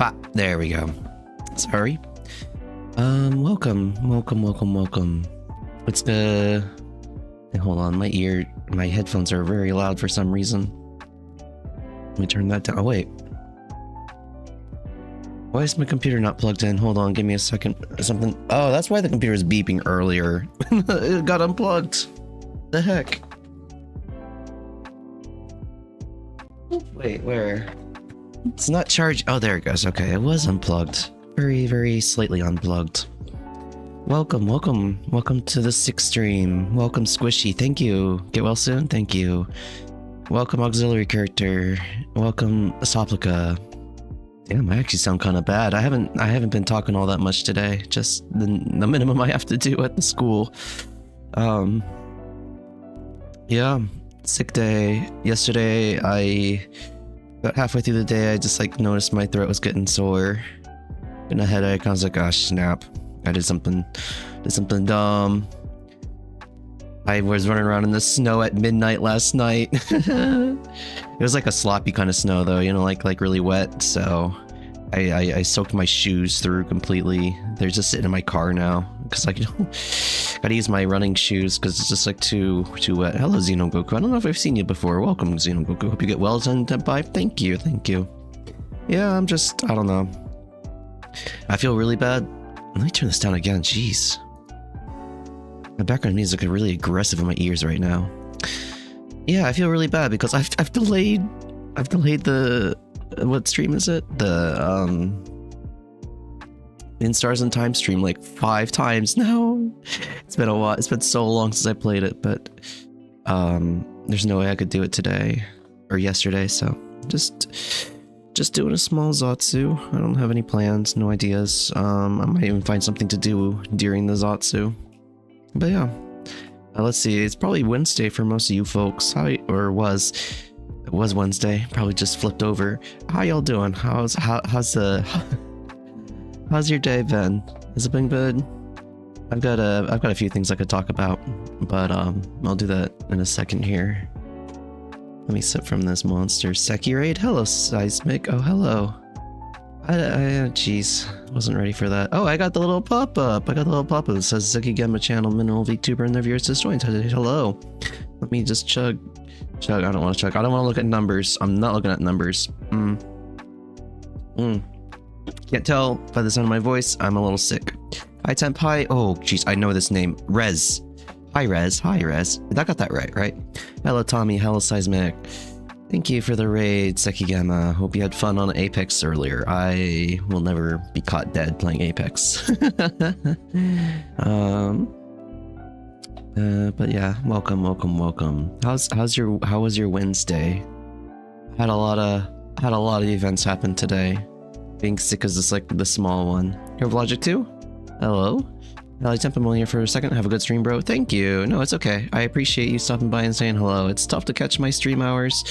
Ah, there we go. Sorry. Welcome. What's the... Hold on, my headphones are very loud for some reason. Let me turn that down. Oh, wait. Why is my computer not plugged in? Hold on, give me a second. Something... Oh, that's why the computer was beeping earlier. It got unplugged. The heck? Wait, where? It's not charged. Oh, there it goes. Okay, it was unplugged. Very, very slightly unplugged. Welcome to the 6th stream. Welcome, Squishy. Thank you. Get well soon. Thank you. Welcome, auxiliary character. Welcome, Soplica. Damn, I actually sound kind of bad. I haven't been talking all that much today. Just the minimum I have to do at the school. Yeah, sick day. Yesterday, I got halfway through the day. I just like noticed my throat was getting sore and a headache. I was like, gosh, snap! I did something dumb. I was running around in the snow at midnight last night. It was like a sloppy kind of snow though, you know, like really wet. So I soaked my shoes through completely. They're just sitting in my car now because I gotta use my running shoes because it's just like too wet. Hello, Xenogoku. I don't know if I've seen you before. Welcome, Xenogoku. Hope you get well, Temp-Tempai. Thank you. Yeah, I don't know. I feel really bad. Let me turn this down again. Jeez. My background music is really aggressive in my ears right now. Yeah, I feel really bad because I've delayed the what stream is it? The In Stars and Time stream like 5 times now. It's been a while. It's been so long since I played it, but there's no way I could do it today or yesterday, so just doing a small zatsu. I don't have any plans, no ideas. I might even find something to do during the zatsu. But yeah, let's see. It's probably Wednesday for most of you folks. It was Wednesday. Probably just flipped over. How y'all doing? How's your day been? Has it been good? I've got a few things I could talk about, but I'll do that in a second here. Let me sip from this monster. Sekirade? Hello, Seismic. Oh, hello. Jeez. Wasn't ready for that. Oh, I got the little pop-up. That says Zeki Gemma channel, mineral VTuber, and their viewers just joined. Hello. Let me just chug. I don't want to chug. I don't want to look at numbers. I'm not looking at numbers. Can't tell by the sound of my voice. I'm a little sick. Hi, Temp-Tempai. Oh, jeez. I know this name. Rez. Hi, Rez. I got that right? Hello, Tommy. Hello, Seismic. Thank you for the raid, Sekigama. Hope you had fun on Apex earlier. I will never be caught dead playing Apex. But yeah, welcome. How was your Wednesday? Had a lot of events happen today. Being sick is just like the small one. Here, Logic 2. Hello. I'm only here for a second. Have a good stream, bro. Thank you. No, it's okay. I appreciate you stopping by and saying hello. It's tough to catch my stream hours.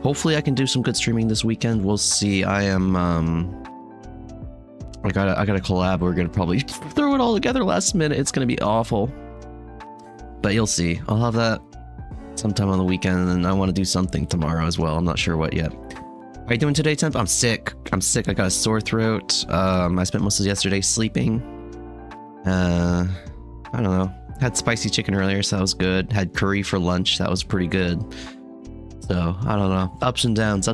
Hopefully I can do some good streaming this weekend. We'll see. I am I got a collab. We're gonna probably throw it all together last minute. It's gonna be awful. But you'll see. I'll have that sometime on the weekend, and I want to do something tomorrow as well. I'm not sure what yet. How are you doing today, Temp? I'm sick. I got a sore throat. I spent most of yesterday sleeping. I don't know. Had spicy chicken earlier, so that was good. Had curry for lunch. That was pretty good. So, I don't know. Ups and downs,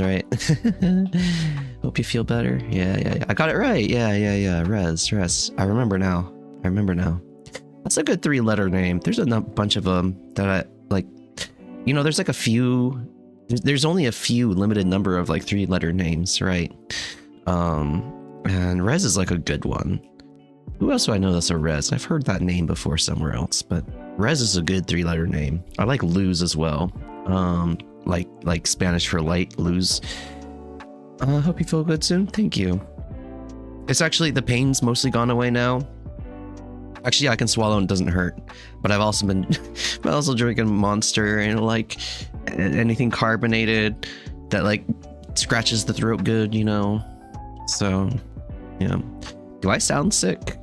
right? Hope you feel better. Yeah. I got it right. Yeah. Res. I remember now. That's a good 3-letter name. There's a bunch of them that I like. You know, there's like a few. There's only a few limited number of like 3-letter names, right? And Rez is like a good one. Who else do I know that's a Rez? I've heard that name before somewhere else, but Rez is a good 3-letter name. I like Luz as well. Like Spanish for light, Luz. Hope you feel good soon. Thank you. It's actually, the pain's mostly gone away now. Actually, I can swallow and it doesn't hurt. But I've also been drinking Monster and like anything carbonated that like scratches the throat good, you know. So, yeah. Do I sound sick?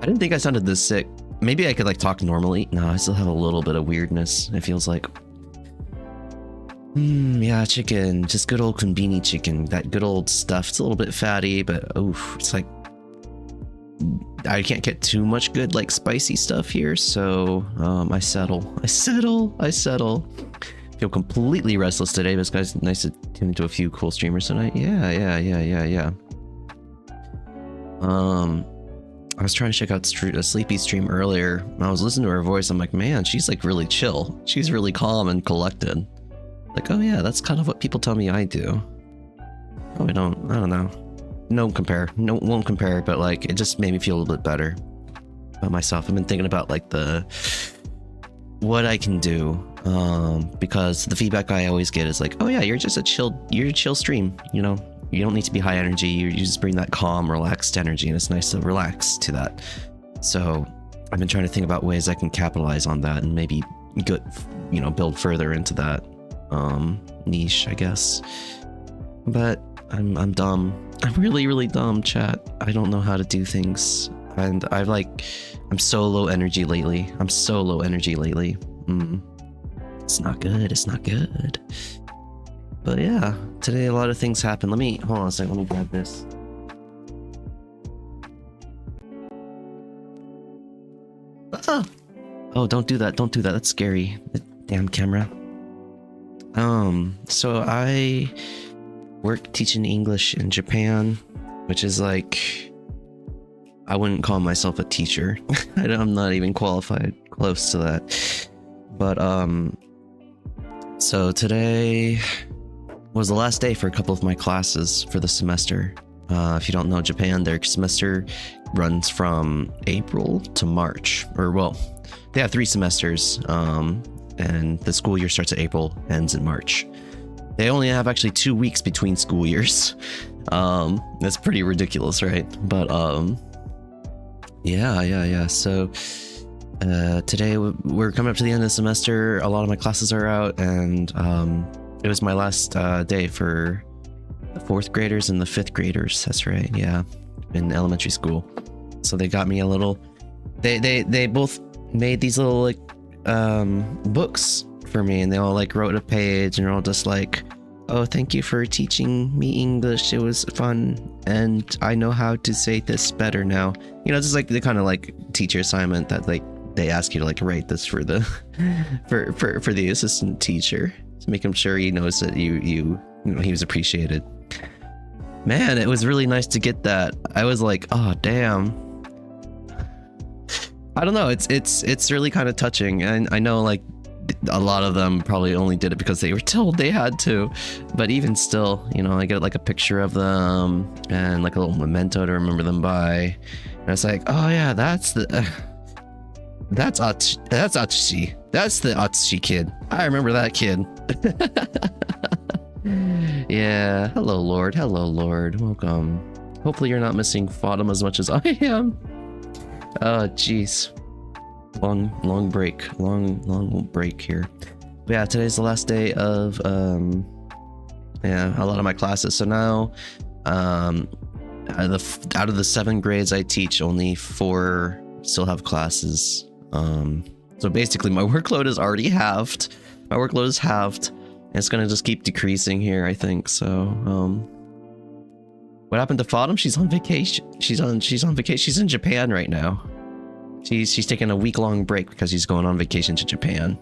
I didn't think I sounded this sick. Maybe I could like talk normally. No, I still have a little bit of weirdness. It feels like. Yeah, chicken. Just good old konbini chicken. That good old stuff. It's a little bit fatty, but oof, it's like I can't get too much good like spicy stuff here, so I settle. Feel completely restless today, but it's nice to tune into a few cool streamers tonight. Yeah. I was trying to check out a Sleepy stream earlier. I was listening to her voice. I'm like, man, she's like really chill. She's really calm and collected. Like, oh yeah, that's kind of what people tell me I do. Oh, I don't know. Won't compare, but like, it just made me feel a little bit better about myself. I've been thinking about like what I can do, because the feedback I always get is like, oh yeah, you're a chill stream, you know? You don't need to be high energy. You just bring that calm, relaxed energy, and it's nice to relax to that. So I've been trying to think about ways I can capitalize on that and maybe build further into that niche, I guess. But I'm dumb. I'm really, really dumb, chat. I don't know how to do things. And I'm so low energy lately. It's not good. It's not good. But yeah, today a lot of things happened. Hold on a second. Let me grab this. Ah! Oh, don't do that. Don't do that. That's scary. Damn camera. So I work teaching English in Japan, which is like, I wouldn't call myself a teacher. I'm not even qualified close to that. But so today was the last day for a couple of my classes for the semester. If you don't know Japan, their semester runs from April to March, or well, they have 3 semesters, and the school year starts in April, ends in March. They only have actually 2 weeks between school years. That's pretty ridiculous, right? But yeah. So today we're coming up to the end of the semester. A lot of my classes are out, and it was my last day for the 4th graders and the 5th graders. That's right, yeah, in elementary school. So they got me a little. They both made these little like books for me, and they all like wrote a page, and they're all just like, oh, thank you for teaching me English, it was fun, and I know how to say this better now. You know, just like the kind of like teacher assignment that like they ask you to like write this for the for the assistant teacher to make him sure he knows that you know he was appreciated. Man, it was really nice to get that. I was like, oh damn. I don't know, it's really kind of touching, and I know like a lot of them probably only did it because they were told they had to, but even still, you know, I get like a picture of them and like a little memento to remember them by, and it's like, oh yeah, that's Atsushi. That's the Atsushi kid. I remember that kid. Yeah, hello Lord, welcome. Hopefully you're not missing Faughtum as much as I am. Oh jeez, long break here. But yeah, today's the last day of yeah, a lot of my classes. So now out of the 7 grades I teach, only 4 still have classes. So basically my workload is already halved. And it's gonna just keep decreasing here, I think. So what happened to Faughtum? She's on vacation. She's on vacation. She's in Japan right now. She's taking a week-long break because she's going on vacation to Japan.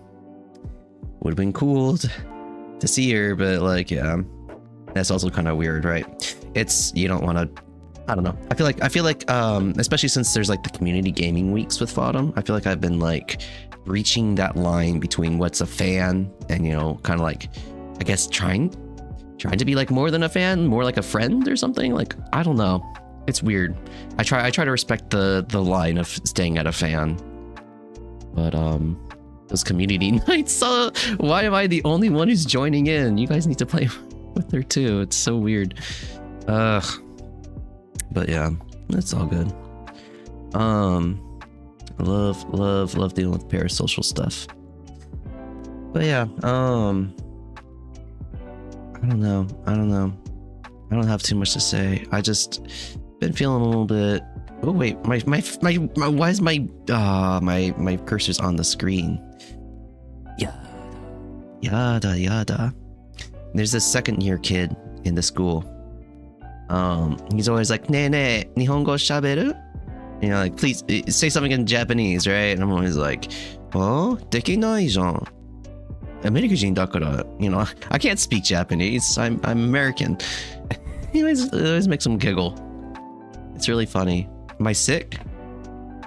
Would have been cool to see her, but like, yeah, that's also kind of weird, right? It's, you don't want to. I don't know. I feel like especially since there's like the community gaming weeks with Faughtum, I feel like I've been like reaching that line between what's a fan and, you know, kind of like, I guess trying to be like more than a fan, more like a friend or something. Like, I don't know. It's weird. I try to respect the line of staying at a fan. But those community nights, why am I the only one who's joining in? You guys need to play with her too. It's so weird. Ugh. But yeah, it's all good. I love dealing with parasocial stuff. But yeah, I don't know. I don't have too much to say. I just been feeling a little bit. Oh wait, my why is my cursor's on the screen? Yada. There's this 2nd-year kid in the school. He's always like, ne, Nihongo shaberu? You know, like, please say something in Japanese, right? And I'm always like, oh, dekinai jan. American dakara, you know, I can't speak Japanese. I'm American. He always makes him giggle. It's really funny. Am I sick?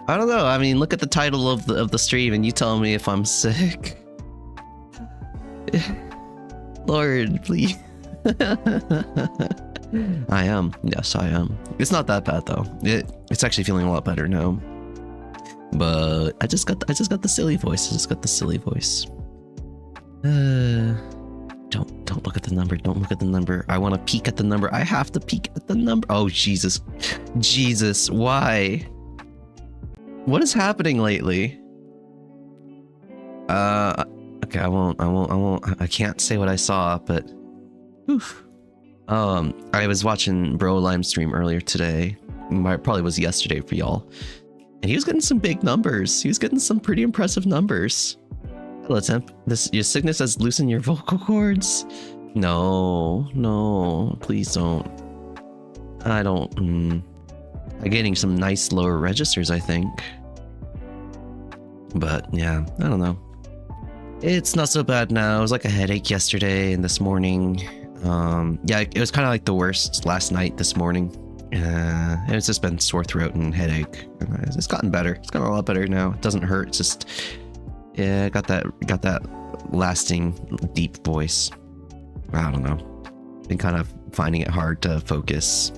I don't know. I mean, look at the title of the stream and you tell me if I'm sick. Lord, please. I am. Yes, I am. It's not that bad though. It's actually feeling a lot better now. But I just got the silly voice. Don't look at the number. Don't look at the number. I want to peek at the number. I have to peek at the number. Oh Jesus, why? What is happening lately? Okay, I won't. I can't say what I saw, but. Oof. I was watching Bro Lime stream earlier today. Probably was yesterday for y'all. And he was getting some big numbers. He was getting some pretty impressive numbers. Hello, Temp. Your sickness has loosened your vocal cords. No, please don't. I don't. I'm getting some nice lower registers, I think. But yeah, I don't know. It's not so bad now. It was like a headache yesterday and this morning. Yeah, it was kind of like the worst last night, this morning. It's just been sore throat and headache. It's gotten better. It's gotten a lot better now. It doesn't hurt. It's just, yeah, got that lasting deep voice. I don't know. Been kind of finding it hard to focus.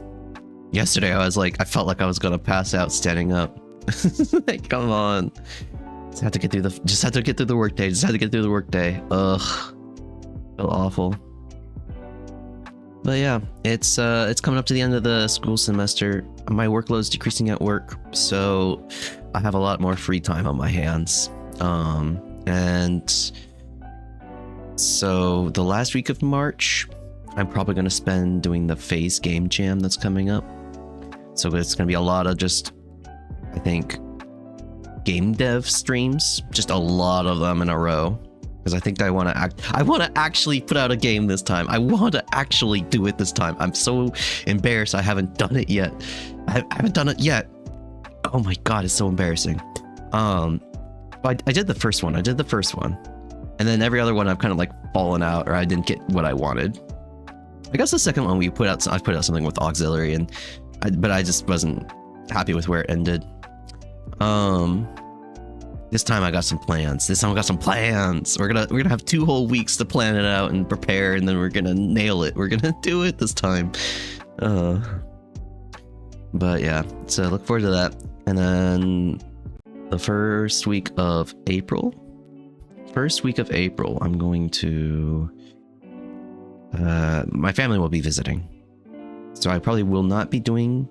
Yesterday, I felt like I was gonna pass out standing up. Like, come on. Just had to get through the workday. Ugh. Feel awful. But yeah, it's coming up to the end of the school semester. My workload's decreasing at work, so I have a lot more free time on my hands. And so the last week of March, I'm probably going to spend doing the Phase Game Jam that's coming up. So it's going to be a lot of just, I think, game dev streams, just a lot of them in a row. Because I think I want to actually put out a game this time. I want to actually do it this time. I'm so embarrassed I haven't done it yet. I haven't done it yet. Oh my god, it's so embarrassing. I did the first one. And then every other one I've kind of like fallen out, or I didn't get what I wanted. I guess the second one I put out something with auxiliary, but I just wasn't happy with where it ended. This time I got some plans. We're gonna have 2 whole weeks to plan it out and prepare, and then we're gonna nail it. We're gonna do it this time. But yeah, so look forward to that. And then the first week of April, I'm going to my family will be visiting, so I probably will not be doing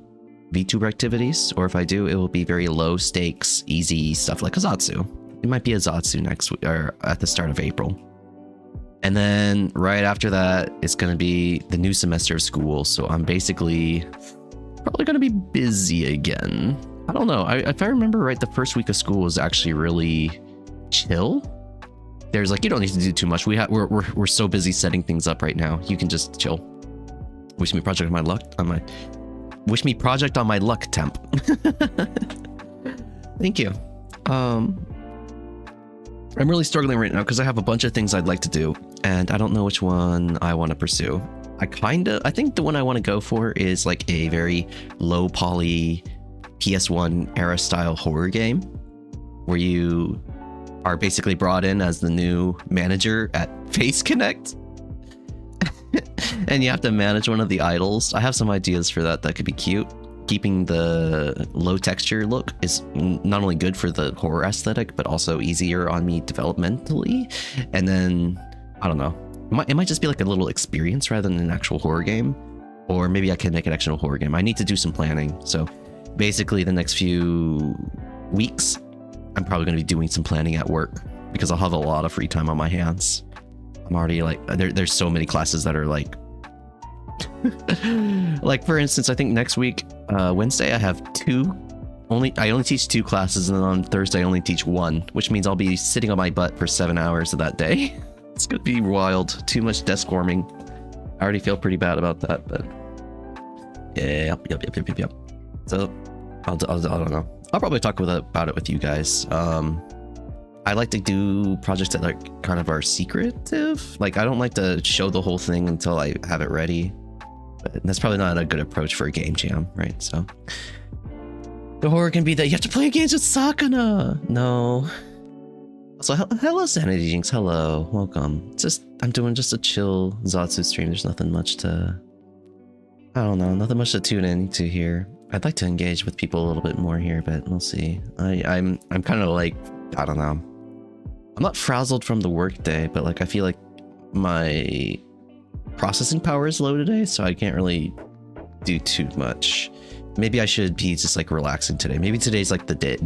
VTuber activities, or if I do, it will be very low stakes, easy stuff like a zatsu. It might be a zatsu next week, or at the start of April. And then right after that, it's going to be the new semester of school, so I'm basically probably going to be busy again. I don't know. If I remember right, the first week of school was actually really chill. There's like, you don't need to do too much. We're so busy setting things up right now. You can just chill. Wish me project on my luck, Temp. Thank you. I'm really struggling right now because I have a bunch of things I'd like to do, and I don't know which one I want to pursue. I think the one I want to go for is like a very low poly PS1 era style horror game where you are basically brought in as the new manager at Face Connect. And you have to manage one of the idols. I have some ideas for that could be cute. Keeping the low texture look is not only good for the horror aesthetic, but also easier on me developmentally. And then, I don't know, it might just be like a little experience rather than an actual horror game. Or maybe I can make an actual horror game. I need to do some planning. So basically the next few weeks, I'm probably going to be doing some planning at work because I'll have a lot of free time on my hands. I'm already like, there's so many classes that are like, like for instance, I think next week, Wednesday, I have I only teach 2 classes, and then on Thursday I only teach 1, which means I'll be sitting on my butt for 7 hours of that day. It's gonna be wild. Too much desk warming. I already feel pretty bad about that, but yeah, yep. So I don't know. I'll probably talk about it with you guys. I like to do projects that like kind of are secretive. Like I don't like to show the whole thing until I have it ready. But that's probably not a good approach for a game jam, right? So the horror can be that you have to play games with Sakana. No. So hello, Sanity Jinx. Hello, welcome. I'm doing just a chill Zatsu stream. There's nothing much to tune into here. I'd like to engage with people a little bit more here, but we'll see. I'm kind of like, I don't know. I'm not frazzled from the workday, but like I feel like my processing power is low today, so I can't really do too much. Maybe I should be just like relaxing today. Maybe today's like the day.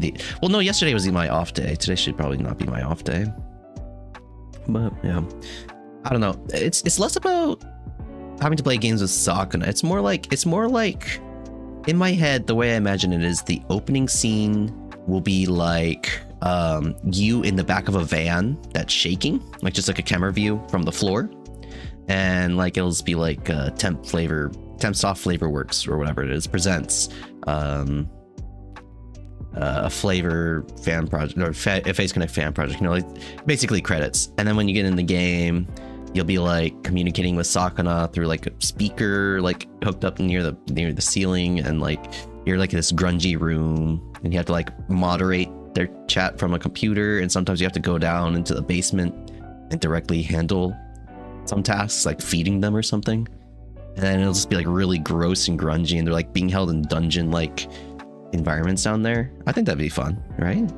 Well, no, yesterday was my off day. Today should probably not be my off day. But yeah, I don't know. It's less about having to play games with Sakuna. It's more like in my head, the way I imagine it is the opening scene will be like you in the back of a van that's shaking, like just like a camera view from the floor, and like it'll just be like Temp Soft Flavor Works or whatever it is presents a flavor fan project or a Face Connect fan project, you know, like basically credits. And then when you get in the game, you'll be like communicating with Sakana through like a speaker like hooked up near the ceiling, and like you're like in this grungy room and you have to like moderate their chat from a computer, and sometimes you have to go down into the basement and directly handle some tasks like feeding them or something. And then it'll just be like really gross and grungy, and they're like being held in dungeon like environments down there. I think that'd be fun, right?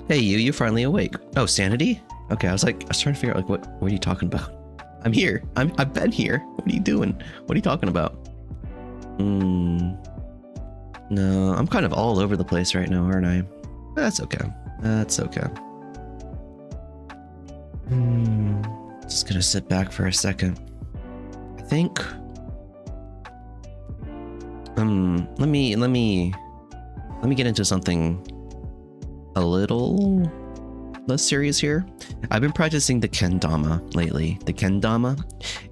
Hey, you finally awake. Oh, sanity? Okay, I was trying to figure out like what are you talking about? I'm here. I've been here. What are you doing? What are you talking about? No, I'm kind of all over the place right now, aren't I? That's okay. That's okay. Just gonna sit back for a second. I think. Let me get into something a little less serious here. I've been practicing the kendama lately. The kendama,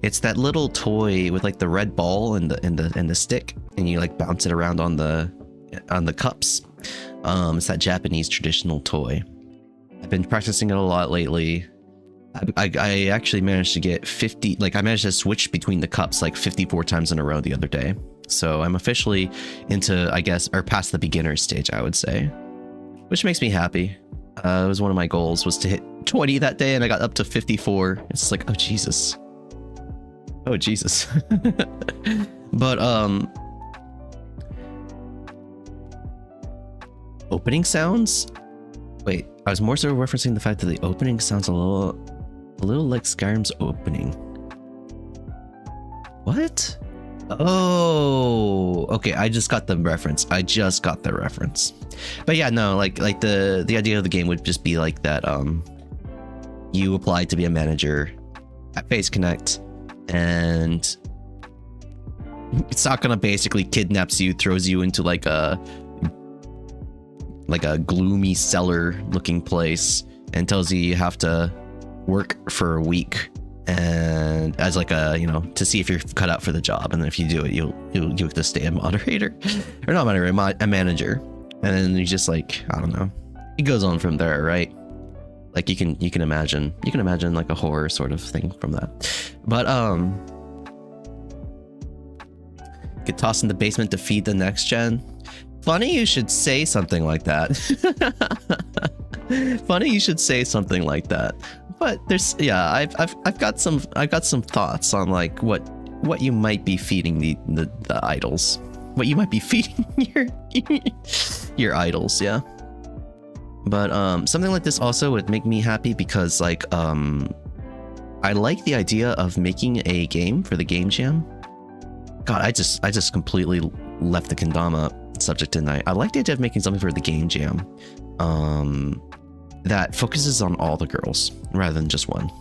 it's that little toy with like the red ball and the stick, and you like bounce it around on the cups. It's that Japanese traditional toy. I've been practicing it a lot lately. I actually managed to get 50, like I managed to switch between the cups like 54 times in a row the other day. So I'm officially into, I guess, or past the beginner stage, I would say, which makes me happy. It was one of my goals was to hit 20 that day, and I got up to 54. It's like, oh Jesus. Oh Jesus. But opening sounds? Wait, I was more so referencing the fact that the opening sounds a little like Skyrim's opening. What? Oh, okay. I just got the reference. But yeah, no, like the idea of the game would just be like that. You apply to be a manager at Face Connect, and Sakana basically kidnaps you, throws you into like a gloomy cellar looking place, and tells you have to work for a week, and as like a, you know, to see if you're cut out for the job, and then if you do it, you'll have to stay a moderator or not moderator, a manager. And then you just like, I don't know, it goes on from there, right? Like you can imagine like a horror sort of thing from that. But get tossed in the basement to feed the next gen. Funny you should say something like that. Funny you should say something like that. But there's, yeah, I've got some thoughts on like what you might be feeding the idols. What you might be feeding your idols, yeah. But something like this also would make me happy because like I like the idea of making a game for the game jam. God, I just completely left the kendama subject tonight. I like the idea of making something for the game jam that focuses on all the girls rather than just one.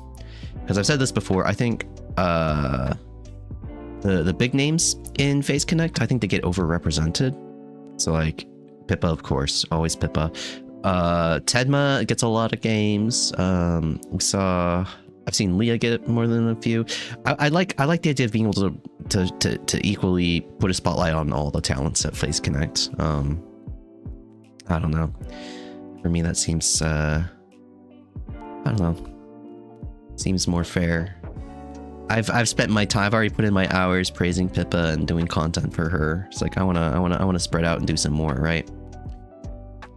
Because I've said this before, I think the big names in Face Connect, I think they get overrepresented. So like Pippa, of course, always Pippa. Tedma gets a lot of games. I've seen Leah get more than a few. I like the idea of being able to equally put a spotlight on all the talents at Face Connect. I don't know. For me, that seems I don't know. Seems more fair. I've spent my time. I've already put in my hours praising Pippa and doing content for her. It's like I wanna spread out and do some more, right?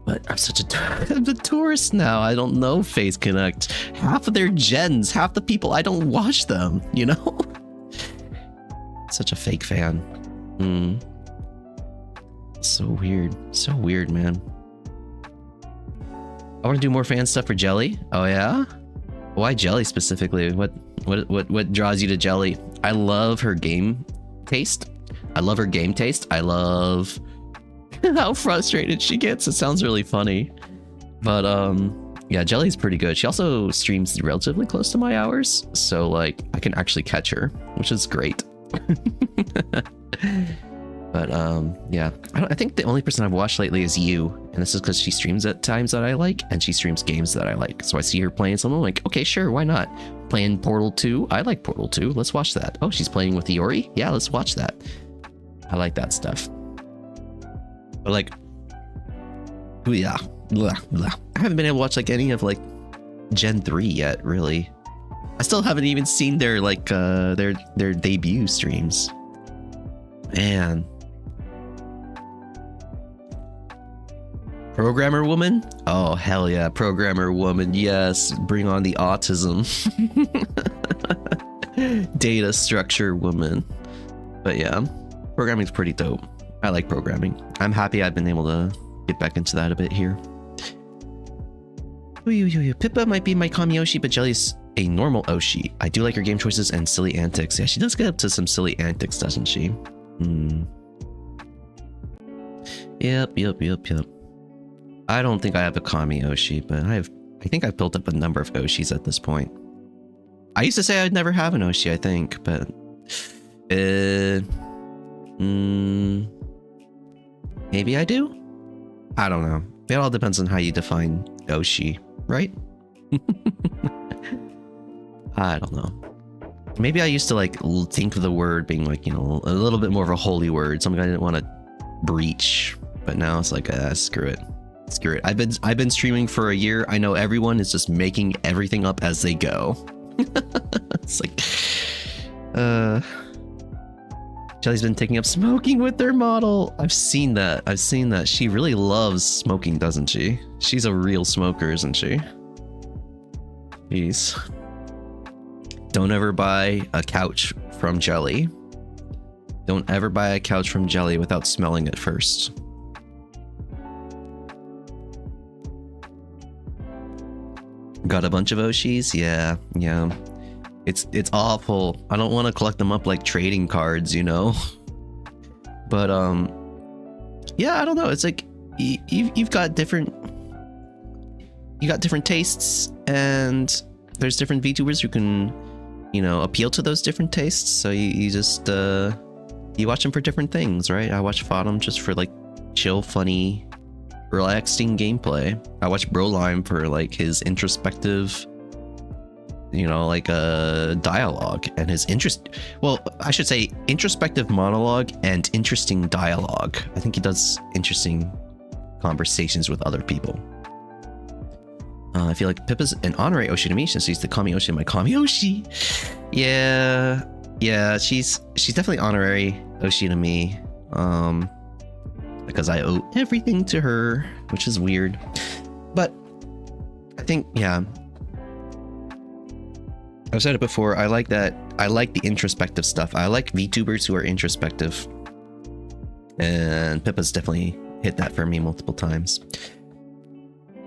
But I'm such I'm a tourist now. I don't know Face Connect. Half of their gens, half the people, I don't watch them, you know? Such a fake fan. So weird, man. I want to do more fan stuff for Jelly. Oh yeah? Why Jelly specifically? What draws you to Jelly? I love her game taste. I love how frustrated she gets. It sounds really funny. But yeah, Jelly's pretty good. She also streams relatively close to my hours, so like I can actually catch her, which is great. But yeah, I think the only person I've watched lately is you, and this is because she streams at times that I like, and she streams games that I like. So I see her playing something, I'm like, okay, sure, why not? Playing Portal 2, I like Portal 2, let's watch that. Oh, she's playing with Iori? Yeah, let's watch that. I like that stuff. But like, yeah, blah, blah. I haven't been able to watch like any of like Gen 3 yet, really. I still haven't even seen their like their debut streams. Man. Programmer woman? Oh, hell yeah. Programmer woman. Yes. Bring on the autism. Data structure woman. But yeah, programming's pretty dope. I like programming. I'm happy I've been able to get back into that a bit here. Pippa might be my Kami Oshi, but Jelly's a normal Oshi. I do like her game choices and silly antics. Yeah, she does get up to some silly antics, doesn't she? Yep. I don't think I have a Kami Oshi, but I think I've built up a number of Oshis at this point. I used to say I'd never have an Oshi, I think, but maybe I do? I don't know. It all depends on how you define Oshi, right? I don't know. Maybe I used to like think of the word being like, you know, a little bit more of a holy word, something I didn't want to breach. But now it's like, screw it. Screw it. I've been streaming for a year. I know everyone is just making everything up as they go. It's like, Jelly's been taking up smoking with their model. I've seen that. She really loves smoking, doesn't she? She's a real smoker, isn't she? Jeez. Don't ever buy a couch from Jelly. Don't ever buy a couch from Jelly without smelling it first. Got a bunch of Oshis? Yeah. It's awful. I don't want to collect them up like trading cards, you know? But, yeah, I don't know. It's like, you've got different tastes, and there's different VTubers who can, you know, appeal to those different tastes. So you just, you watch them for different things, right? I watch Fodom just for like chill, funny, relaxing gameplay. I watch Brolime for like his introspective, you know, like a dialogue and his I should say introspective monologue and interesting dialogue. I think he does interesting conversations with other people. I feel like Pippa's an honorary Oshi to me since she's the Kami Oshi of my Kami Oshi. Yeah, she's definitely honorary Oshi to me. Because I owe everything to her, which is weird. But I think, yeah. I've said it before, I like the introspective stuff. I like VTubers who are introspective. And Pippa's definitely hit that for me multiple times.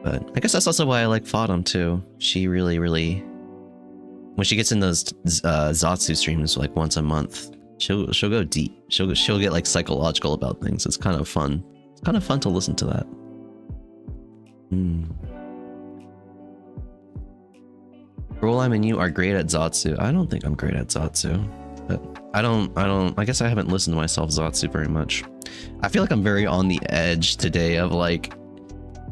But I guess that's also why I like Fodom too. She really, when she gets in those Zatsu streams like once a month, she'll go deep. She'll get like psychological about things. It's kind of fun. It's kind of fun to listen to that. Rolime and you are great at Zatsu. I don't think I'm great at Zatsu, but I guess I haven't listened to myself Zatsu very much. I feel like I'm very on the edge today of like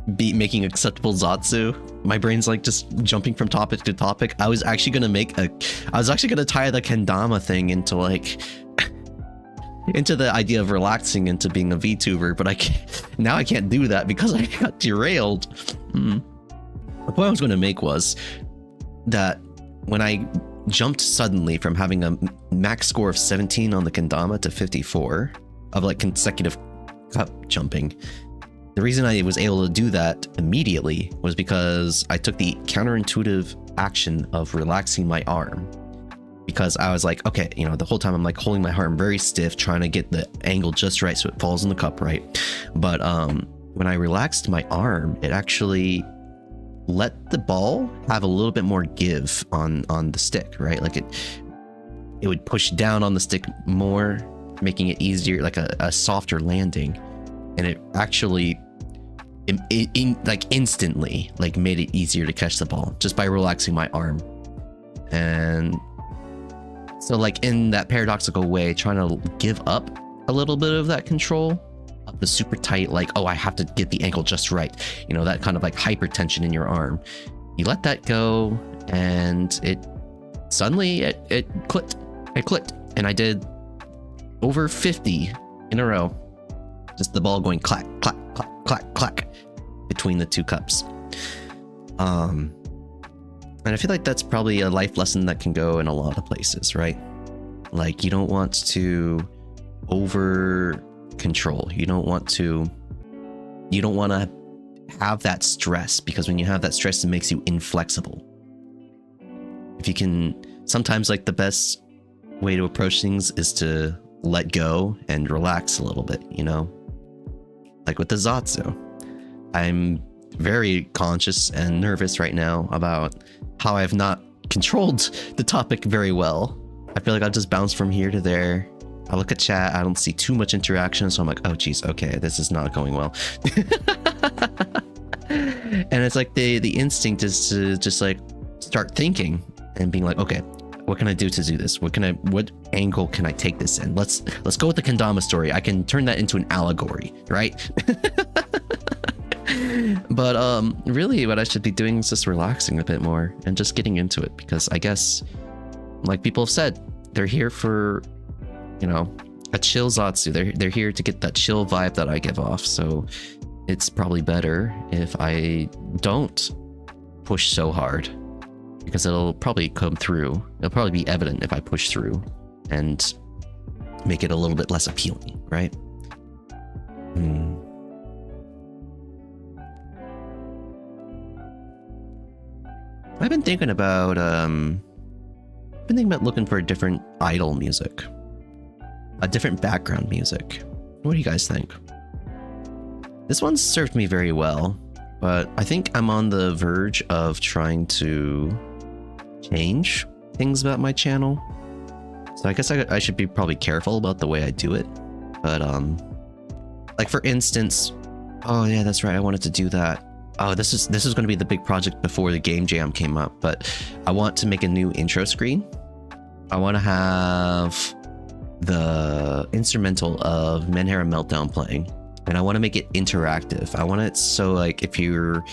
making acceptable Zatsu. My brain's like just jumping from topic to topic. I was actually gonna tie the kendama thing into like into the idea of relaxing into being a VTuber, but I can't do that because I got derailed. The point I was going to make was that when I jumped suddenly from having a max score of 17 on the kendama to 54 of like consecutive cup jumping, the reason I was able to do that immediately was because I took the counterintuitive action of relaxing my arm. Because I was like, okay, you know, the whole time I'm like holding my arm very stiff, trying to get the angle just right so it falls in the cup right. But when I relaxed my arm, it actually let the ball have a little bit more give on the stick, right? Like it would push down on the stick more, making it easier, like a softer landing. And it actually like instantly like made it easier to catch the ball just by relaxing my arm. And So like in that paradoxical way, trying to give up a little bit of that control of the super tight, like, oh, I have to get the ankle just right. You know, that kind of like hypertension in your arm. You let that go and it suddenly it clicked. It clicked. And I did over 50 in a row. Just the ball going clack, clack, clack, clack, clack between the two cups. And I feel like that's probably a life lesson that can go in a lot of places, right? Like you don't want to over control. You don't want to have that stress, because when you have that stress, it makes you inflexible. If you can, sometimes like the best way to approach things is to let go and relax a little bit, you know? Like with the zatsu, I'm very conscious and nervous right now about how I've not controlled the topic very well. I feel like I'll just bounce from here to there. I look at chat, I don't see too much interaction, so I'm like, oh geez, okay, this is not going well. And it's like the instinct is to just like start thinking and being like, okay, what can I do to do this? What angle can I take this in? Let's go with the kendama story. I can turn that into an allegory, right? But really what I should be doing is just relaxing a bit more and just getting into it, because I guess, like people have said, they're here for, you know, a chill zatsu. They're here to get that chill vibe that I give off. So it's probably better if I don't push so hard, because it'll probably come through. It'll probably be evident if I push through and make it a little bit less appealing, right? I've been thinking about looking for a different idle music, a different background music. What do you guys think? This one served me very well, but I think I'm on the verge of trying to change things about my channel. So I guess I should be probably careful about the way I do it. But like for instance, oh yeah, that's right, I wanted to do that. Oh, this is going to be the big project before the game jam came up, but I want to make a new intro screen. I want to have the instrumental of Menhera Meltdown playing, and I want to make it interactive. I want it so like if you're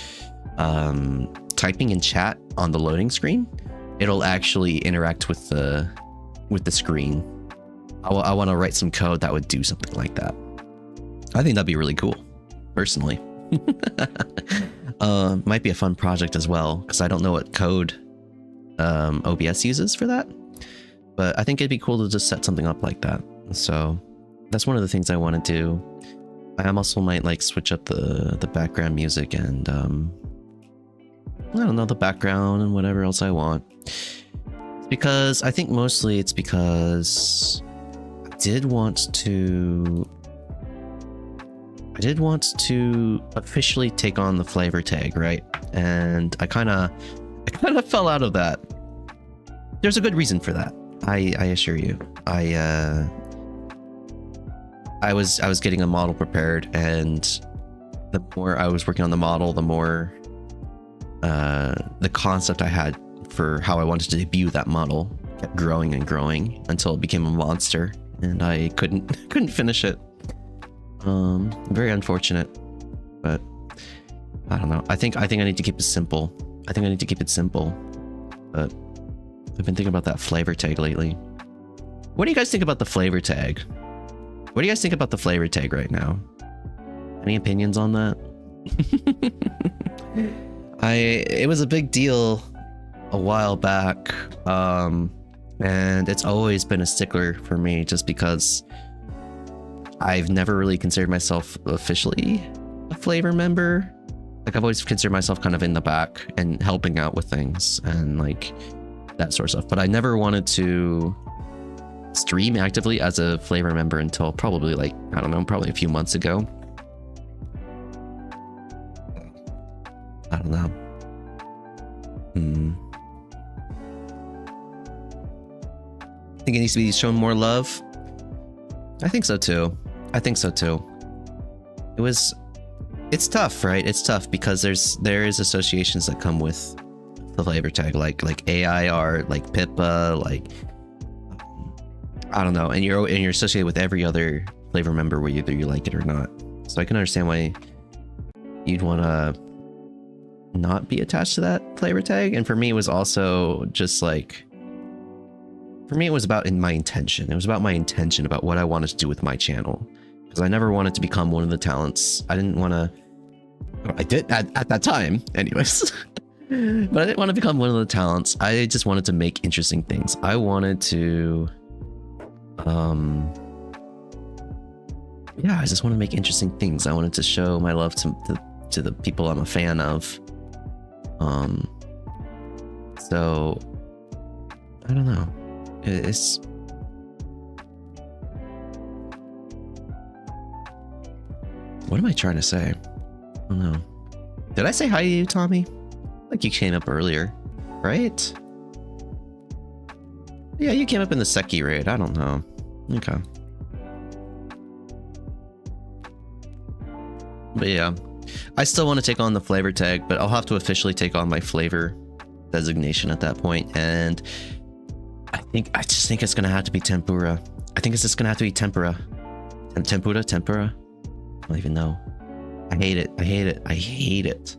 typing in chat on the loading screen, it'll actually interact with the screen. I want to write some code that would do something like that. I think that'd be really cool, personally. Might be a fun project as well, because I don't know what code OBS uses for that, but I think it'd be cool to just set something up like that. So that's one of the things I want to do. I also might like switch up the background music and I don't know, the background and whatever else I want, because I think mostly it's because I did want to officially take on the flavor tag, right? And I kind of fell out of that. There's a good reason for that. I assure you. I was getting a model prepared, and the more I was working on the model, the more the concept I had for how I wanted to debut that model kept growing and growing until it became a monster, and I couldn't finish it. Very unfortunate, but I don't know. I think I need to keep it simple. But I've been thinking about that flavor tag lately. What do you guys think about the flavor tag? What do you guys think about the flavor tag right now? Any opinions on that? It was a big deal a while back, and it's always been a stickler for me, just because I've never really considered myself officially a flavor member. Like I've always considered myself kind of in the back and helping out with things and like that sort of stuff. But I never wanted to stream actively as a flavor member until probably like, I don't know, probably a few months ago. I don't know. Think it needs to be shown more love? I think so too. It's tough, right? It's tough because there is associations that come with the flavor tag, like AI art, like Pippa, like I don't know, and you're associated with every other flavor member, whether you like it or not. So I can understand why you'd want to not be attached to that flavor tag. And for me, it was also just like, for me, it was about my intention. It was about my intention about what I wanted to do with my channel, because I never wanted to become one of the talents. I didn't want to. I did at that time, anyways. But I didn't want to become one of the talents. I just wanted to make interesting things. I wanted to, yeah, I just want to make interesting things. I wanted to show my love to the people I'm a fan of. So I don't know. It's what am I trying to say? I don't know. Did I say hi to you, Tommy? Like you came up earlier, right? Yeah, you came up in the Seki raid. I don't know. Okay. But yeah, I still want to take on the flavor tag, but I'll have to officially take on my flavor designation at that point. And I just think it's gonna have to be tempura. I think it's just gonna have to be tempura. Tempura? I don't even know. I hate it. I hate it. I hate it.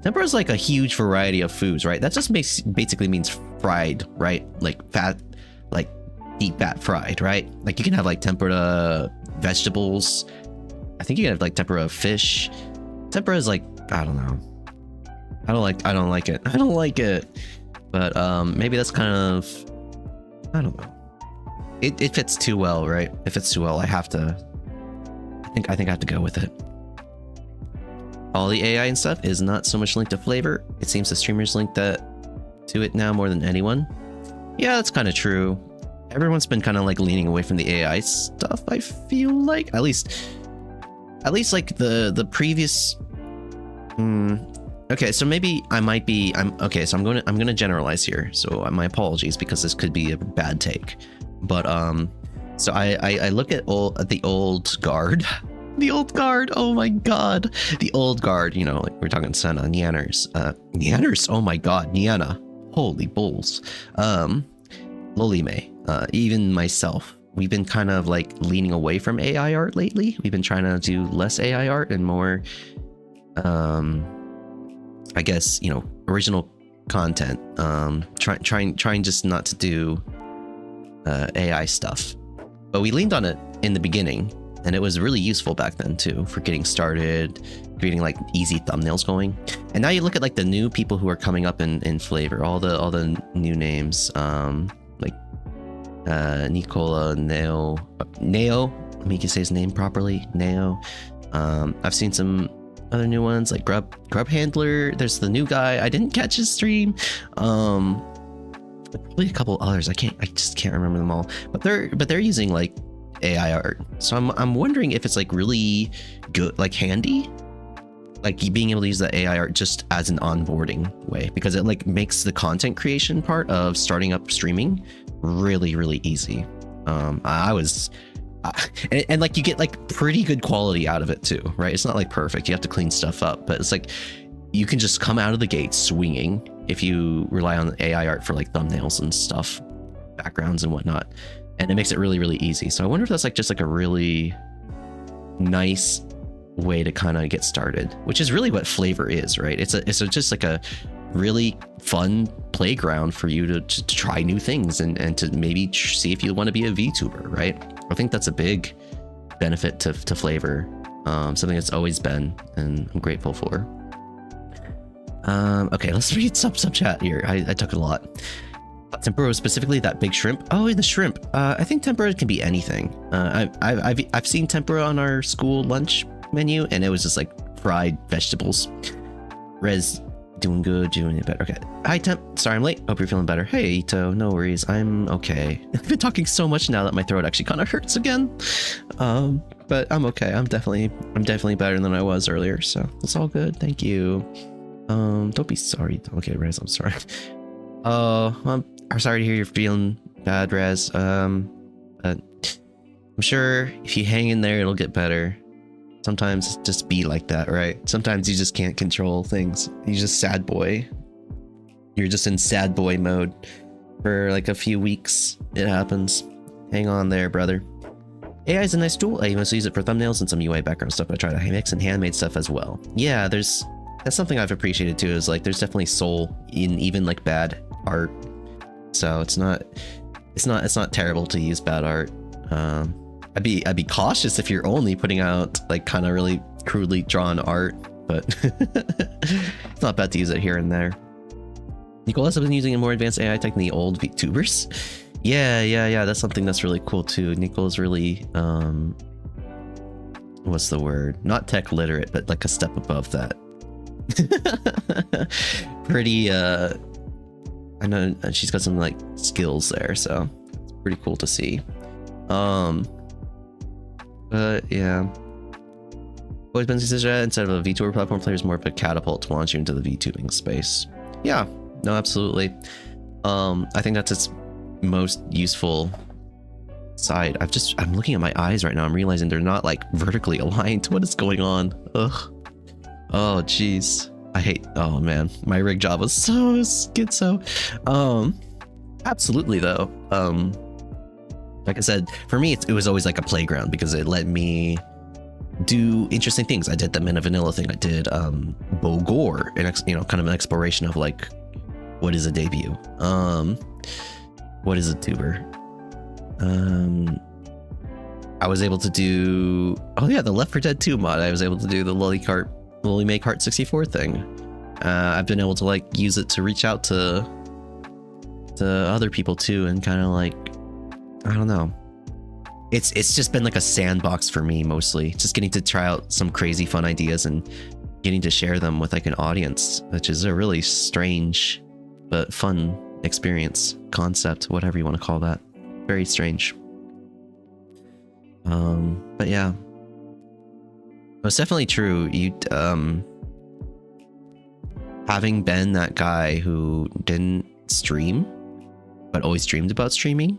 Tempura is like a huge variety of foods, right? That just basically means fried, right? Like fat, like deep fat fried, right? Like you can have like tempura vegetables. I think you can have like tempura fish. Tempura is like, I don't know. I don't like it. I don't like it. But maybe that's kind of, I don't know. It fits too well, right? It fits too well. I think I have to go with it. All the AI and stuff is not so much linked to flavor. It seems the streamers link that to it now more than anyone. Yeah, that's kind of true. Everyone's been kind of like leaning away from the AI stuff, I feel like. At least like the previous. Okay, so maybe I might be. Okay, so I'm gonna generalize here. So my apologies, because this could be a bad take. But so I look at the old guard. The old guard, oh my god. The old guard, you know, like we're talking Senna, Nyanners. Nyanners, oh my god, Nyanna. Holy bulls. Lolime, even myself. We've been kind of like leaning away from AI art lately. We've been trying to do less AI art and more, I guess, you know, original content. Trying just not to do AI stuff. But we leaned on it in the beginning. And it was really useful back then too, for getting started, creating like easy thumbnails going. And now you look at like the new people who are coming up in flavor, all the new names, like Nicola Neo. Let me say his name properly. Neo. I've seen some other new ones like Grub Handler. There's the new guy. I didn't catch his stream. Probably a couple others. I just can't remember them all. But they're using like AI art, so I'm wondering if it's like really good, like handy, like you being able to use the AI art just as an onboarding way, because it like makes the content creation part of starting up streaming really easy. And like you get like pretty good quality out of it too, right? It's not like perfect, you have to clean stuff up, but it's like you can just come out of the gate swinging if you rely on AI art for like thumbnails and stuff, backgrounds and whatnot. And it makes it really easy. So I wonder if that's like just like a really nice way to kind of get started, which is really what flavor is, right? It's just like a really fun playground for you to try new things and to maybe see if you want to be a VTuber, right? I think that's a big benefit to flavor, something that's always been, and I'm grateful for. Okay, let's read sub chat here. I took a lot. Tempura, specifically that big shrimp. Oh, the shrimp. I think tempura can be anything. I've seen tempura on our school lunch menu, and it was just like fried vegetables. Rez, doing good, doing it better. Okay. Hi, Temp. Sorry I'm late. Hope you're feeling better. Hey, Ito. No worries. I'm okay. I've been talking so much now that my throat actually kind of hurts again. But I'm okay. I'm definitely better than I was earlier. So it's all good. Thank you. Don't be sorry. Okay, Rez, I'm sorry. I'm sorry to hear you're feeling bad, Rez. But I'm sure if you hang in there, it'll get better. Sometimes it's just be like that, right? Sometimes you just can't control things. You're just sad boy. You're just in sad boy mode for like a few weeks. It happens. Hang on there, brother. AI is a nice tool. I mostly use it for thumbnails and some UI background stuff, but I try to mix and handmade stuff as well. Yeah, that's something I've appreciated too, is like there's definitely soul in even like bad art. So it's not terrible to use bad art. I'd be cautious if you're only putting out like kind of really crudely drawn art, but it's not bad to use it here and there. Nicolas has been using a more advanced AI tech than the old VTubers. Yeah, that's something that's really cool too. Nico's really what's the word? Not tech literate, but like a step above that. Pretty I know she's got some like skills there, so it's pretty cool to see. But yeah, always been considered instead of a VTuber platform, players more of a catapult to launch you into the VTubing space. Yeah, no, absolutely. I think that's its most useful side. I'm looking at my eyes right now. I'm realizing they're not like vertically aligned to what is going on. Ugh. Oh jeez. Oh man, my rig job was so schizo. Absolutely though. Like I said, for me, it was always like a playground because it let me do interesting things. I did the Men of Vanilla thing. I did Bogor, kind of an exploration of like, what is a debut? What is a tuber? I was able to do, oh yeah, the Left 4 Dead 2 mod. I was able to do the Lily Make Heart 64 thing. I've been able to like use it to reach out to other people too, and kind of like, I don't know. It's just been like a sandbox for me mostly. Just getting to try out some crazy fun ideas and getting to share them with like an audience, which is a really strange but fun experience, concept, whatever you want to call that. Very strange. But yeah. It's definitely true. Having been that guy who didn't stream, but always dreamed about streaming,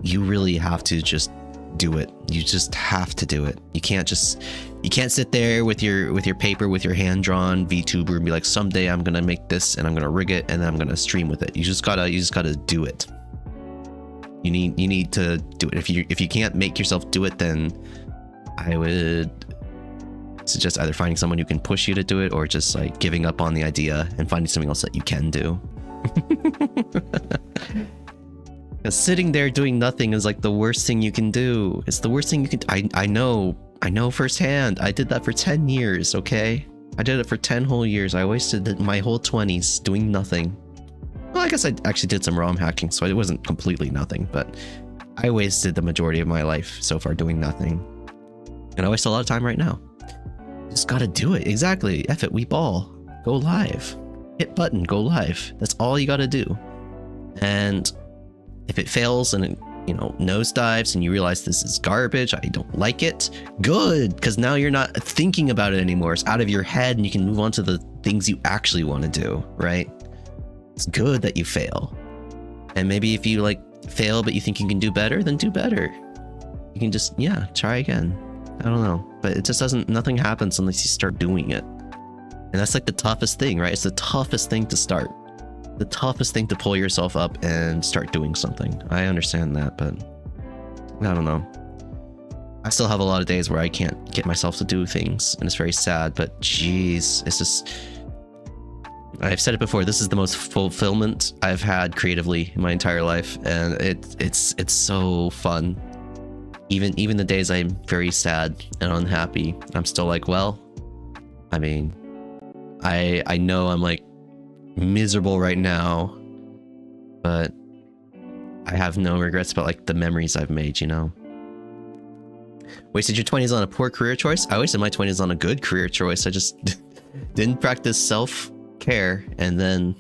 you really have to just do it. You just have to do it. You can't sit there with your paper, with your hand-drawn VTuber and be like, someday I'm gonna make this and I'm gonna rig it and then I'm gonna stream with it. You just gotta do it. You need to do it. If you can't make yourself do it, then I would suggest either finding someone who can push you to do it or just like giving up on the idea and finding something else that you can do. Because sitting there doing nothing is like the worst thing you can do. It's the worst thing you can do. I know firsthand. I did that for 10 years, okay? I did it for 10 whole years. I wasted my whole 20s doing nothing. Well, I guess I actually did some ROM hacking, so it wasn't completely nothing, but I wasted the majority of my life so far doing nothing. And I waste a lot of time right now. Just gotta do it. Exactly. F it, we ball. Go live. Hit button, go live. That's all you gotta do. And if it fails and it, nosedives and you realize this is garbage, I don't like it, good, because now you're not thinking about it anymore. It's out of your head and you can move on to the things you actually want to do, right? It's good that you fail. And maybe if you like fail but you think you can do better, then do better. You can just, try again. I don't know, but it just nothing happens unless you start doing it. And that's like the toughest thing, right? It's the toughest thing to start. The toughest thing to pull yourself up and start doing something. I understand that, but I don't know. I still have a lot of days where I can't get myself to do things, and it's very sad, but geez, it's just, I've said it before, this is the most fulfillment I've had creatively in my entire life, and it's so fun. Even the days I'm very sad and unhappy, I'm still like, well, I mean, I know I'm like miserable right now, but I have no regrets about like the memories I've made, Wasted your 20s on a poor career choice? I wasted my 20s on a good career choice. I just didn't practice self-care and then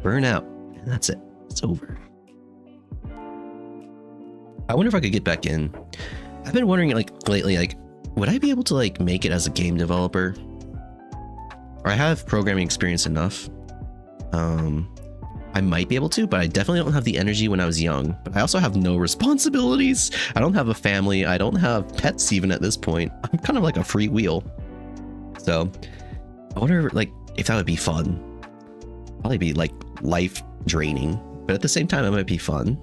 burn out, and that's it. It's over. I wonder if I could get back in. I've been wondering like lately, like, would I be able to like make it as a game developer? Or I have programming experience enough. I might be able to, but I definitely don't have the energy when I was young. But I also have no responsibilities. I don't have a family. I don't have pets even at this point. I'm kind of like a freewheel. So I wonder like if that would be fun. Probably be like life draining, but at the same time it might be fun.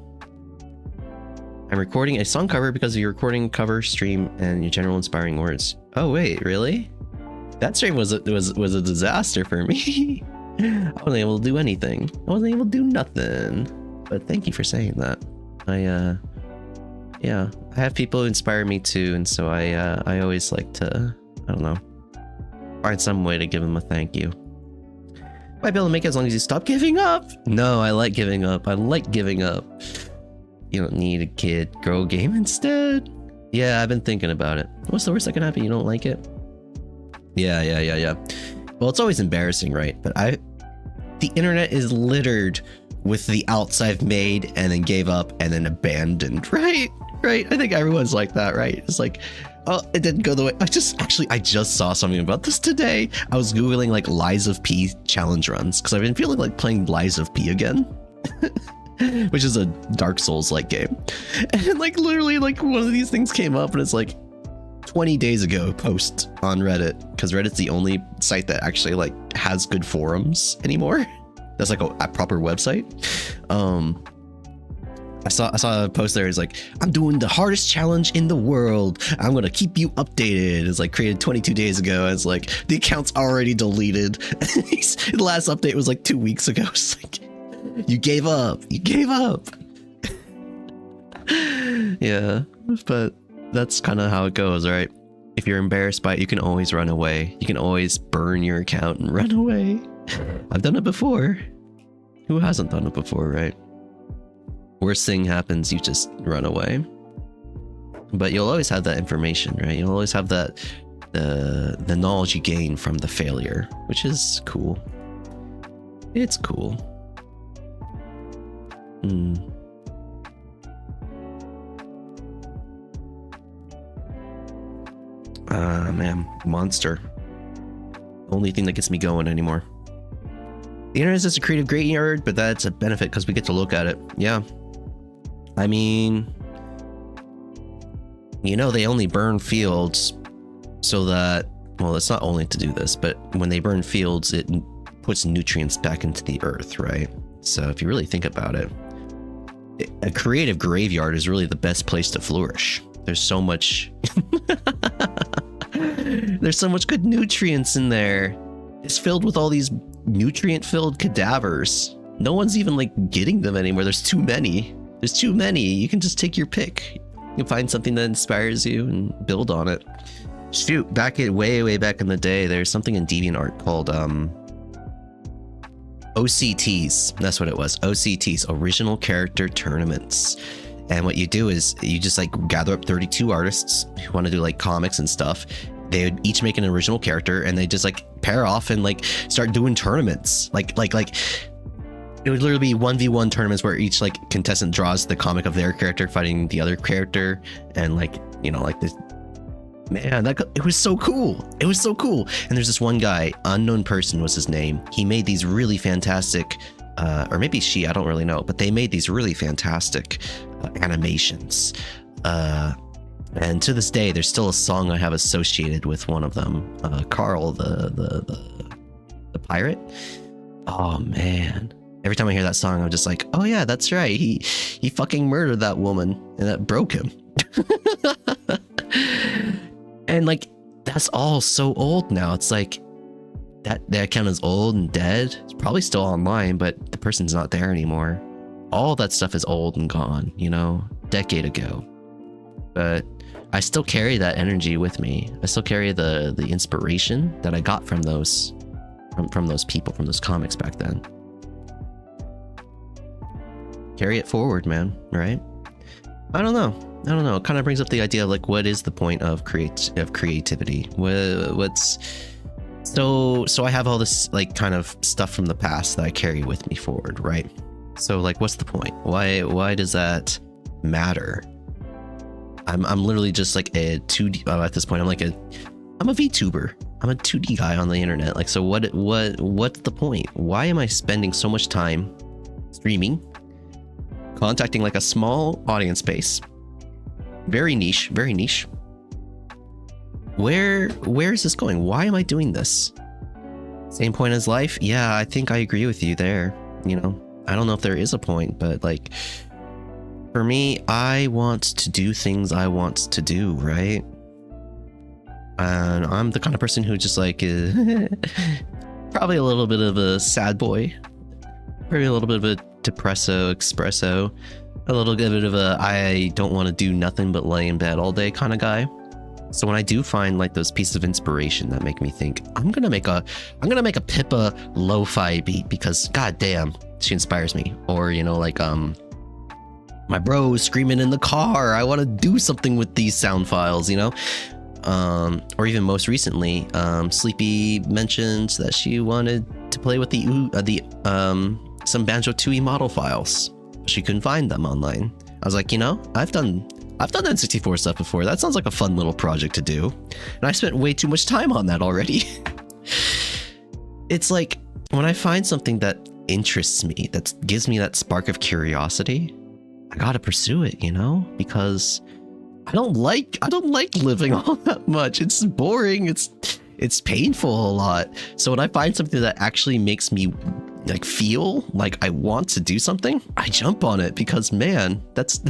I'm recording a song cover because of your recording cover stream and your general inspiring words. Oh wait, really? That stream was a disaster for me. I wasn't able to do anything. I wasn't able to do nothing. But thank you for saying that. Yeah, I have people who inspire me too, and so I always like to, I don't know, find some way to give them a thank you. Might be able to make it as long as you stop giving up. No, I like giving up. I like giving up. You don't need a kid. Grow a game instead. Yeah, I've been thinking about it. What's the worst that can happen? You don't like it? Yeah. Well, it's always embarrassing, right? But the internet is littered with the outs I've made and then gave up and then abandoned, right? Right? I think everyone's like that, right? It's like, oh, it didn't go the way. I just saw something about this today. I was Googling like Lies of P challenge runs because I've been feeling like playing Lies of P again. Which is a Dark Souls like game. And like literally like one of these things came up and it's like 20 days ago post on Reddit, because Reddit's the only site that actually like has good forums anymore. That's like a proper website. I saw a post there. It's like, I'm doing the hardest challenge in the world. I'm going to keep you updated. It's like created 22 days ago. It's like the account's already deleted. The last update was like 2 weeks ago. It's like, you gave up. You gave up. Yeah, but that's kind of how it goes, right? If you're embarrassed by it, you can always run away. You can always burn your account and run away. I've done it before. Who hasn't done it before, right? Worst thing happens, you just run away. But you'll always have that information, right? You'll always have that the knowledge you gain from the failure, which is cool. It's cool. Man, Monster. Only thing that gets me going anymore. The internet is just a creative graveyard, but that's a benefit because we get to look at it. Yeah. I mean, you know, they only burn fields so that, well, it's not only to do this, but when they burn fields, it puts nutrients back into the earth, right? So if you really think about it, a creative graveyard is really the best place to flourish. There's so much there's so much good nutrients in there. It's filled with all these nutrient filled cadavers. No one's even like getting them anymore. There's too many. You can just take your pick. You can find something that inspires you and build on it. Shoot, way back in the day, there's something in DeviantArt called OCTs. That's what it was. OCTs, Original Character Tournaments. And what you do is you just like gather up 32 artists who want to do like comics and stuff. They would each make an original character and they just like pair off and like start doing tournaments. Like it would literally be 1v1 tournaments where each like contestant draws the comic of their character fighting the other character. And like, you know, like this, man, it was so cool. It was so cool. And there's this one guy, Unknown Person was his name. He made these really fantastic, or maybe she, I don't really know, but they made these really fantastic animations. And to this day, there's still a song I have associated with one of them, Carl, the pirate. Oh man. Every time I hear that song, I'm just like, oh yeah, that's right. He fucking murdered that woman and that broke him. And like, that's all so old now. It's like that account is old and dead. It's probably still online, but the person's not there anymore. All that stuff is old and gone, you know, decade ago. But I still carry that energy with me. I still carry the inspiration that I got from those people, from those comics back then. Carry it forward, man, right? I don't know. It kind of brings up the idea of like, what is the point of creativity? What's so I have all this like kind of stuff from the past that I carry with me forward, right? So like, what's the point? Why does that matter? I'm literally just like a 2D at this point. I'm a VTuber. I'm a 2D guy on the internet. Like, so what's the point? Why am I spending so much time streaming, contacting like a small audience base? Very niche. Where is this going? Why am I doing this? Same point as life? Yeah, I think I agree with you there. You know, I don't know if there is a point, but like, For me, I want to do things I want to do, right? And I'm the kind of person who just like probably a little bit of a sad boy, probably a little bit of a depresso espresso, a little bit of a I don't want to do nothing but lay in bed all day kind of guy. So when I do find like those pieces of inspiration that make me think I'm gonna make a Pippa lo-fi beat because goddamn she inspires me, or you know, like my bro screaming in the car, I want to do something with these sound files, you know. Or even most recently, Sleepy mentioned that she wanted to play with the some Banjo-Tooie model files. She couldn't find them online. I was like, you know, I've done N64 stuff before. That sounds like a fun little project to do. And I spent way too much time on that already. It's like when I find something that interests me, that gives me that spark of curiosity, I gotta pursue it, you know, because I don't like living all that much. It's boring. It's painful a lot. So when I find something that actually makes me like feel like I want to do something, I jump on it because man, that's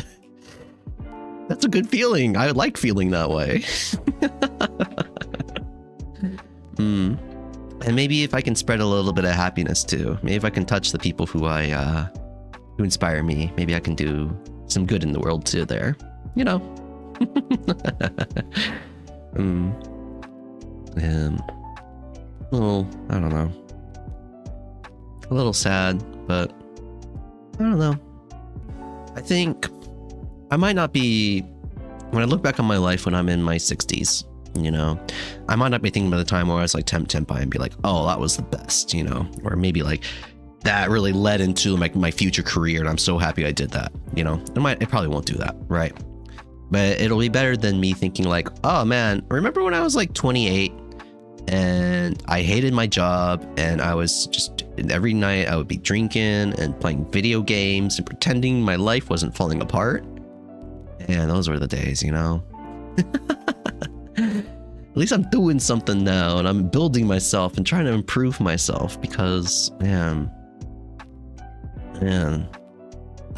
a good feeling. I like feeling that way. And maybe if I can spread a little bit of happiness too. Maybe if I can touch the people who who inspire me, maybe I can do some good in the world too there. You know. Well, I don't know. A little sad, but I don't know. I think I might not be, when I look back on my life when I'm in my 60s, you know, I might not be thinking about the time where I was like Temp-Tempai and be like, oh, that was the best, you know, or maybe like that really led into like my future career and I'm so happy I did that, you know. It probably won't do that, right? But it'll be better than me thinking like, oh man, remember when I was like 28 and I hated my job and I was just, every night I would be drinking and playing video games and pretending my life wasn't falling apart. And those were the days, you know. At least I'm doing something now and I'm building myself and trying to improve myself because man,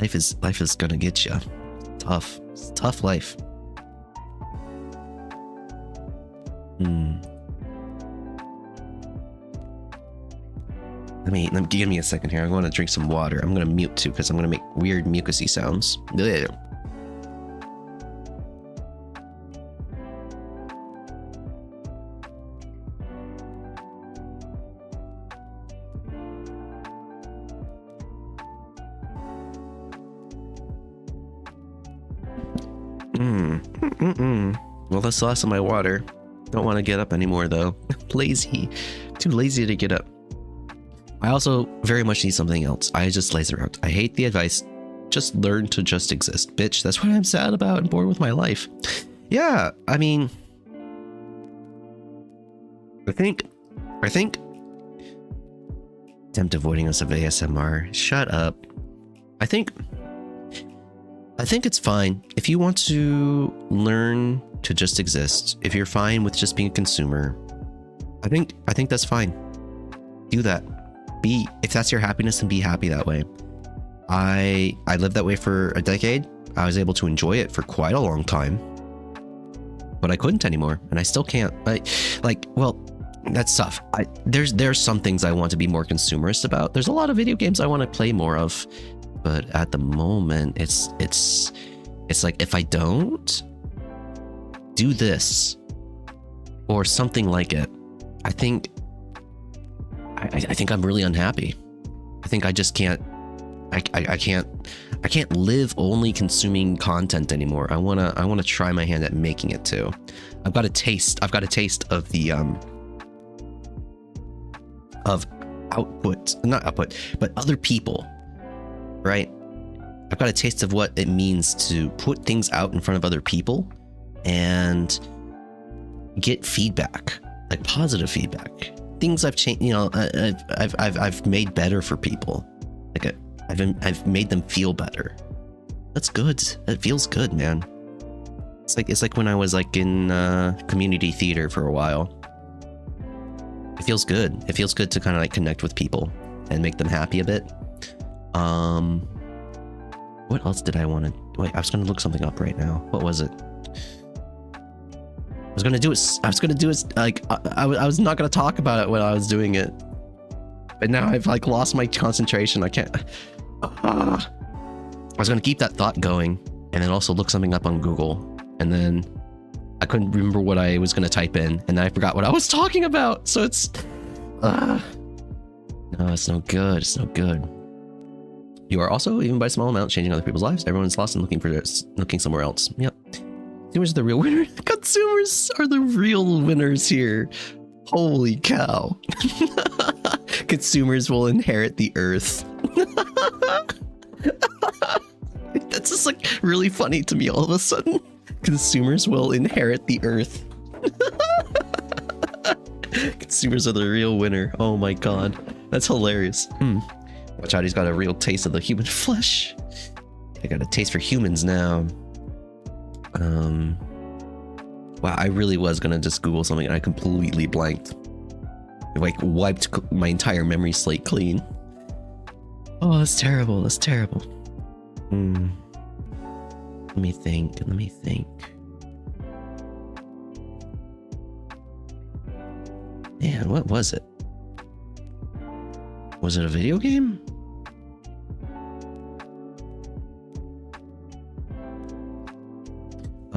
life is gonna get you. Tough. It's a tough life. Give me a second here. I want to drink some water. I'm gonna mute too because I'm gonna make weird mucusy sounds. Ugh. Well, that's the last of my water. Don't want to get up anymore though. Lazy. Too lazy to get up. I also very much need something else. I just lazy around. I hate the advice. Just learn to just exist. Bitch, that's what I'm sad about and bored with my life. Yeah, I mean, I think attempt avoiding us of ASMR. Shut up. I think it's fine if you want to learn to just exist. If you're fine with just being a consumer, I think that's fine. Do that. If that's your happiness, and be happy that way. I lived that way for a decade. I was able to enjoy it for quite a long time, but I couldn't anymore, and I still can't. Well, that's tough. There's some things I want to be more consumerist about. There's a lot of video games I want to play more of. But at the moment, it's like if I don't do this or something like it, I think I'm really unhappy. I think I just can't. I can't live only consuming content anymore. I wanna try my hand at making it too. I've got a taste of the of output, not output, but other people. Right? I've got a taste of what it means to put things out in front of other people and get feedback, like positive feedback. Things I've changed, you know, I've made better for people. Like I've made them feel better. That's good. It feels good, man. It's like when I was like in community theater for a while. It feels good. It feels good to kind of like connect with people and make them happy a bit. What else did I want to Wait, I was gonna look something up right now. What was it? I was gonna do it like I was not gonna talk about it when I was doing it, but now I've like lost my concentration. I can't. I was gonna keep that thought going and then also look something up on Google, and then I couldn't remember what I was gonna type in, and then I forgot what I was talking about. So it's no, it's no good. It's no good. You are also, even by small amounts, changing other people's lives. Everyone's lost and looking somewhere else. Yep. Consumers are the real winners. Consumers are the real winners here. Holy cow. Consumers will inherit the earth. That's just like really funny to me all of a sudden. Consumers will inherit the earth. Consumers are the real winner. Oh my god. That's hilarious. Watch out, he's got a real taste of the human flesh. I got a taste for humans now. Wow, I really was gonna just Google something and I completely blanked. It like wiped my entire memory slate clean. Oh, that's terrible. That's terrible. Let me think. Man, what was it? Was it a video game?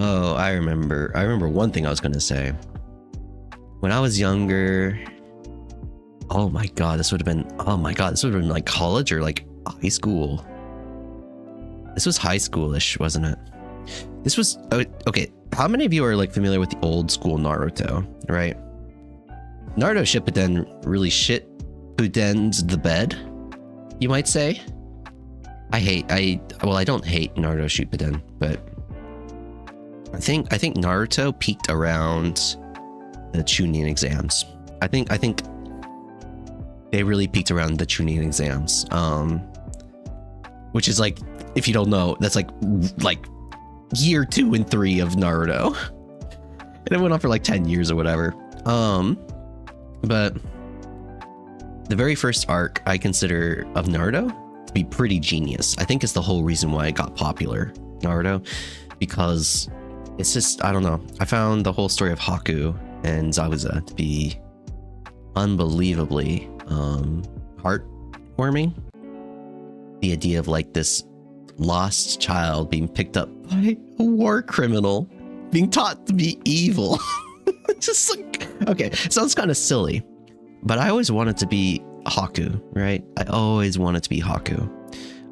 Oh, I remember one thing I was gonna say. When I was younger, oh my god, this would have been like college or like high school. This was high schoolish, wasn't it? This was okay. How many of you are like familiar with the old school Naruto, right? Naruto Shippuden really Shippudens the bed, you might say. I don't hate Naruto Shippuden, but I think Naruto peaked around the Chunin exams. I think they really peaked around the Chunin exams. Which is like, if you don't know, that's like year 2 and 3 of Naruto. And it went on for like 10 years or whatever. But the very first arc I consider of Naruto to be pretty genius. I think it's the whole reason why it got popular, Naruto, because it's just, I don't know. I found the whole story of Haku and Zabuza to be unbelievably heartwarming. The idea of like this lost child being picked up by a war criminal, being taught to be evil. Just like, okay, sounds kind of silly, but I always wanted to be Haku, right? I always wanted to be Haku.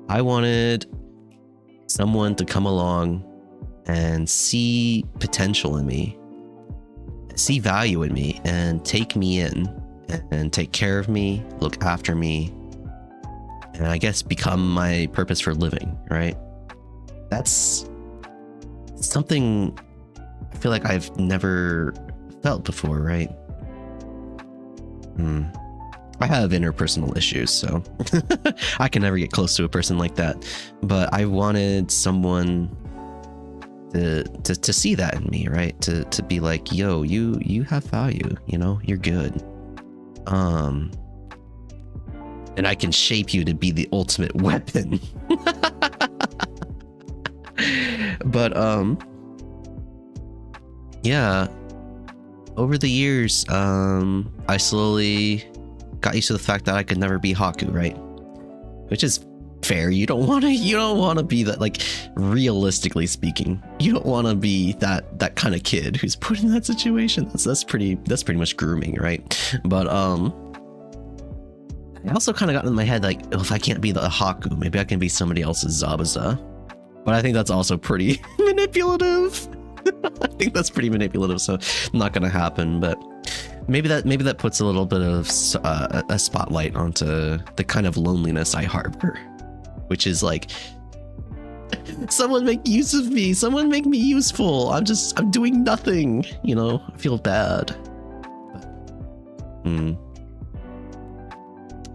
I wanted someone to come along and see potential in me, see value in me, and take me in and take care of me, look after me, and I guess become my purpose for living, right? That's something I feel like I've never felt before, right? I have interpersonal issues, so I can never get close to a person like that. But I wanted someone to see that in me, right? To be like, yo, you have value, you know, you're good. And I can shape you to be the ultimate weapon. But yeah, over the years, I slowly got used to the fact that I could never be Haku, right? Which is fair. You don't want to be that, like, realistically speaking, you don't want to be that kind of kid who's put in that situation. That's pretty much grooming, right? But I also kind of got in my head like, oh, if I can't be the Haku, maybe I can be somebody else's Zabuza. But I think that's also pretty manipulative. I think that's pretty manipulative, so not gonna happen. But maybe that puts a little bit of a spotlight onto the kind of loneliness I harbor, which is like, someone make use of me, someone make me useful. I'm doing nothing, you know. I feel bad.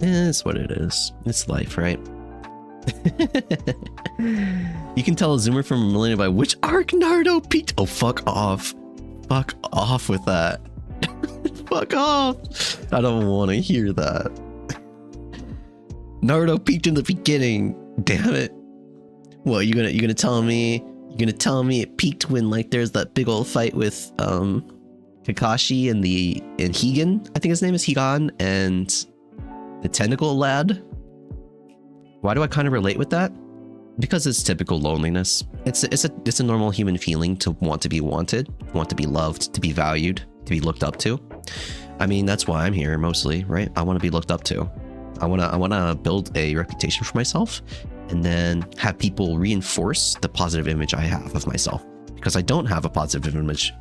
It's what it is. It's life, right? You can tell a zoomer from a millennium by which arc Naruto peaked. Oh, fuck off. Fuck off with that. Fuck off. I don't want to hear that. Naruto peaked in the beginning. Damn it. What, you gonna tell me it peaked when like there's that big old fight with Kakashi and Higan? I think his name is Higan, and the tentacle lad. Why do I kind of relate with that? Because it's typical loneliness. It's a normal human feeling to want to be wanted, want to be loved, to be valued, to be looked up to. I mean, that's why I'm here mostly, right? I want to be looked up to. I want to build a reputation for myself, and then have people reinforce the positive image I have of myself, because I don't have a positive image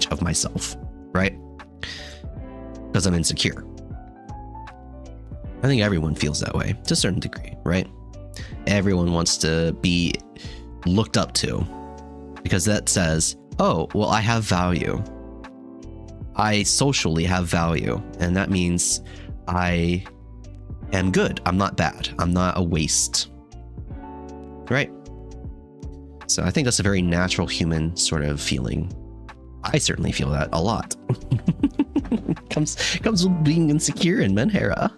of myself, right? Because I'm insecure. I think everyone feels that way to a certain degree, right? Everyone wants to be looked up to, because that says, oh, well, I have value. I socially have value, and that means I am good. I'm not bad. I'm not a waste. Right? So I think that's a very natural human sort of feeling. I certainly feel that a lot. comes with being insecure in Menhera.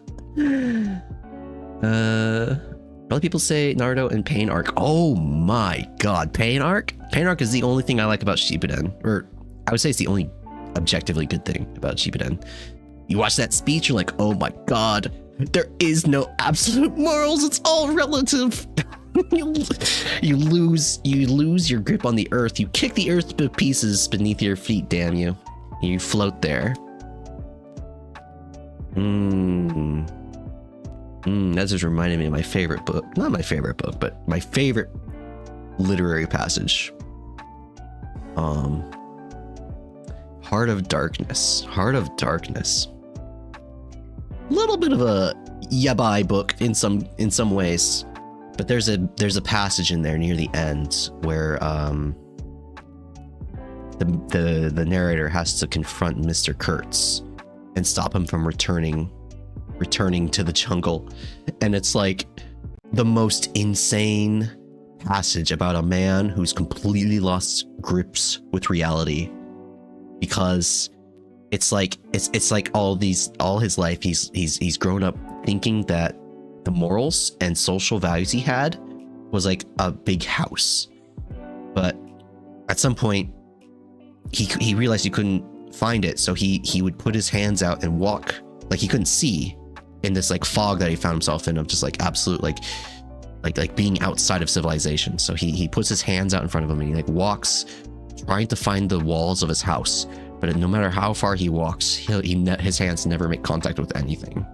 Other people say Naruto and Pain Arc. Oh my god, Pain Arc? Pain Arc is the only thing I like about Shippuden. Or I would say it's the only objectively good thing about Shippuden. You watch that speech, you're like, oh my god, there is no absolute morals, it's all relative. you lose your grip on the earth. You kick the earth to pieces beneath your feet, damn you. You float there. That just reminded me of my favorite book. Not my favorite book, but my favorite literary passage. Heart of Darkness. Heart of Darkness. A little bit of a yabai book in some ways, but there's a passage in there near the end where the narrator has to confront Mr. Kurtz and stop him from returning to the jungle, and it's like the most insane passage about a man who's completely lost grips with reality, because it's like all his life he's grown up thinking that the morals and social values he had was like a big house, but at some point he realized he couldn't find it, so he would put his hands out and walk like he couldn't see in this like fog that he found himself in, of just like absolute like being outside of civilization. So he puts his hands out in front of him and he like walks trying to find the walls of his house, but no matter how far he walks, his hands never make contact with anything.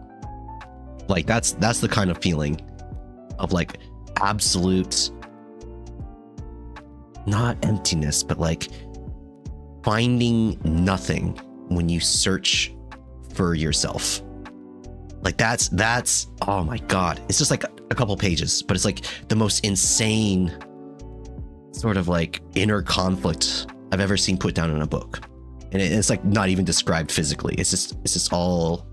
Like that's the kind of feeling of like absolute, not emptiness, but like finding nothing when you search for yourself. Like that's oh my god, it's just like a couple pages, but it's like the most insane sort of like inner conflict I've ever seen put down in a book, and it's like not even described physically. It's just all,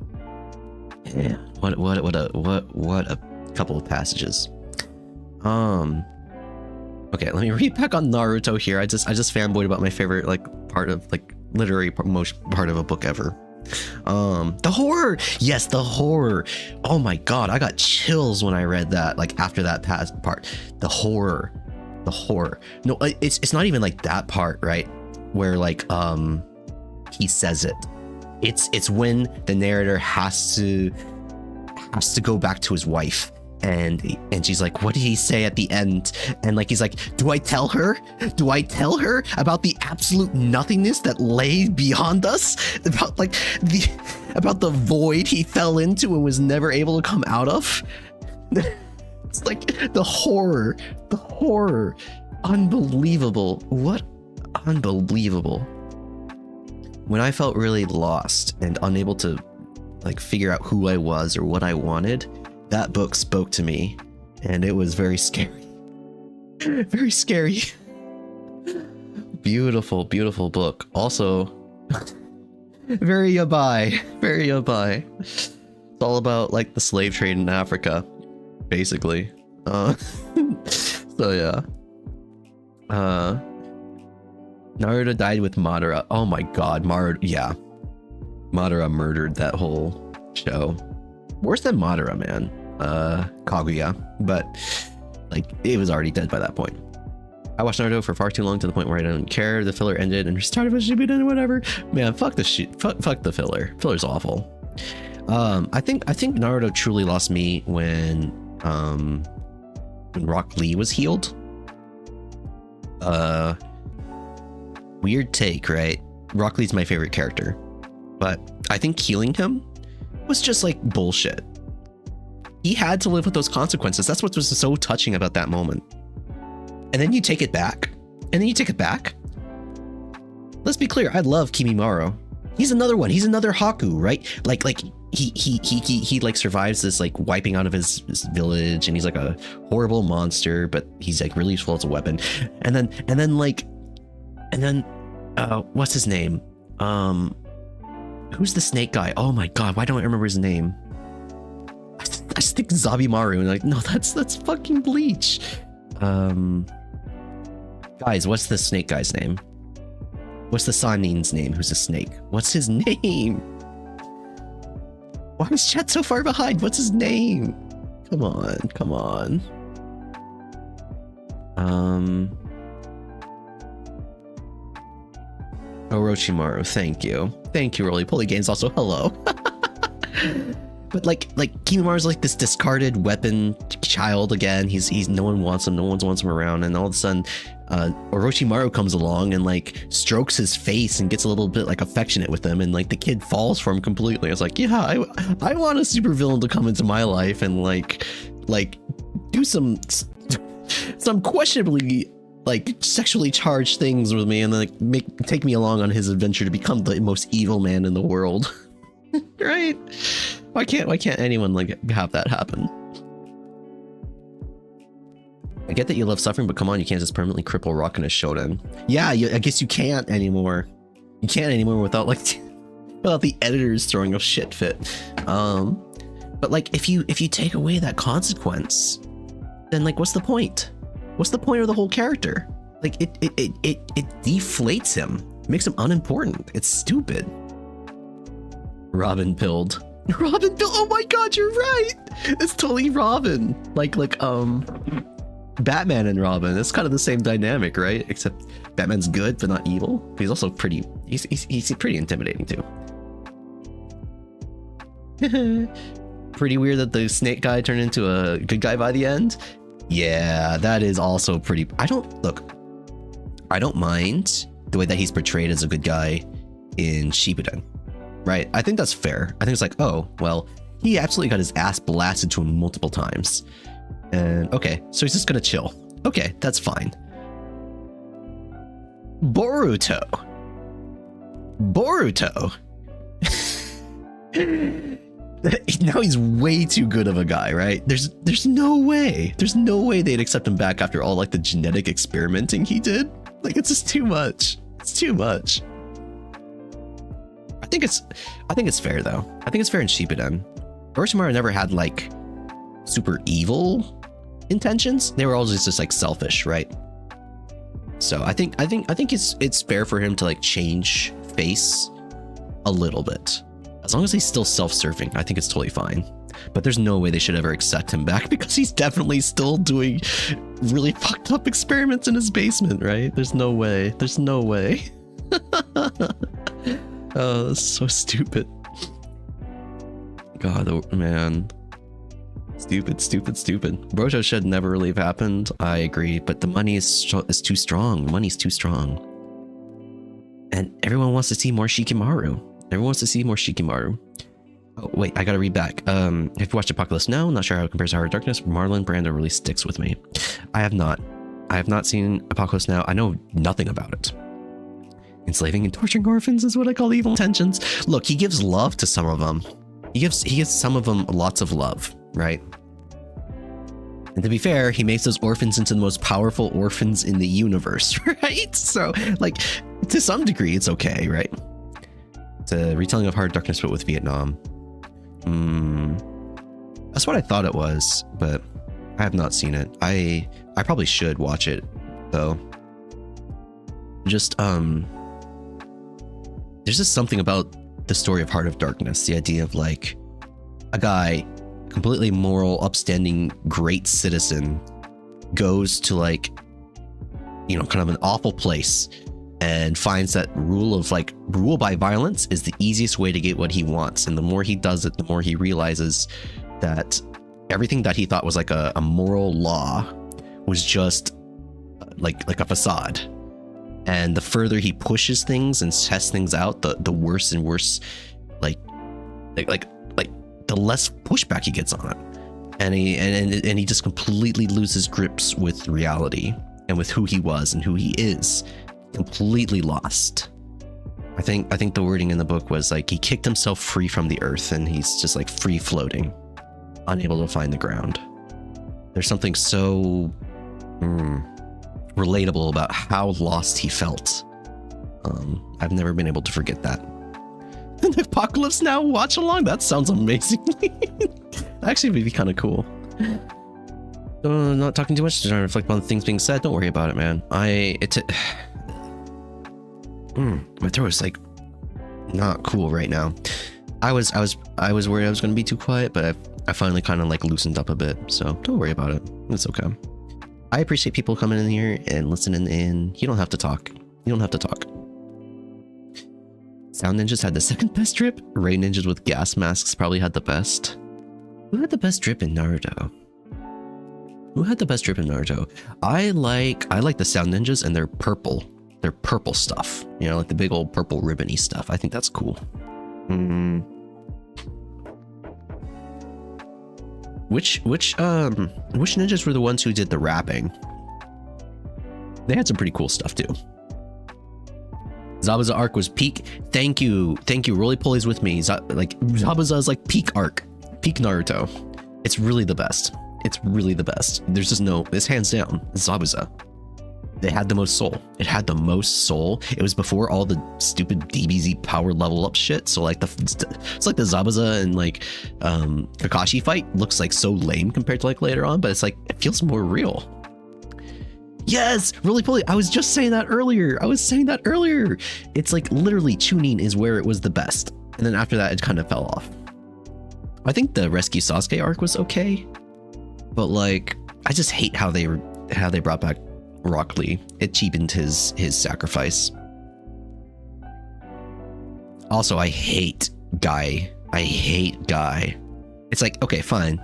yeah. What a couple of passages. Okay, let me read back on Naruto here. I just fanboyed about my favorite like part of like literary most part of a book ever. The horror. Yes, the horror. Oh my god, I got chills when I read that, like after that past part. The horror. No, it's not even like that part, right? Where like he says it. It's when the narrator has to go back to his wife, and she's like, what did he say at the end? And like he's like, do I tell her about the absolute nothingness that lay beyond us, about like about the void he fell into and was never able to come out of? It's like the horror, unbelievable. What unbelievable. When I felt really lost and unable to like figure out who I was or what I wanted, that book spoke to me, and it was very scary. Very scary. Beautiful, beautiful book. Also, very yabai. Very yabai. It's all about like the slave trade in Africa, basically. So yeah. Naruto died with Madara. Oh my god, yeah. Madara murdered that whole show. Worse than Madara, man. Kaguya. But Like, it was already dead by that point. I watched Naruto for far too long to the point where I don't care. The filler ended and started with Shippuden and whatever. Man, fuck the shit. Fuck the filler. Filler's awful. I think Naruto truly lost me when Rock Lee was healed. Weird take, right? Rock Lee's my favorite character, but I think healing him was just like bullshit. He had to live with those consequences. That's what was so touching about that moment. And then you take it back. Let's be clear. I love Kimimaro. He's another one. He's another Haku, right? Like he like survives this like wiping out of his village, and he's like a horrible monster, but he's like really useful as a weapon. And then what's his name? Who's the snake guy? Oh my god, why don't I remember his name? I just think Zabimaru, and like, no, that's fucking Bleach. Guys, what's the snake guy's name? What's the Sanin's name? Who's a snake? What's his name? Why is chat so far behind? What's his name? Come on. Orochimaru, thank you, Roly Poly Games. Also, hello. But like Kimimara's like this discarded weapon child again. He's no one wants him. No one wants him around. And all of a sudden, Orochimaru comes along and like strokes his face and gets a little bit like affectionate with him. And like the kid falls for him completely. It's like, yeah, I want a supervillain to come into my life and like do some questionably like sexually charged things with me, and then like take me along on his adventure to become the most evil man in the world. Right? Why can't anyone like have that happen? I get that you love suffering, but come on, you can't just permanently cripple Rock in a shonen. Yeah, I guess you can't anymore. You can't anymore without like without the editors throwing a shit fit. But like if you take away that consequence, then like what's the point? What's the point of the whole character? Like it deflates him, makes him unimportant. It's stupid. Robin pilled. Oh my god, you're right. It's totally Robin. Like Batman and Robin. It's kind of the same dynamic, right? Except Batman's good but not evil. But he's also pretty. He's pretty intimidating too. Pretty weird that the snake guy turned into a good guy by the end. Yeah, that is also pretty. I don't mind the way that he's portrayed as a good guy in Shippuden. Right? I think that's fair. I think it's like, oh, well, he absolutely got his ass blasted to him multiple times. And okay, so he's just gonna chill. Okay, that's fine. Boruto. Now he's way too good of a guy, right? There's no way they'd accept him back after all like the genetic experimenting he did. Like, it's just too much. It's too much. I think it's fair though. I think it's fair in Shippuden. Orochimaru never had like super evil intentions. They were always just like selfish, right? So I think it's fair for him to like change face a little bit. As long as he's still self-serving, I think it's totally fine. But there's no way they should ever accept him back because he's definitely still doing really fucked up experiments in his basement, right? There's no way. Oh, that's so stupid. God, man. Stupid. Boruto should never really have happened. I agree, but the money is too strong. Money's too strong. And everyone wants to see more Shikamaru. Oh, wait, I gotta read back. Have you watched Apocalypse Now? Not sure how it compares to Heart of Darkness. Marlon Brando really sticks with me. I have not seen Apocalypse Now. I know nothing about it. Enslaving and torturing orphans is what I call evil intentions. Look, he gives love to some of them. He gives some of them lots of love, right? And to be fair, he makes those orphans into the most powerful orphans in the universe, right? So, like, to some degree, it's okay, right? It's a retelling of Heart of Darkness, but with Vietnam. That's what I thought it was, but I have not seen it. I probably should watch it, though. Just, there's just something about the story of Heart of Darkness, the idea of like a guy, completely moral, upstanding, great citizen, goes to like, you know, kind of an awful place and finds that rule by violence is the easiest way to get what he wants. And the more he does it, the more he realizes that everything that he thought was like a moral law was just like a facade. And the further he pushes things and tests things out, the worse and worse, like the less pushback he gets on it. And he just completely loses grips with reality and with who he was and who he is. Completely lost. I think the wording in the book was like he kicked himself free from the earth and he's just like free floating, unable to find the ground. There's something so relatable about how lost he felt. I've never been able to forget that. And Apocalypse Now watch along? That sounds amazing. Actually, it'd be kind of cool. Not talking too much, trying to reflect on the things being said. Don't worry about it, man. My throat is like not cool right now. I was worried I was going to be too quiet, but I finally kind of like loosened up a bit. So don't worry about it. It's okay. I appreciate people coming in here and listening in. You don't have to talk. You don't have to talk. Sound Ninjas had the second best drip. Ray Ninjas with gas masks probably had the best. Who had the best drip in Naruto? Who had the best drip in Naruto? I like the Sound Ninjas and their purple. Their purple stuff. You know, like the big old purple ribbony stuff. I think that's cool. Which ninjas were the ones who did the rapping? They had some pretty cool stuff too. Zabuza arc was peak. Thank you. Roly Poly's with me. Zabuza is like peak arc. Peak Naruto. It's really the best. It's really the best. There's just no, it's hands down. It's Zabuza. They had the most soul. It had the most soul. It was before all the stupid DBZ power level up shit. So like it's like the Zabuza and like Kakashi fight looks like so lame compared to like later on, but it's like it feels more real. Yes, Roly Poly. I was just saying that earlier. It's like literally Chunin is where it was the best, and then after that it kind of fell off. I think the Rescue Sasuke arc was okay, but like I just hate how they brought back Rock Lee. It cheapened his sacrifice. Also, I hate Guy. It's like, okay, fine.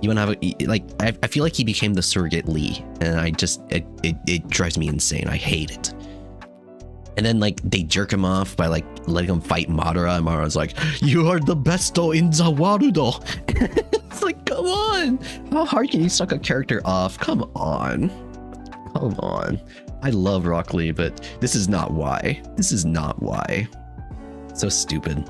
You want to have a, like, I feel like he became the surrogate Lee, and it drives me insane. I hate it. And then like they jerk him off by like letting him fight Madara, and Madara's like, "You are the besto in the world." It's like, come on, how hard can you suck a character off? Come on. I love Rock Lee, but this is not why. So stupid.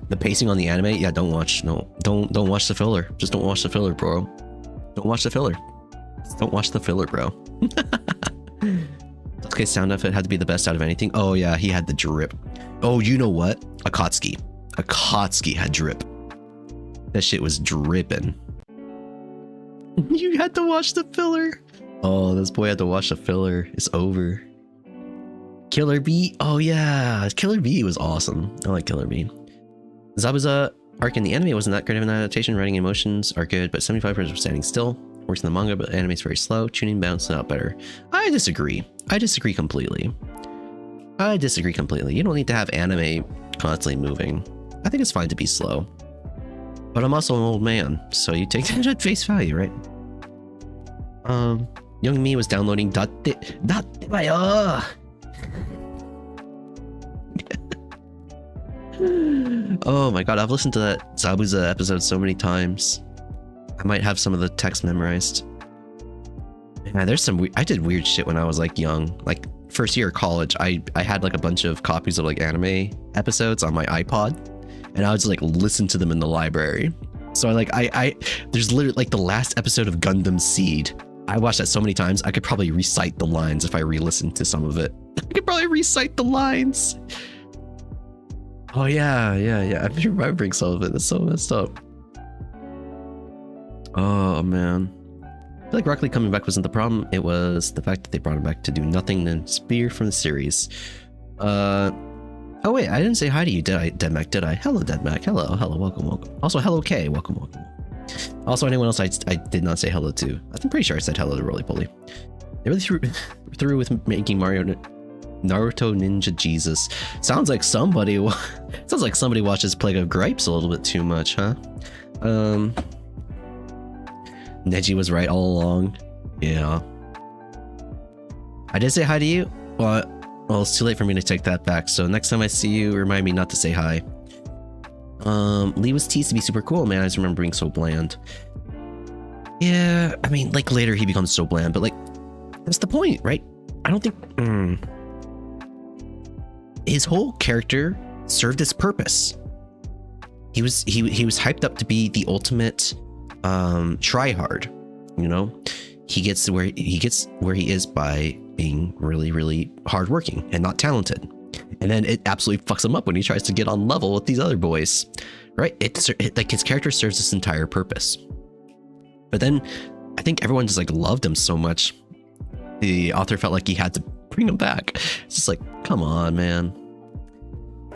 The pacing on the anime, yeah, don't watch the filler. Just don't watch the filler, bro. Don't watch the filler. Just don't watch the filler, bro. Okay, sound effect had to be the best out of anything. Oh yeah, he had the drip. Oh, you know what? Akatsuki had drip. That shit was dripping. You had to watch the filler. Oh, this boy had to watch the filler. It's over. Killer Bee. Oh yeah, Killer Bee was awesome. I like Killer Bee. Zabuza arc in the anime wasn't that great of an adaptation. Writing emotions are good, but 75% were standing still. Worse than the manga, but the anime is very slow. Tuning balanced out better. I disagree completely. You don't need to have anime constantly moving. I think it's fine to be slow. But I'm also an old man, so you take that at face value, right? Young me was downloading Oh my god, I've listened to that Zabuza episode so many times. I might have some of the text memorized. Yeah, there's some I did weird shit when I was like young. Like first year of college, I had like a bunch of copies of like anime episodes on my iPod, and I would just like listen to them in the library. So I there's literally like the last episode of Gundam Seed. I watched that so many times, I could probably recite the lines if I re-listened to some of it. I could probably recite the lines. Oh yeah. I'm remembering some of it. That's so messed up. Oh man. I feel like Rock Lee coming back wasn't the problem. It was the fact that they brought him back to do nothing and spear from the series. I Oh wait, I didn't say hi to you, did I, Deadmac? Did I? Hello, Deadmac. Hello, welcome, welcome. Also, hello, Kay. Welcome. Also, anyone else I did not say hello to. I'm pretty sure I said hello to Roly Poly. They really through with making Naruto Ninja Jesus. Sounds like somebody watches Plague of Gripes a little bit too much, huh? Neji was right all along. Yeah. I did say hi to you, but well, it's too late for me to take that back. So next time I see you, remind me not to say hi. Lee was teased to be super cool, man. I just remember being so bland. Yeah, I mean, like later he becomes so bland, but like that's the point, right? I don't think his whole character served its purpose. He was hyped up to be the ultimate tryhard. You know, he gets to where he is by being really, really hardworking and not talented. And then it absolutely fucks him up when he tries to get on level with these other boys, right? It like his character serves this entire purpose. But then I think everyone just like loved him so much. The author felt like he had to bring him back. It's just like, come on, man.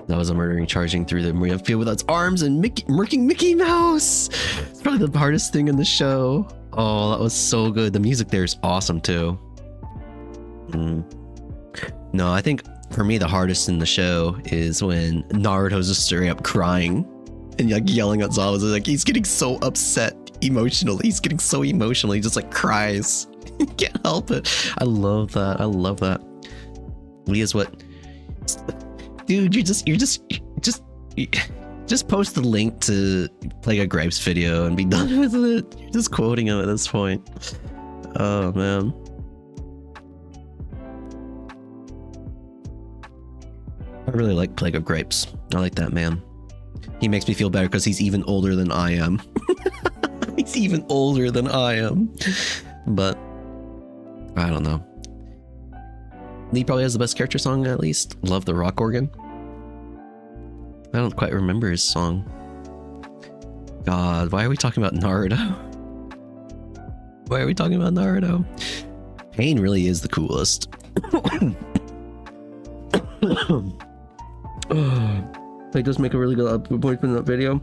That was a murdering charging through the marine field with its arms and murking Mickey Mouse. It's probably the hardest thing in the show. Oh, that was so good. The music there is awesome too. No, I think for me the hardest in the show is when Naruto's just straight up crying and like yelling at Zabuza. Like he's getting so upset emotionally. He's getting so emotional. He just like cries. He can't help it. I love that. I love that. Leah's what? Dude, you just post the link to Plague of Gripes video and be done with it. You're just quoting him at this point. Oh man. I really like Plague of Gripes. I like that man. He makes me feel better because he's even older than I am. He's even older than I am. But I don't know. Lee probably has the best character song at least. Love the rock organ. I don't quite remember his song. God, why are we talking about Naruto? Why are we talking about Naruto? Pain really is the coolest. They just make a really good point in that video.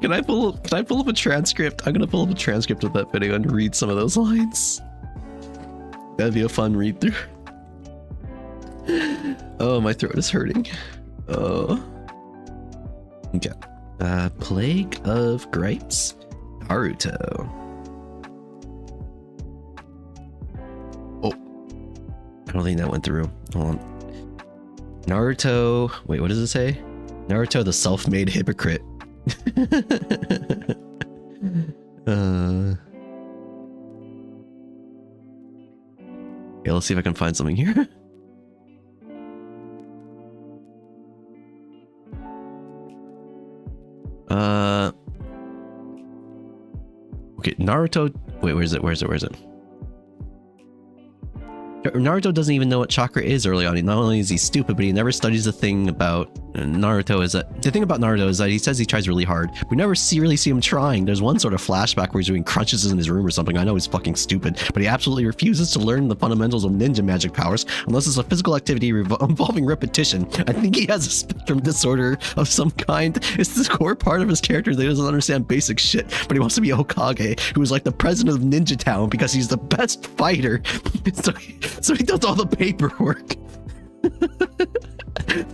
Can I pull up a transcript? I'm gonna pull up a transcript of that video and read some of those lines. That'd be a fun read through. Oh, my throat is hurting. Oh. Okay. Plague of Gripes, Naruto. Oh, I don't think that went through. Hold on. Naruto. Wait, what does it say? Naruto, the self-made hypocrite. Yeah, let's see if I can find something here. Okay, Naruto. Wait, where is it? Naruto doesn't even know what chakra is early on. Not only is he stupid, but he never studies the thing about Naruto. Is that the thing about Naruto is that he says he tries really hard. We never really see him trying. There's one sort of flashback where he's doing crunches in his room or something. I know he's fucking stupid, but he absolutely refuses to learn the fundamentals of ninja magic powers unless it's a physical activity involving repetition. I think he has a spectrum disorder of some kind. It's this core part of his character that he doesn't understand basic shit, but he wants to be a Hokage, who is like the president of Ninja Town because he's the best fighter. So he does all the paperwork.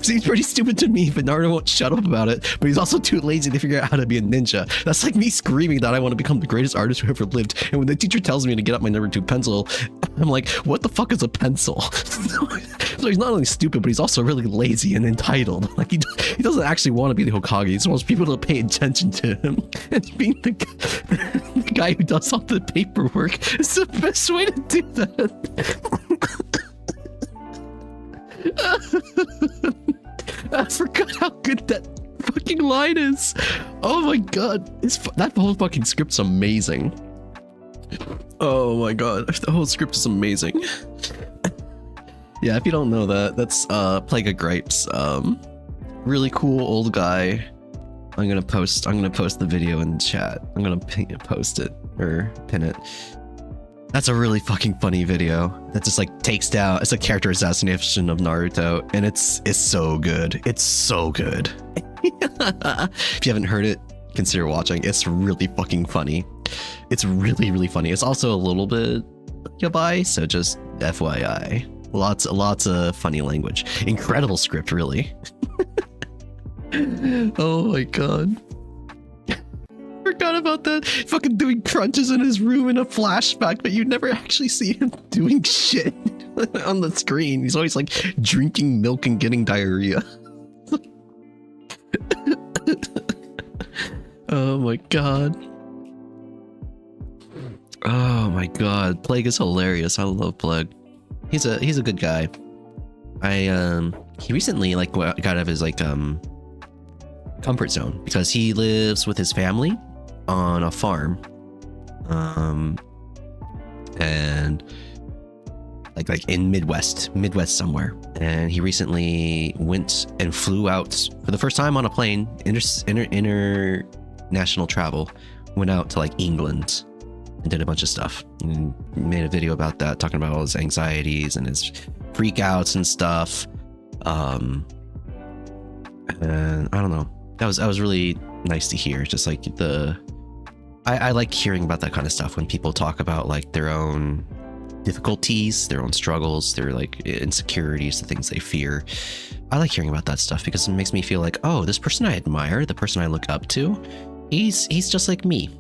Seems pretty stupid to me, but Naruto won't shut up about it. But he's also too lazy to figure out how to be a ninja. That's like me screaming that I want to become the greatest artist who ever lived. And when the teacher tells me to get up my number 2 pencil, I'm like, what the fuck is a pencil? So he's not only stupid, but he's also really lazy and entitled. Like he doesn't actually want to be the Hokage. He just wants people to pay attention to him. And being the guy who does all the paperwork is the best way to do that. I forgot how good that fucking line is. Oh my god, that whole fucking script's amazing. Oh my god, the whole script is amazing. Yeah, if you don't know that, that's Plague of Gripes. Really cool old guy. I'm gonna post the video in chat. I'm gonna post it or pin it. That's a really fucking funny video. That just like takes down. It's a character assassination of Naruto, and it's so good. It's so good. If you haven't heard it, consider watching. It's really fucking funny. It's really, really funny. It's also a little bit yabai, so just FYI. Lots of funny language. Incredible script, really. Oh my god. Forgot about that. Fucking doing crunches in his room in a flashback, but you never actually see him doing shit on the screen. He's always like drinking milk and getting diarrhea. Oh my god. Oh my god. Plague is hilarious. I love Plague. He's a good guy. He recently like got out of his like comfort zone because he lives with his family on a farm, and like in Midwest somewhere. And he recently went and flew out for the first time on a plane, international travel, went out to like England and did a bunch of stuff and made a video about that, talking about all his anxieties and his freakouts and stuff. And I don't know, that was really nice to hear. Just like I like hearing about that kind of stuff when people talk about like their own difficulties, their own struggles, their like insecurities, the things they fear. I like hearing about that stuff because it makes me feel like, oh, this person I admire, the person I look up to, he's just like me.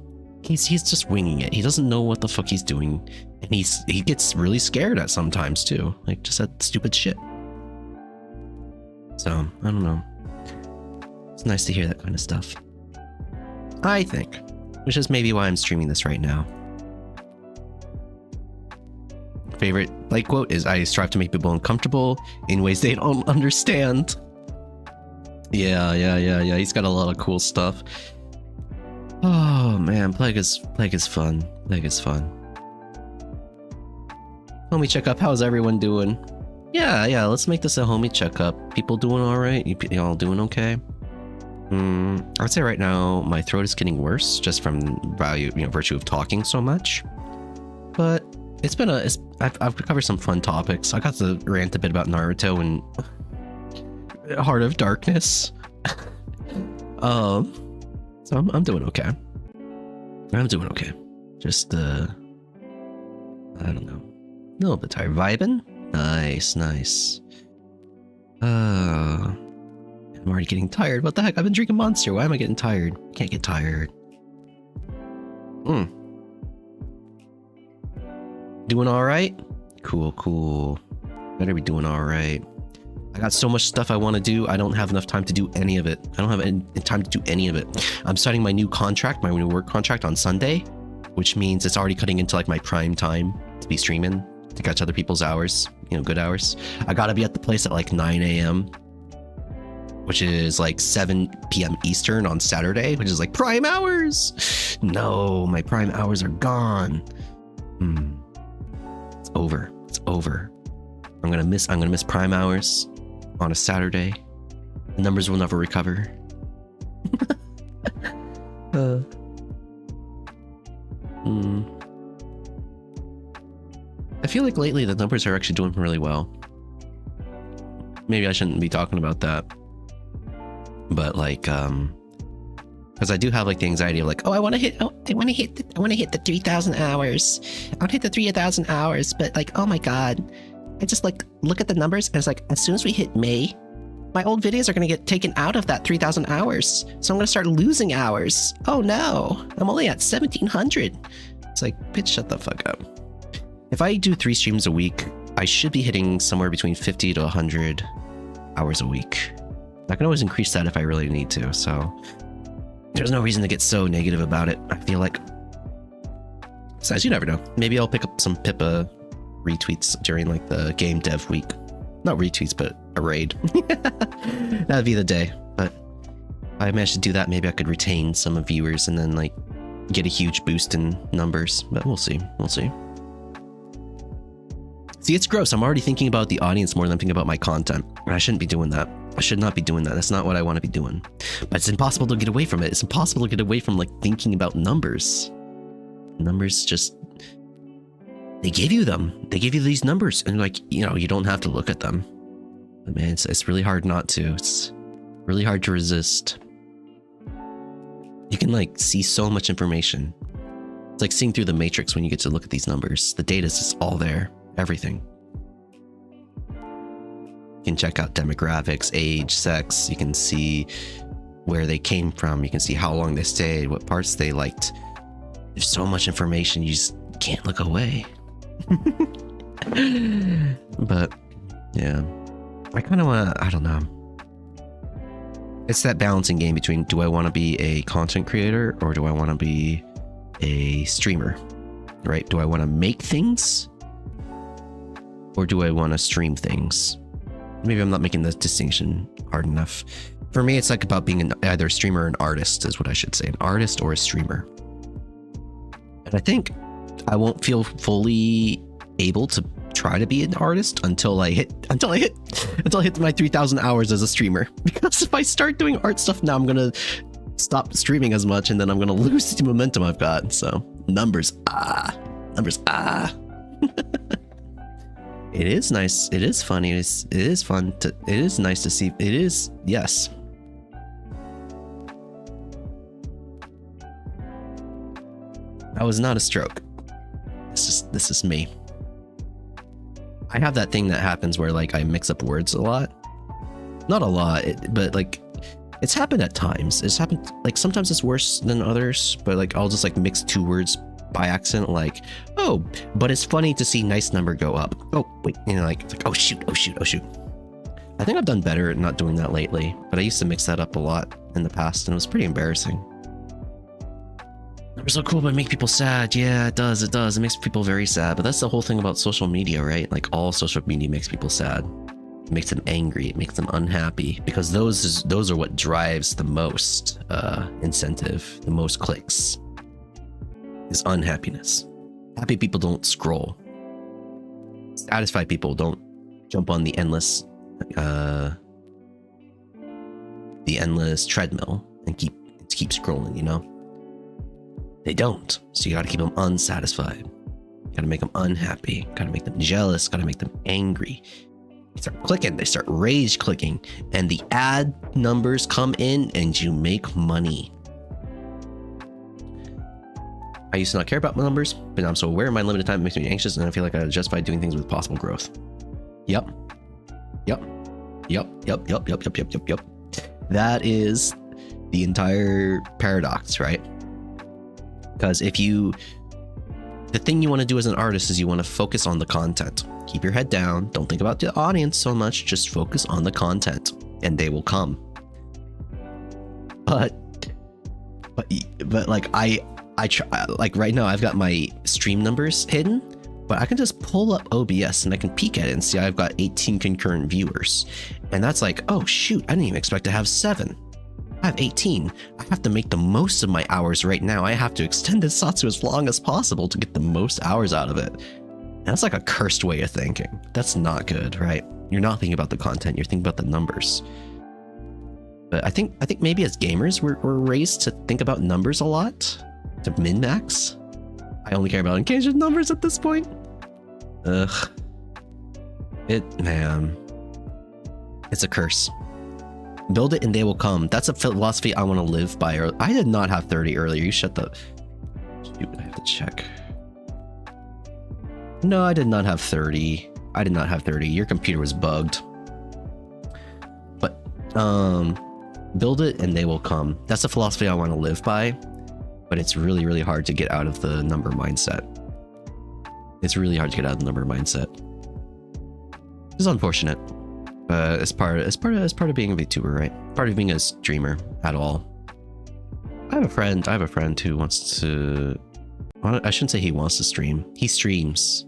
He's just winging it. He doesn't know what the fuck he's doing, and he gets really scared at sometimes too, like just at stupid shit. So I don't know. It's nice to hear that kind of stuff, I think, which is maybe why I'm streaming this right now. Favorite like quote is, "I strive to make people uncomfortable in ways they don't understand." Yeah. He's got a lot of cool stuff. Oh man, Plague is fun. Plague is fun. Homie checkup. How's everyone doing? Yeah. Let's make this a homie checkup. People doing all right? You all doing okay? I'd say right now my throat is getting worse just from virtue of talking so much. But it's been I've covered some fun topics. I got to rant a bit about Naruto and Heart of Darkness. So I'm doing okay. I'm doing okay. Just I don't know, a little bit tired. Vibing? Nice. I'm already getting tired. What the heck? I've been drinking Monster. Why am I getting tired? Can't get tired. Doing all right? Cool. Better be doing all right. I got so much stuff I want to do. I don't have enough time to do any of it. I don't have any time to do any of it. I'm starting my new work contract on Sunday, which means it's already cutting into like my prime time to be streaming, to catch other people's hours, good hours. I gotta be at the place at like 9 a.m., which is like 7 p.m. Eastern on Saturday, which is like prime hours. No, my prime hours are gone. It's over. I'm gonna miss prime hours on a Saturday. The numbers will never recover. I feel like lately the numbers are actually doing really well. Maybe I shouldn't be talking about that, but like because I do have like the anxiety of like, I want to hit the 3,000 hours. I want to hit the 3,000 hours, but like, oh my god, I just like look at the numbers and it's like, as soon as we hit May, my old videos are going to get taken out of that 3,000 hours. So I'm going to start losing hours. Oh no, I'm only at 1,700. It's like, bitch, shut the fuck up. If I do 3 streams a week, I should be hitting somewhere between 50 to 100 hours a week. I can always increase that if I really need to. So there's no reason to get so negative about it, I feel like. Besides, you never know. Maybe I'll pick up some Pippa retweets during like the game dev week. Not retweets, but a raid. That'd be the day. But if I managed to do that, maybe I could retain some viewers and then like get a huge boost in numbers. But we'll see. See, it's gross. I'm already thinking about the audience more than I'm thinking about my content. And I shouldn't be doing that. I should not be doing that. That's not what I want to be doing. But it's impossible to get away from it. It's impossible to get away from like thinking about numbers. Numbers just they give you them. They give you these numbers, and like, you know, you don't have to look at them. But man, it's really hard not to. It's really hard to resist. You can like see so much information. It's like seeing through the matrix when you get to look at these numbers. The data is just all there, everything. You can check out demographics, age, sex. You can see where they came from. You can see how long they stayed, what parts they liked. There's so much information, you just can't look away. But yeah, I kind of want to, I don't know. It's that balancing game between, do I want to be a content creator or do I want to be a streamer, right? Do I want to make things or do I want to stream things? Maybe I'm not making the distinction hard enough. For me, it's like about being either a streamer or an artist is what I should say, an artist or a streamer. And I think I won't feel fully able to try to be an artist until I hit my 3,000 hours as a streamer. Because if I start doing art stuff now, I'm gonna stop streaming as much, and then I'm gonna lose the momentum I've got. So numbers. It is nice. It is funny. It is fun. It is nice to see. It is, yes. That was not a stroke. This is me. I have that thing that happens where like I mix up words a lot. Not a lot, but like it's happened at times. It's happened like sometimes it's worse than others, but like I'll just like mix two words by accident, like, oh, but it's funny to see nice number go up. Oh, wait, you know, like, it's like, oh shoot. I think I've done better at not doing that lately, but I used to mix that up a lot in the past and it was pretty embarrassing. Numbers look cool, but make people sad. Yeah, it does. It makes people very sad, but that's the whole thing about social media, right? Like all social media makes people sad. It makes them angry. It makes them unhappy because those are what drives the most incentive, the most clicks. Is unhappiness. Happy people don't scroll. Satisfied people don't jump on the endless treadmill and keep scrolling, you know? They don't. So you gotta keep them unsatisfied. You gotta make them unhappy. Gotta make them jealous. Gotta make them angry. They start clicking. They start rage clicking. And the ad numbers come in and you make money. I used to not care about my numbers, but I'm so aware of my limited time, it makes me anxious, and I feel like I justify doing things with possible growth. Yep. That is the entire paradox, right? Because the thing you want to do as an artist is you want to focus on the content. Keep your head down. Don't think about the audience so much. Just focus on the content, and they will come. But like I try, like right now I've got my stream numbers hidden, but I can just pull up OBS and I can peek at it and see I've got 18 concurrent viewers. And that's like, oh shoot, I didn't even expect to have 7. I have 18. I have to make the most of my hours right now. I have to extend this zatsu as long as possible to get the most hours out of it. And that's like a cursed way of thinking. That's not good, right? You're not thinking about the content, you're thinking about the numbers. But I think maybe as gamers, we're raised to think about numbers a lot. To min-max. I only care about engagement numbers at this point. Ugh. Man. It's a curse. Build it and they will come. That's a philosophy I want to live by. I did not have 30 earlier. You shut the... Shoot, I have to check. No, I did not have 30. I did not have 30. Your computer was bugged. But, build it and they will come. That's a philosophy I want to live by. But it's really, really hard to get out of the number mindset. It's really hard to get out of the number mindset. It's unfortunate, but it's part of being a VTuber, right? Part of being a streamer at all. I have a friend who wants to. I shouldn't say he wants to stream. He streams,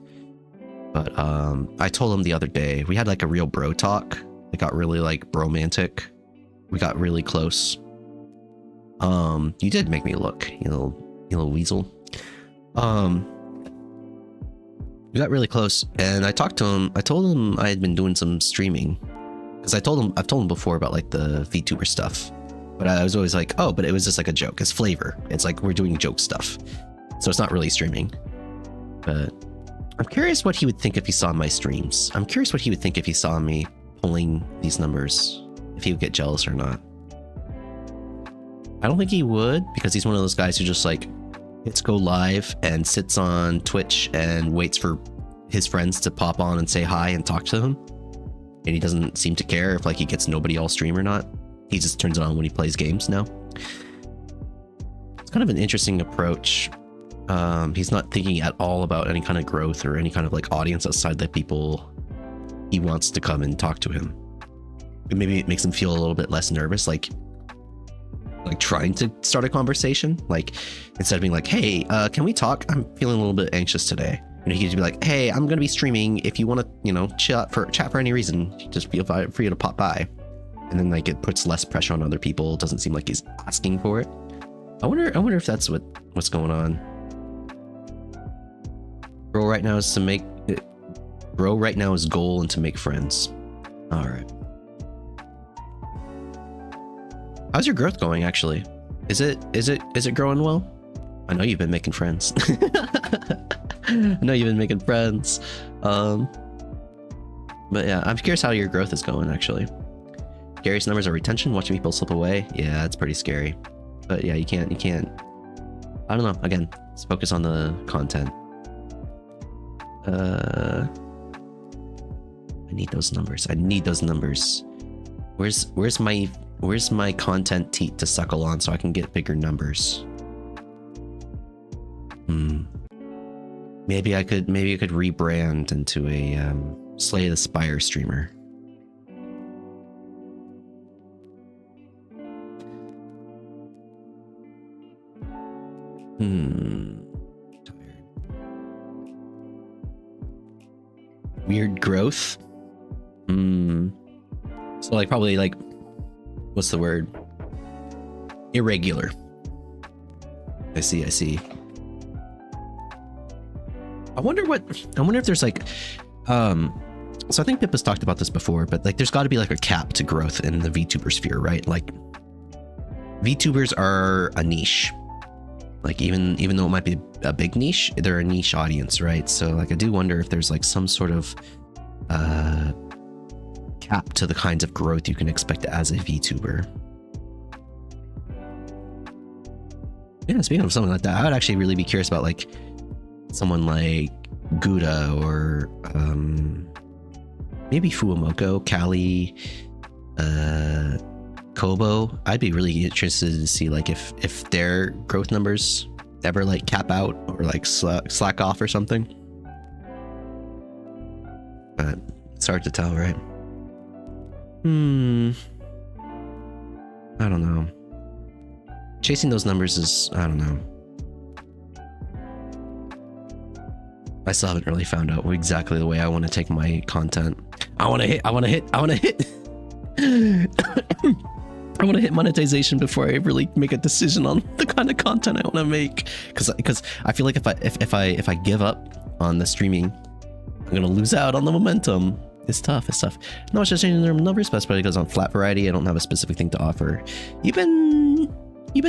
but I told him the other day we had like a real bro talk. It got really like bromantic. We got really close. You did make me look, you little weasel. We got really close, and I talked to him. I told him I had been doing some streaming, because I've told him before about like the VTuber stuff, but I was always like, oh, but it was just like a joke. It's flavor. It's like we're doing joke stuff, so it's not really streaming. But I'm curious what he would think if he saw my streams. I'm curious what he would think if he saw me pulling these numbers. If he would get jealous or not. I don't think he would, because he's one of those guys who just like hits go live and sits on Twitch and waits for his friends to pop on and say hi and talk to him. And he doesn't seem to care if like he gets nobody all stream or not. He just turns it on when he plays games now. It's kind of an interesting approach. He's not thinking at all about any kind of growth or any kind of like audience outside the people he wants to come and talk to him. Maybe it makes him feel a little bit less nervous, like trying to start a conversation. Like instead of being like, hey, can we talk? I'm feeling a little bit anxious today. You know, he could be like, hey, I'm gonna be streaming. If you want to, you know, chat for any reason, just feel free to pop by. And then like it puts less pressure on other people. It doesn't seem like he's asking for it. I wonder if that's what's going on. Bro right now is goal and to make friends. All right. How's your growth going actually? Is it growing well? I know you've been making friends. I know you've been making friends. But yeah, I'm curious how your growth is going actually. Scariest numbers are retention, watching people slip away. Yeah, that's pretty scary. But yeah, you can't. I don't know. Again, let's focus on the content. I need those numbers. Where's my content teat to suckle on so I can get bigger numbers? Maybe I could rebrand into a Slay the Spire streamer. Tired. Weird growth. So like probably like, what's the word? Irregular. I see. I wonder if there's like, so I think Pip has talked about this before, but like there's got to be like a cap to growth in the VTuber sphere, right? Like VTubers are a niche. Like even though it might be a big niche, they're a niche audience, right? So like I do wonder if there's like some sort of cap to the kinds of growth you can expect as a VTuber. Yeah, speaking of something like that, I would actually really be curious about like someone like Gouda or maybe Fuamoko, Kali, Kobo. I'd be really interested to see like if their growth numbers ever like cap out or like slack off or something. But it's hard to tell, right? I don't know. Chasing those numbers is, I don't know. I still haven't really found out exactly the way I want to take my content. I want to hit. I want to hit monetization before I really make a decision on the kind of content I want to make. Because I feel like if I give up on the streaming, I'm gonna lose out on the momentum. It's tough. No, it's just changing their numbers, but that's probably because on flat variety, I don't have a specific thing to offer. You've been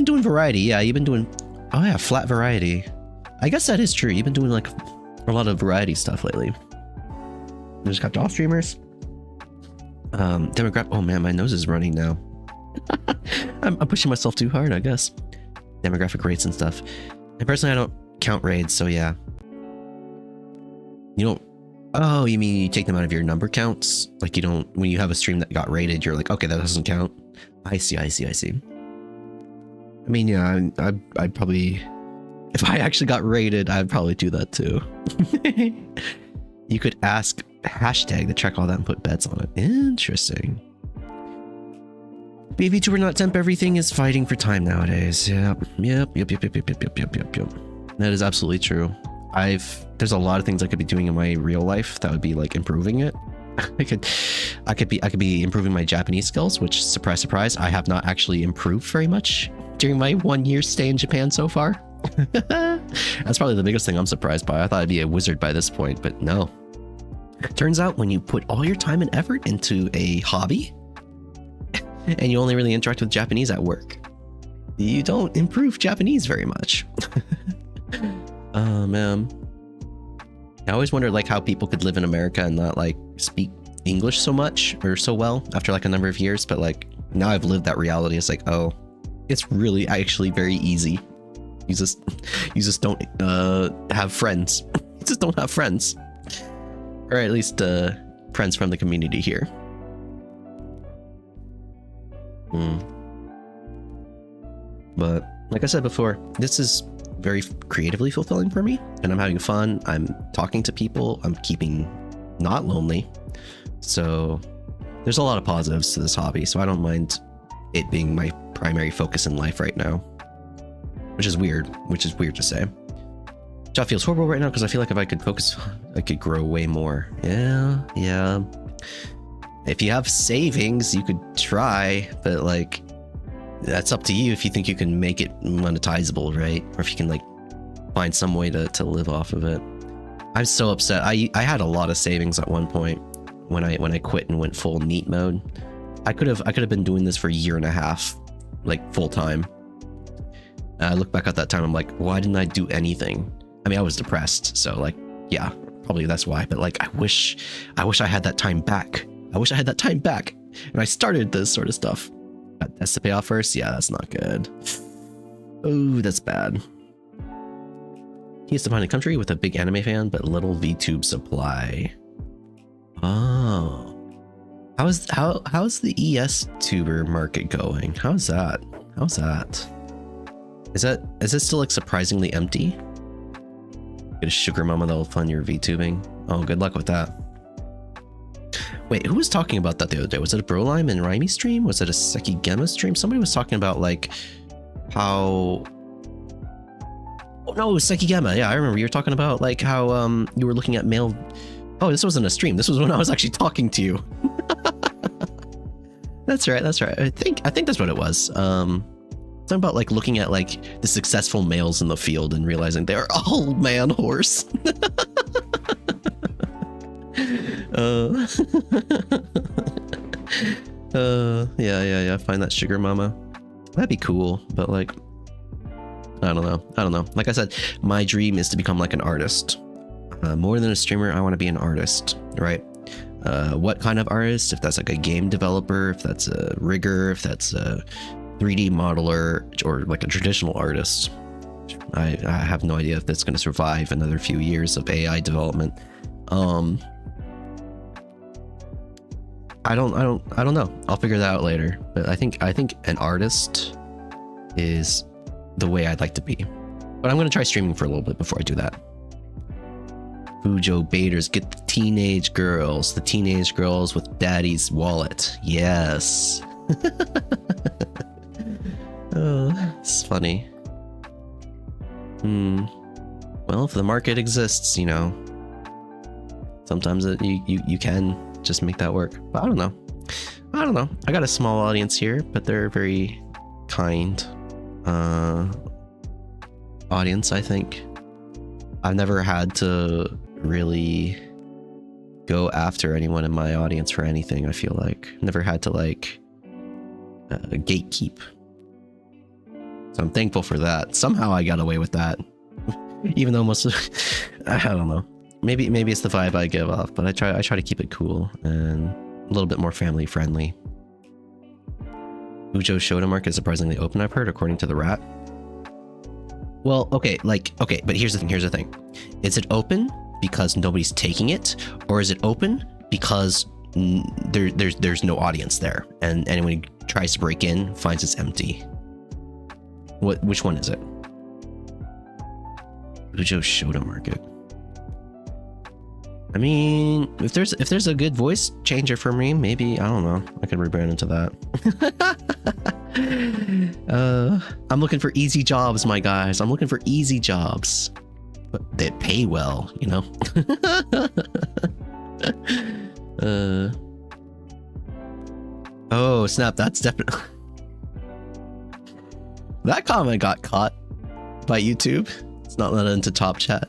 doing variety, yeah. You've been doing, oh yeah, flat variety. I guess that is true. You've been doing like a lot of variety stuff lately. You just got off streamers. Demographic. Oh man, my nose is running now. I'm pushing myself too hard, I guess. Demographic rates and stuff. And personally, I don't count raids, so yeah. You don't. Oh, you mean you take them out of your number counts? Like you don't, when you have a stream that got rated, you're like, okay, that doesn't count. I see. I mean, yeah, I'd probably, if I actually got rated, I'd probably do that too. You could ask hashtag to check all that and put bets on it. Interesting. Be VTuber, not temp. Everything is fighting for time nowadays. Yep. That is absolutely true. There's a lot of things I could be doing in my real life that would be like improving it. I could be improving my Japanese skills, which, surprise, surprise, I have not actually improved very much during my 1 year stay in Japan so far. That's probably the biggest thing I'm surprised by. I thought I'd be a wizard by this point, but no. Turns out when you put all your time and effort into a hobby and you only really interact with Japanese at work, you don't improve Japanese very much. Oh man. I always wondered like how people could live in America and not like speak English so much or so well after like a number of years, but like now I've lived that reality. It's like, oh, it's really actually very easy. You just don't have friends. You just don't have friends, or at least friends from the community here. But like I said before, this is very creatively fulfilling for me, and I'm having fun. I'm talking to people. I'm keeping not lonely. So there's a lot of positives to this hobby. So I don't mind it being my primary focus in life right now, which is weird to say. Job feels horrible right now because I feel like if I could focus, I could grow way more. Yeah. If you have savings, you could try, but like, that's up to you if you think you can make it monetizable, right? Or if you can like find some way to live off of it. I'm so upset. I had a lot of savings at one point when I quit and went full NEET mode. I could have been doing this for a year and a half, like full time. I look back at that time, I'm like, why didn't I do anything? I mean, I was depressed, so like, yeah, probably that's why. But like, I wish I had that time back. I wish I had that time back, and I started this sort of stuff. That's to pay off first? Yeah, that's not good. Oh, that's bad. He is to find a country with a big anime fan, but little VTube supply. Oh. How's the ES tuber market going? How's that? Is it still like surprisingly empty? Get a sugar mama that'll fund your VTubing. Oh, good luck with that. Wait, who was talking about that the other day? Was it a Brolime and Rhymy stream? Was it a Sekigema stream? Somebody was talking about like how... Oh no, it was Sekigema. Yeah, I remember you were talking about like how you were looking at male... Oh, this wasn't a stream. This was when I was actually talking to you. That's right. I think that's what it was. Something about like looking at like the successful males in the field and realizing they're all man horse. Yeah. Find that sugar mama. That'd be cool, but like, I don't know. Like I said, my dream is to become like an artist. More than a streamer, I want to be an artist, right? What kind of artist? If that's like a game developer, if that's a rigger, if that's a 3D modeler, or like a traditional artist. I have no idea if that's going to survive another few years of AI development. I don't know. I'll figure that out later. But I think an artist is the way I'd like to be. But I'm going to try streaming for a little bit before I do that. Fujo baiters, get the teenage girls with daddy's wallet. Yes. Oh, it's funny. Well, if the market exists, you know, sometimes you can just make that work. But I don't know. I got a small audience here, but they're very kind audience, I think. I've never had to really go after anyone in my audience for anything. I feel like never had to like gatekeep. So I'm thankful for that. Somehow I got away with that, even though most of I don't know. Maybe it's the vibe I give off, but I try to keep it cool and a little bit more family friendly. Ujo's Shoda market is surprisingly open, I've heard, according to the rat. Well, okay, but here's the thing. Is it open because nobody's taking it, or is it open because there's no audience there, and anyone who tries to break in finds it's empty? Which one is it? Ujo's Shoda market. I mean, if there's a good voice changer for me, maybe, I don't know, I could rebrand into that. I'm looking for easy jobs, my guys. I'm looking for easy jobs, but they pay well, you know. Oh snap! That's definitely that comment got caught by YouTube. It's not let into top chat.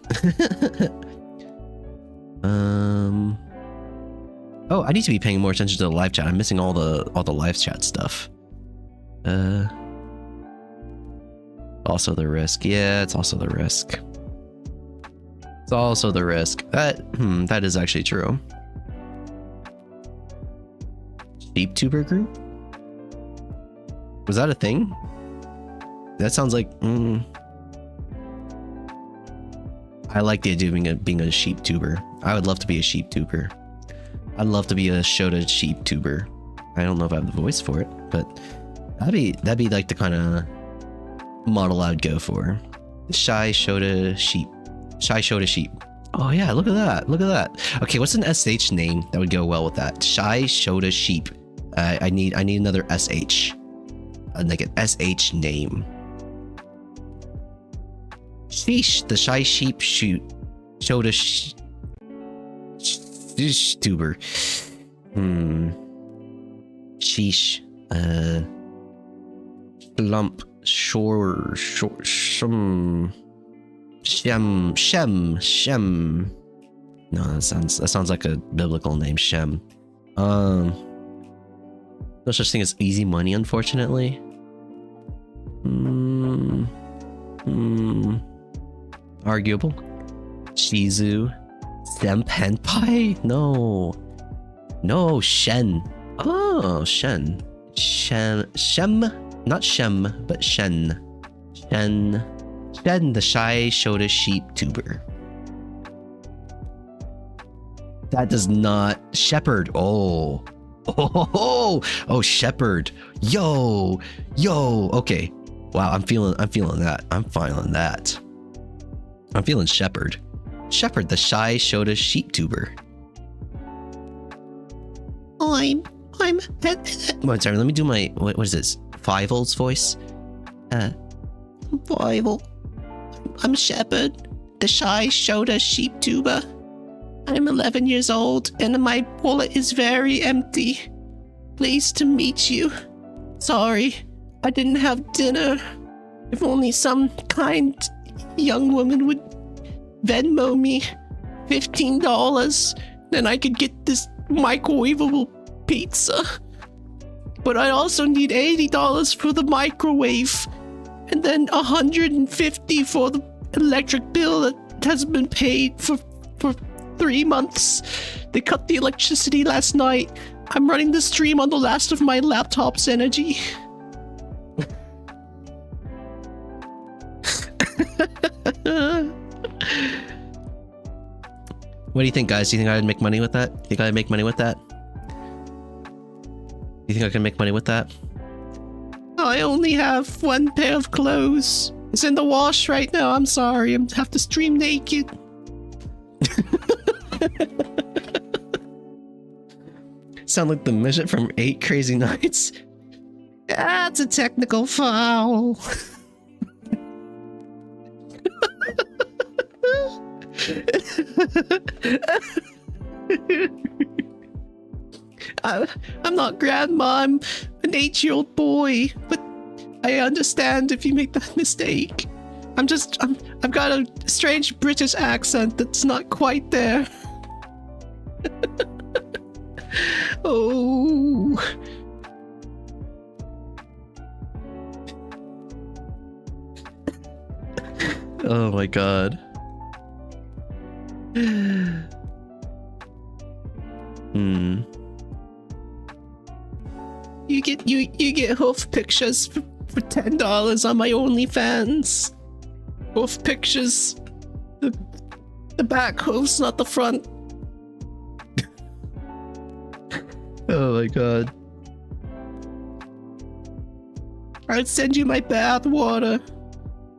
Oh, I need to be paying more attention to the live chat. I'm missing all the live chat stuff. Also the risk. Yeah, it's also the risk. It's also the risk. That is actually true. SheepTuber group? Was that a thing? That sounds like. I like the idea of being a SheepTuber. I would love to be a SheepTuber. I'd love to be a Shota SheepTuber. I don't know if I have the voice for it, but that'd be like the kind of model I'd go for. Shy Shota Sheep. Shy Shota Sheep. Oh yeah, look at that. Look at that. Okay, what's an SH name that would go well with that? Shy Shota Sheep. I need another SH. Like an SH name. Sheesh, the Shy Sheep Shoot. Shota Tuber. Sheesh. Lump. Shore. Shem. No, that sounds like a biblical name, Shem. No such thing as easy money, unfortunately. Arguable. Shizu. Temp-Tempai? No, Shen. Oh, Shen. Shem. Not Shem, but Shen. Shen, the Shy Shota SheepTuber. That does not. Shepherd. Oh, Shepherd. Yo. Okay. Wow, I'm feeling that. I'm feeling Shepherd. Shepherd, the Shy Shota SheepTuber. I'm. Wait, sorry. Let me do my. What is this? Fievel's voice. Fievel. I'm Shepherd, the Shy Shota SheepTuber. I'm 11 years old and my wallet is very empty. Pleased to meet you. Sorry, I didn't have dinner. If only some kind young woman would Venmo me $15, then I could get this microwavable pizza. But I also need $80 for the microwave, and then $150 for the electric bill that hasn't been paid for 3 months. They cut the electricity last night. I'm running the stream on the last of my laptop's energy. What do you think, guys? Do you think I'd make money with that? Do you think I'd make money with that? You think I can make money with that? I only have one pair of clothes. It's in the wash right now. I'm sorry. I have to stream naked. Sound like the midget from 8 Crazy Nights. That's a technical foul. I'm not grandma, I'm an 8-year-old boy, but I understand if you make that mistake. I've got a strange British accent that's not quite there. Oh. Oh my god. You get hoof pictures for $10 on my OnlyFans. Hoof pictures. The back hoofs, not the front. Oh my god. I'd send you my bath water,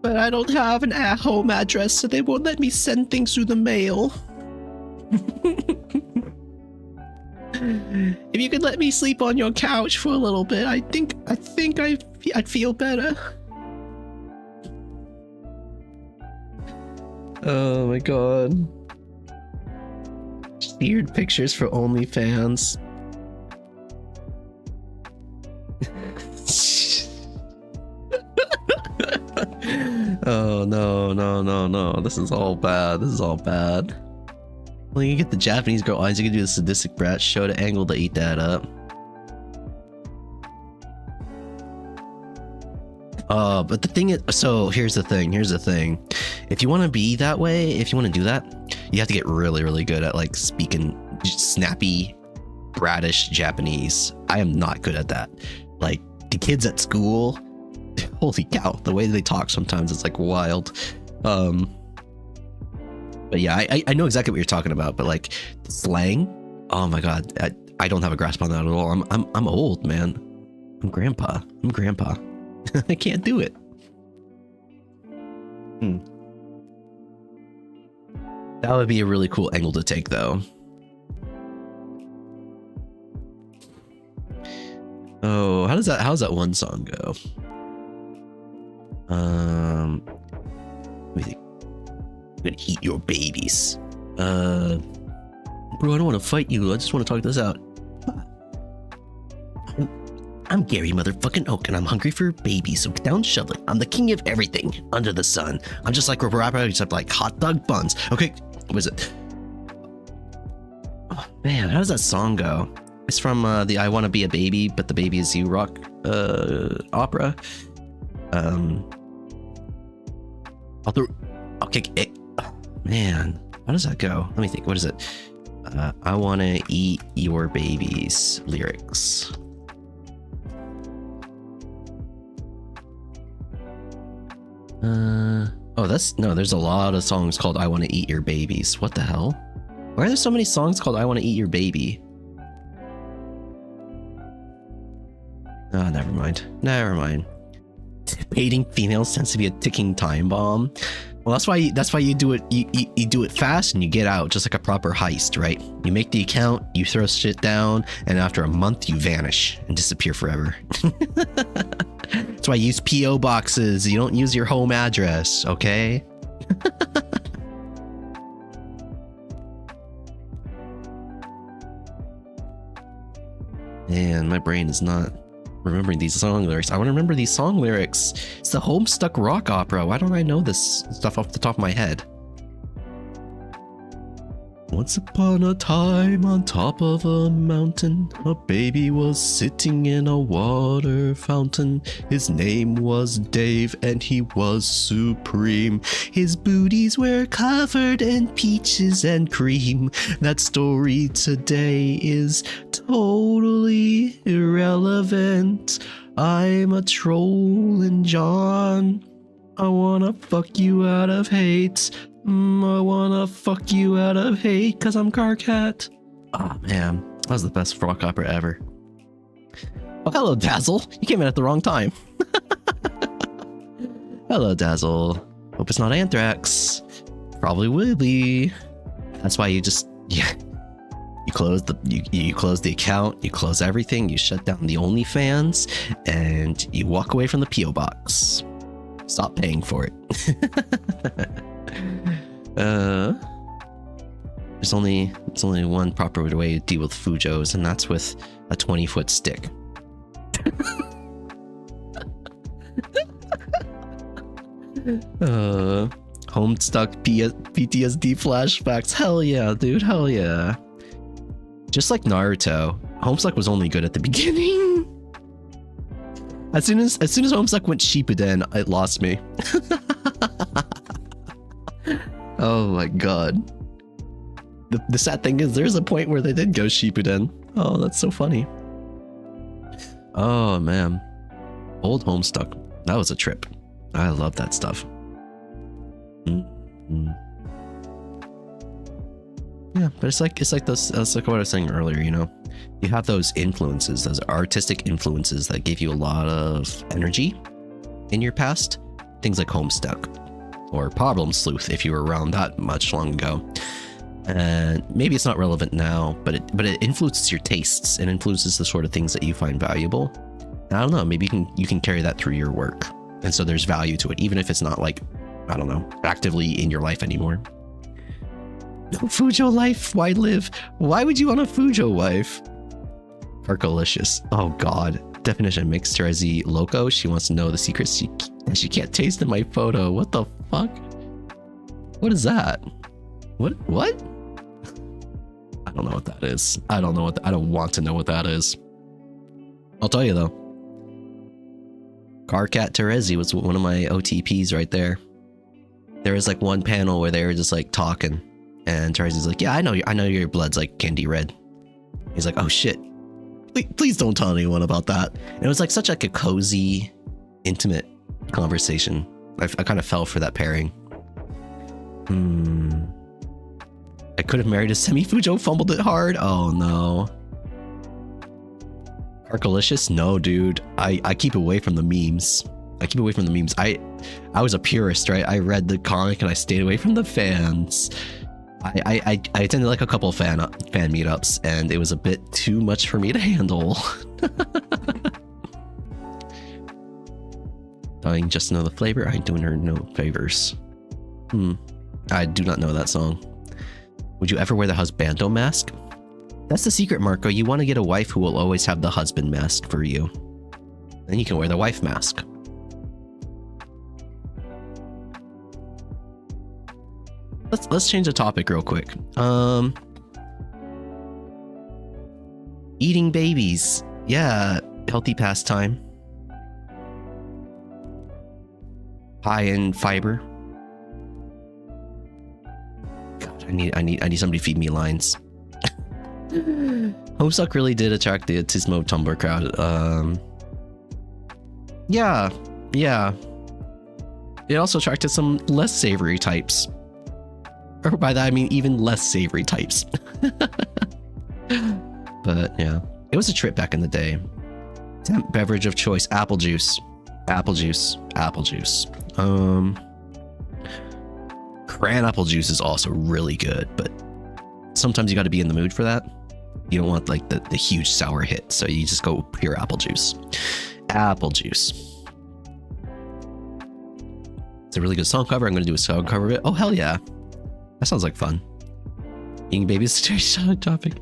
but I don't have an at-home address, so they won't let me send things through the mail. If you could let me sleep on your couch for a little bit, I think I'd feel better. Oh my god. Weird pictures for OnlyFans. Oh no. This is all bad. Well, you can get the Japanese girl eyes, you can do the sadistic brat show to angle to eat that up. But the thing is, so here's the thing. If you want to be that way, if you want to do that, You have to get really, really good at like speaking snappy, bratish Japanese. I am not good at that. Like the kids at school, holy cow, the way they talk sometimes it's like wild. But yeah, I know exactly what you're talking about, but like slang, oh my god, I don't have a grasp on that at all. I'm old, man. I'm grandpa. I can't do it. That would be a really cool angle to take, though. Oh, how's that one song go? Let me think. I'm gonna eat your babies. Bro, I don't want to fight you. I just want to talk this out. I'm Gary motherfucking Oak, and I'm hungry for babies, so get down shoveling. I'm the king of everything under the sun. I'm just like a rapper, except like hot dog buns. Okay, what is it? Oh man, how does that song go? It's from the I Wanna Be a Baby, but the Baby Is You rock opera. I'll kick it. Oh, man, how does that go? Let me think. What is it? I wanna eat your babies lyrics. Oh, there's a lot of songs called I Wanna Eat Your Babies. What the hell? Why are there so many songs called I Wanna Eat Your Baby? Oh, never mind. Debating females tends to be a ticking time bomb. Well, that's why you do it. You do it fast and you get out, just like a proper heist, right? You make the account, you throw shit down, and after a month you vanish and disappear forever. That's why I use PO boxes. You don't use your home address, okay? Man, my brain is not remembering these song lyrics. I want to remember these song lyrics. It's the Homestuck rock opera. Why don't I know this stuff off the top of my head? Once upon a time, on top of a mountain, a baby was sitting in a water fountain. His name was Dave, and he was supreme. His booties were covered in peaches and cream. That story today is totally irrelevant. I'm a troll and John. I wanna fuck you out of hate. I wanna fuck you out of hate cause I'm Carcat. Oh man, that was the best rock opera ever. Oh, hello Dazzle. You came in at the wrong time. Hello Dazzle. Hope it's not anthrax. Probably will be. That's why you just, you close the account, you close everything, you shut down the OnlyFans, and you walk away from the PO box. Stop paying for it. There's only one proper way to deal with Fujos, and that's with a 20-foot stick. Homestuck PTSD flashbacks. Hell yeah, dude. Hell yeah. Just like Naruto, Homestuck was only good at the beginning. As soon as Homestuck went Shippuden, it lost me. Oh my god. The sad thing is there's a point where they did go Shippuden. Oh, that's so funny. Oh man. Old Homestuck. That was a trip. I love that stuff. Yeah, but it's like those, that's like what I was saying earlier, you know? You have those influences, those artistic influences that give you a lot of energy in your past. Things like Homestuck or Problem Sleuth, if you were around that much long ago. And maybe it's not relevant now, but it influences your tastes and influences the sort of things that you find valuable. And I don't know, maybe you can carry that through your work. And so there's value to it, even if it's not like, I don't know, actively in your life anymore. No Fujo life, why live? Why would you want a Fujo wife? Carcolicious. Oh god. Definition: mixed Terezi loco. She wants to know the secrets she can't taste in my photo. What the fuck? What is that? What? I don't know what that is. I don't want to know what that is. I'll tell you though. Carcat Terezi was one of my OTPs right there. There was like one panel where they were just like talking. And Charizard's like, yeah, I know your blood's like candy red. He's like, oh shit. Please don't tell anyone about that. And it was like such like a cozy, intimate conversation. I kind of fell for that pairing. I could have married a Semi-Fujo, fumbled it hard. Oh no. Carcolicious? No, dude. I keep away from the memes. I was a purist, right? I read the comic and I stayed away from the fans. I attended like a couple fan meetups and it was a bit too much for me to handle. Dying just to know the flavor. I ain't doing her no favors. I do not know that song. Would you ever wear the husbando mask? That's the secret, Marco. You want to get a wife who will always have the husband mask for you. Then you can wear the wife mask. Let's change the topic real quick. Eating babies. Yeah, healthy pastime. High in fiber. God, I need somebody to feed me lines. Homestuck really did attract the Tismo Tumblr crowd. Yeah. It also attracted some less savory types. Or by that I mean even less savory types. But yeah, it was a trip back in the day. Temp beverage of choice: apple juice. Cran apple juice is also really good, but sometimes you got to be in the mood for that. You don't want like the huge sour hit, so you just go pure apple juice. It's a really good song cover. I'm going to do a song cover of it. Oh hell yeah, that sounds like fun. Eating babies is a very solid topic.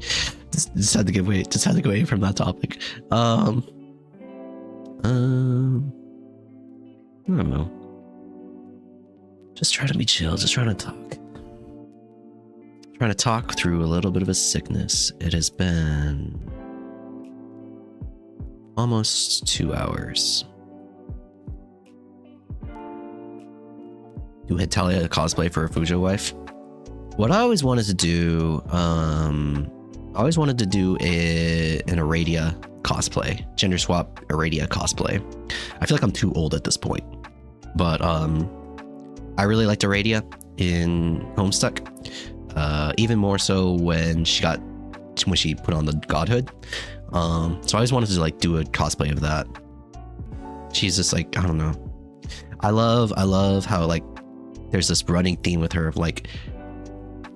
Just had to get away. Just had to go away from that topic. I don't know. Just trying to be chill. Just trying to talk. Trying to talk through a little bit of a sickness. It has been almost 2 hours. Do Hetalia cosplay for a Fujo wife? What I always wanted to do, an Aradia cosplay, gender swap Aradia cosplay. I feel like I'm too old at this point, but I really liked Aradia in Homestuck, even more so when she put on the godhood. So I always wanted to like do a cosplay of that. She's just like, I don't know. I love how like there's this running theme with her of like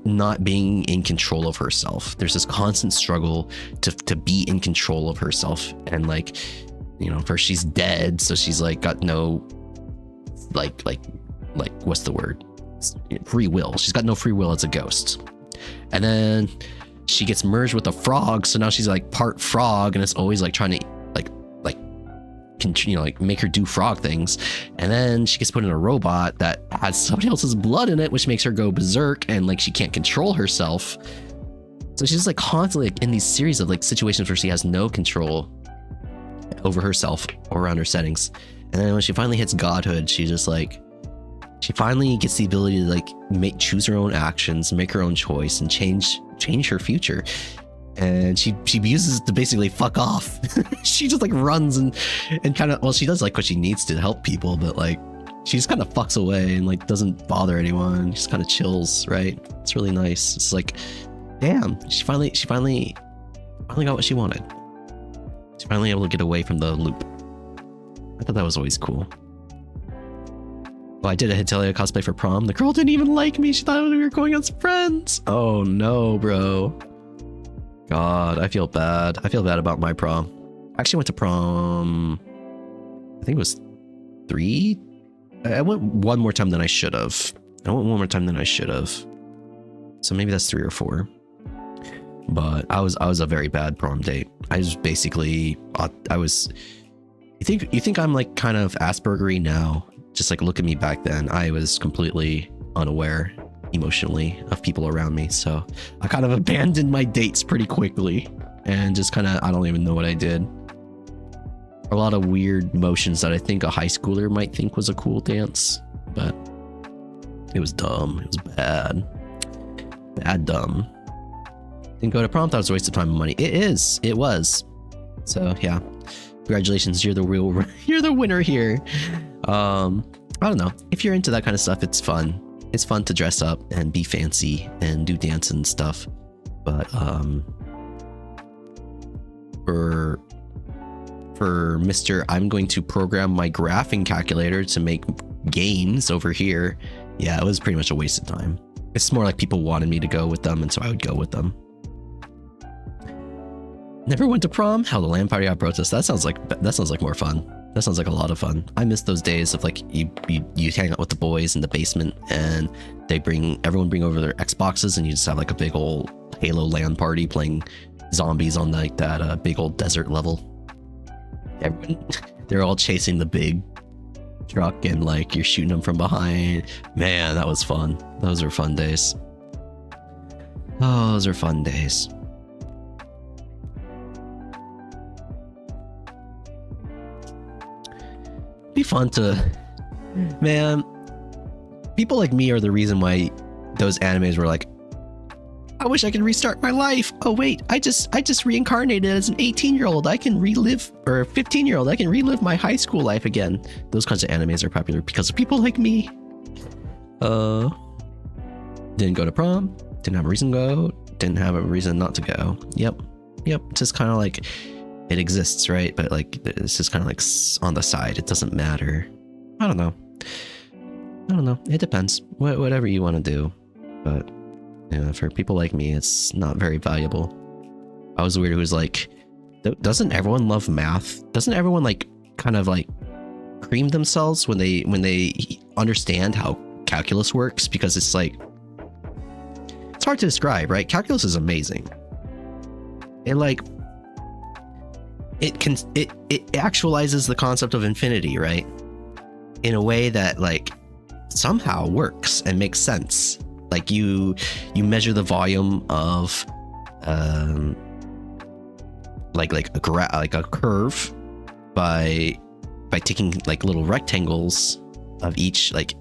not being in control of herself. There's this constant struggle to be in control of herself, and like, you know, first she's dead, so she's like got no like what's the word, free will. She's got no free will as a ghost. And then she gets merged with a frog, so now she's like part frog, and it's always like trying to like make her do frog things. And then she gets put in a robot that has somebody else's blood in it, which makes her go berserk, and like she can't control herself. So she's like constantly like in these series of like situations where she has no control over herself or around her settings. And then when she finally hits godhood, she finally gets the ability to like choose her own actions, make her own choice, and change her future. And she uses it to basically fuck off. She just like runs and kind of, well, she does like what she needs to help people, but like she just kind of fucks away and like doesn't bother anyone. She just kind of chills, right? It's really nice. It's like, damn, she finally got what she wanted. She's finally able to get away from the loop. I thought that was always cool. Oh, I did a Hetalia cosplay for prom. The girl didn't even like me. She thought we were going as friends. Oh no, bro. God, I feel bad. I feel bad about my prom. I actually went to prom, I think it was 3. I went one more time than I should have. So maybe that's 3 or 4. But I was a very bad prom date. I was basically, you think I'm like kind of Aspergery now? Just like look at me back then. I was completely unaware emotionally of people around me, so I kind of abandoned my dates pretty quickly and just kind of, I don't even know what I did. A lot of weird motions that I think a high schooler might think was a cool dance, but it was dumb. It was bad. Bad dumb. Didn't go to prom, thought it was a waste of time and money. It is. It was. So yeah. Congratulations, you're the winner here. I don't know. If you're into that kind of stuff, it's fun. It's fun to dress up and be fancy and do dance and stuff. But for Mr. I'm going to program my graphing calculator to make games over here. Yeah, it was pretty much a waste of time. It's more like people wanted me to go with them, and so I would go with them. Never went to prom? Held a LAN party at protest. That sounds like more fun. That sounds like a lot of fun. I miss those days of like you hang out with the boys in the basement and everyone bring over their Xboxes and you just have like a big old Halo LAN party playing zombies on like that big old desert level. They're all chasing the big truck and like you're shooting them from behind. Man, that was fun. Those are fun days. Oh, those are fun days. Be fun to, man, people like me are the reason why those animes were like, I wish I could restart my life. Oh wait, I just reincarnated as an 18-year-old. I can relive, or a 15-year-old. I can relive my high school life again. Those kinds of animes are popular because of people like me. Didn't go to prom. Didn't have a reason to go. Didn't have a reason not to go. Yep. Just kind of like, it exists, right? But like, it's just kind of like on the side. It doesn't matter. I don't know. It depends. Whatever you want to do. But yeah, for people like me, it's not very valuable. I was the weird who was like, doesn't everyone love math? Doesn't everyone like kind of like cream themselves when they understand how calculus works? Because it's like, it's hard to describe, right? Calculus is amazing. It actualizes the concept of infinity, right? In a way that like somehow works and makes sense. Like you measure the volume of like a curve by taking like little rectangles of each like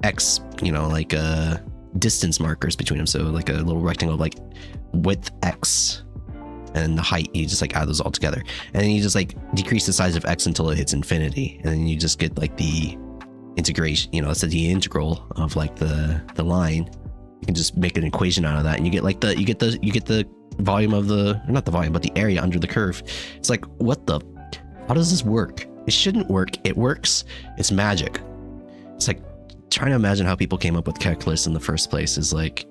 x, like distance markers between them. So like a little rectangle of like width x. And the height, you just like add those all together, and then you just like decrease the size of x until it hits infinity, and then you just get like the integration, it's the integral of like the line. You can just make an equation out of that, and you get like you get the volume of not the volume, but the area under the curve. It's like, how does this work? It shouldn't work. It works. It's magic. It's like trying to imagine how people came up with calculus in the first place is like,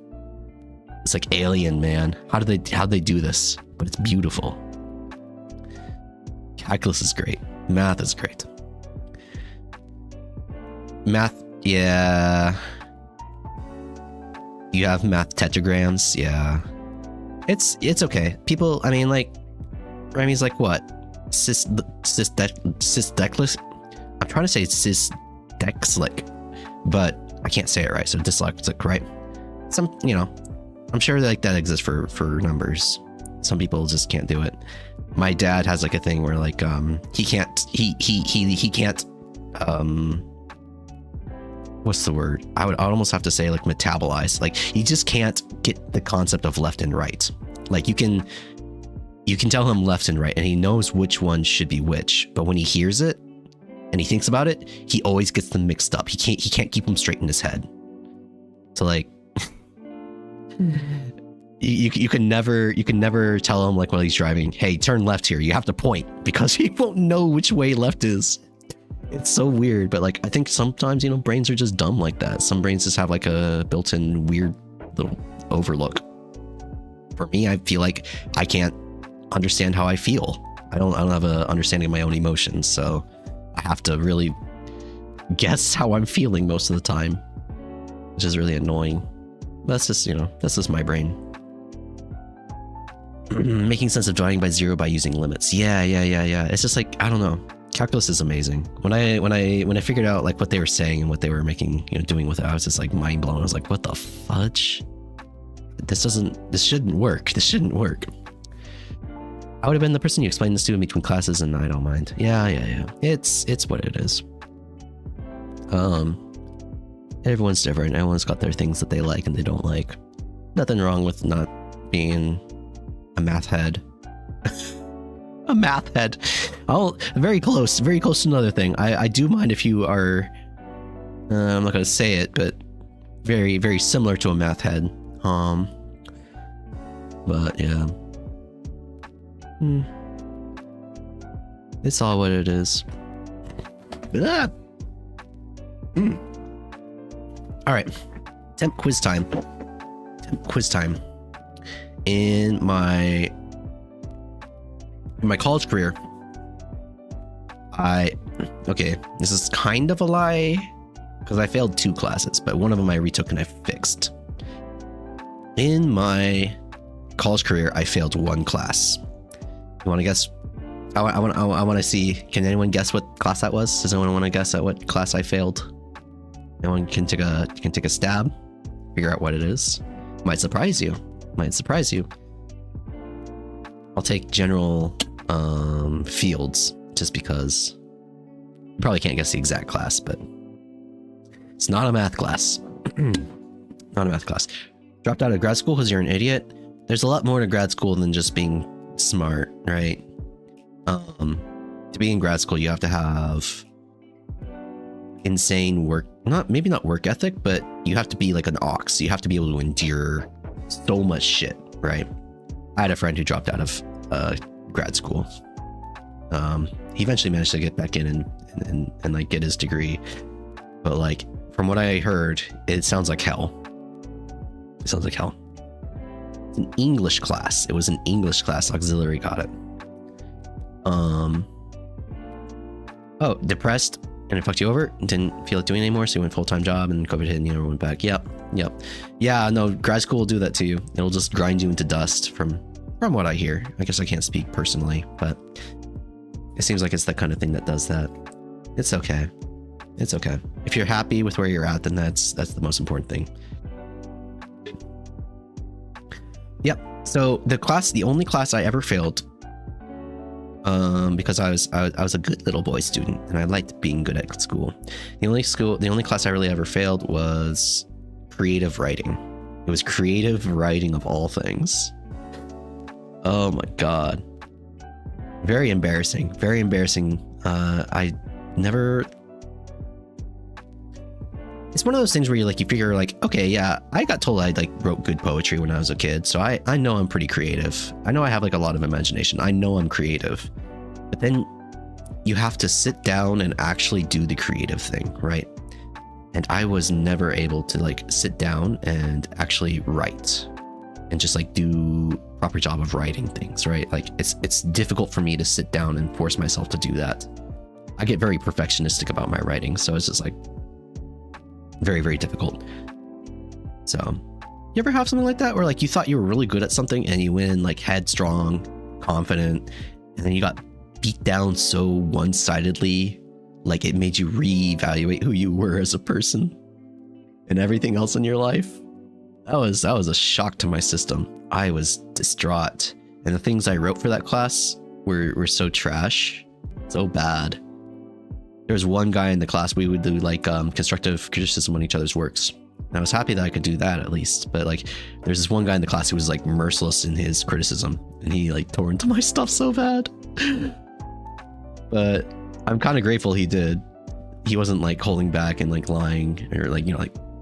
it's like alien, man. How'd they do this? But it's beautiful. Calculus is great. Math is great. Math, yeah. You have math tetragrams, yeah. It's okay. People, I mean, like, Remy's like what? Cisdeclis? I'm trying to say cisdexlic, but I can't say it right, so dyslexic, right? I'm sure like that exists for numbers. Some people just can't do it. My dad has like a thing where like he can't what's the word? I would almost have to say like metabolize. Like he just can't get the concept of left and right. Like you can tell him left and right and he knows which one should be which, but when he hears it and he thinks about it, he always gets them mixed up. He can't keep them straight in his head. So like you can never tell him like while he's driving, hey, turn left here. You have to point because he won't know which way left is. It's so weird, but like I think sometimes brains are just dumb like that. Some brains just have like a built-in weird little overlook. For me, I feel like I can't understand how I feel. I don't have an understanding of my own emotions, so I have to really guess how I'm feeling most of the time, which is really annoying. But that's just my brain. Making sense of dividing by zero by using limits. Yeah. It's just like, I don't know. Calculus is amazing. When I figured out like what they were saying and what they were making, doing with it, I was just like mind blown. I was like, what the fudge? This shouldn't work. This shouldn't work. I would have been the person you explained this to in between classes, and I don't mind. Yeah. It's what it is. Everyone's different. Everyone's got their things that they like and they don't like. Nothing wrong with not being a math head. A math head. Oh, very close to another thing. I do mind if you are, I'm not gonna say it, but very, very similar to a math head. But yeah. It's all what it is. All right, temp quiz time. In my college career, okay, this is kind of a lie because I failed 2 classes, but one of them I retook and I fixed. In my college career, I failed 1 class. You want to guess? I want to see. Can anyone guess what class that was? Does anyone want to guess at what class I failed? Anyone can take a stab, figure out what it is. Might surprise you. I'll take general fields just because you probably can't guess the exact class, but it's not a math class. Not a math class. Dropped out of grad school because you're an idiot. There's a lot more to grad school than just being smart, right? To be in grad school, you have to have insane work, maybe not work ethic, but you have to be like an ox. You have to be able to endure so much shit, right? I had a friend who dropped out of grad school. He eventually managed to get back in and like get his degree, but like from what I heard, it sounds like hell. It's an English class. It was an English class. Auxiliary got it. Oh, depressed and it fucked you over. Didn't feel like doing it anymore, so you went full-time job and COVID hit and you never went back. Yep. Yeah, no, grad school will do that to you. It'll just grind you into dust from what I hear. I guess I can't speak personally, but it seems like it's that kind of thing that does that. It's okay. If you're happy with where you're at, then that's the most important thing. Yep. So the only class I ever failed, because I was a good little boy student and I liked being good at school. The only class I really ever failed was creative writing. It was creative writing of all things. Oh my god. Very embarrassing. I never. It's one of those things where you figure okay, yeah, I got told I wrote good poetry when I was a kid, so I know I'm pretty creative. I know I have a lot of imagination. I know I'm creative. But then you have to sit down and actually do the creative thing, right? And I was never able to sit down and actually write and just do proper job of writing things, right? It's difficult for me to sit down and force myself to do that. I get very perfectionistic about my writing, so it's just very, very difficult. So you ever have something like that where you thought you were really good at something and you went in headstrong, confident, and then you got beat down so one-sidedly, it made you reevaluate who you were as a person and everything else in your life? That was a shock to my system. I was distraught, and the things I wrote for that class were so trash, so bad. There was one guy in the class, we would do constructive criticism on each other's works. And I was happy that I could do that at least. But there's this one guy in the class who was merciless in his criticism, and he tore into my stuff so bad. But I'm kind of grateful he did. He wasn't holding back and lying or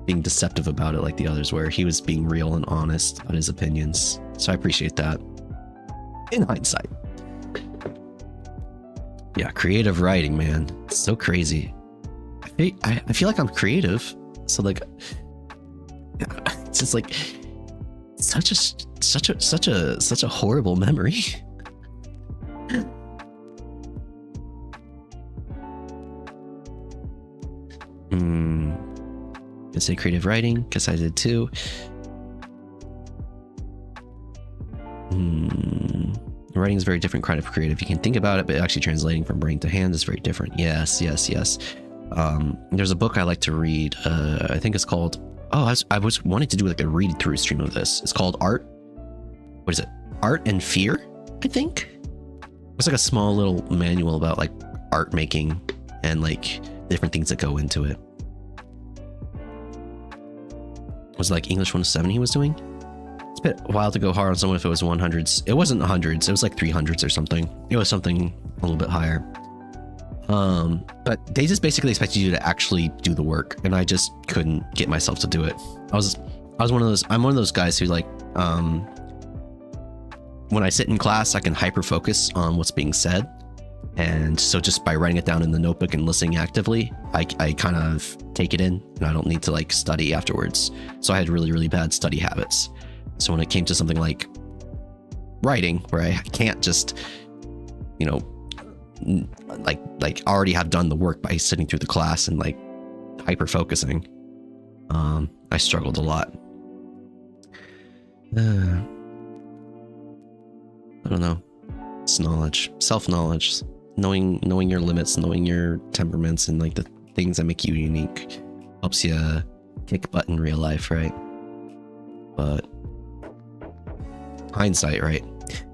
being deceptive about it like the others were. He was being real and honest about his opinions. So I appreciate that. In hindsight. Yeah, creative writing, man. It's so crazy. I feel like I'm creative. So it's just such a horrible memory. Could say creative writing, because I did too. Writing is a very different kind of creative. You can think about it, but actually translating from brain to hand is very different. Yes. There's a book I like to read. I think it's called. Oh, I was wanting to do a read through stream of this. It's called Art. What is it? Art and Fear, I think. It's a small little manual about art making and different things that go into it. Was English 107 he was doing? it a while to go hard on someone if it was 100s. It wasn't hundreds. It was like 300s or something. It was something a little bit higher. But they just basically expected you to actually do the work, and I just couldn't get myself to do it. I'm one of those guys who like, when I sit in class, I can hyper focus on what's being said. And so just by writing it down in the notebook and listening actively, I kind of take it in, and I don't need to like study afterwards. So I had really, really bad study habits. So when it came to something like writing, where I can't just, you know, like already have done the work by sitting through the class and like hyper focusing, I struggled a lot. I don't know. It's knowledge, self-knowledge, knowing your limits, knowing your temperaments, and like the things that make you unique helps you kick butt in real life, right? But hindsight, right?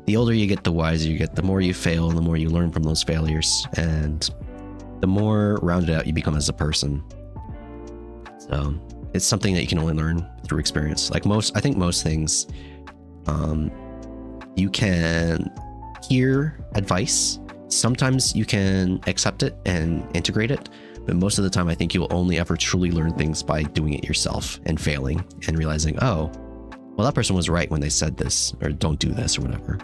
The older you get, the wiser you get. The more you fail, and the more you learn from those failures, and the more rounded out you become as a person. So it's something that you can only learn through experience. Like I think most things, you can hear advice. Sometimes you can accept it and integrate it, but most of the time I think you'll only ever truly learn things by doing it yourself and failing and realizing, oh, well, that person was right when they said this, or don't do this, or whatever.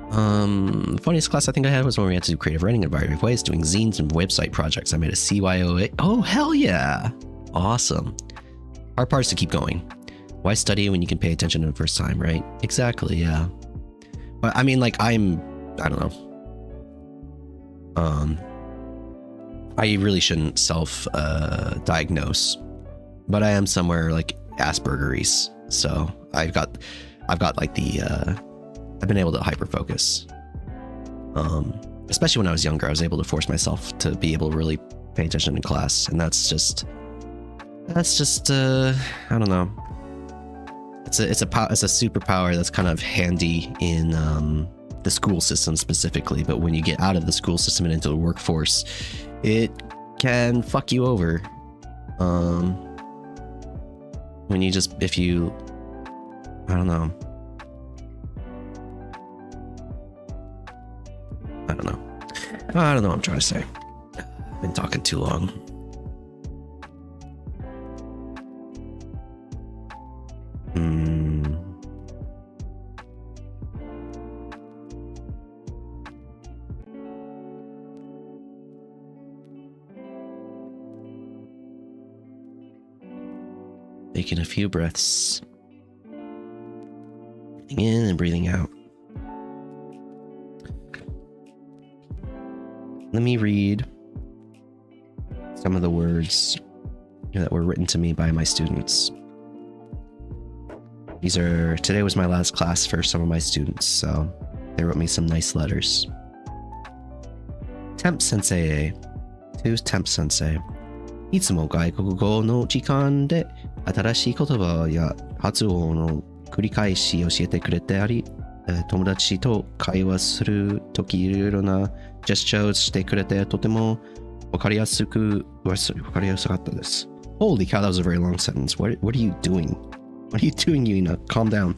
The funniest class I think I had was when we had to do creative writing in a variety of ways, doing zines and website projects. I made a CYOA. Oh, hell yeah. Awesome. Hard part is to keep going. Why study when you can pay attention the first time, right? Exactly, yeah. But I mean, like, I don't know. I really shouldn't self-diagnose, but I am somewhere like Asperger's. So I've got like I've been able to hyper focus. Especially when I was younger, I was able to force myself to be able to really pay attention in class, and that's just I don't know. It's a superpower that's kind of handy in the school system specifically, but when you get out of the school system and into the workforce, it can fuck you over. When you just, if you, I don't know. I don't know what I'm trying to say. I've been talking too long. Taking a few breaths. Breathing in and breathing out. Let me read some of the words that were written to me by my students. Today was my last class for some of my students, so they wrote me some nice letters. Temp-Sensei to Temp-Sensei. いつも外国語の時間で新しい言葉や発音を繰り返し教えてくれて友達と会話するときいろいろなジェスチャーをしてくれてとてもわかりやすかったです。Holy cow, that was a very long sentence. What are you doing? What are you doing, Yuna? Calm down.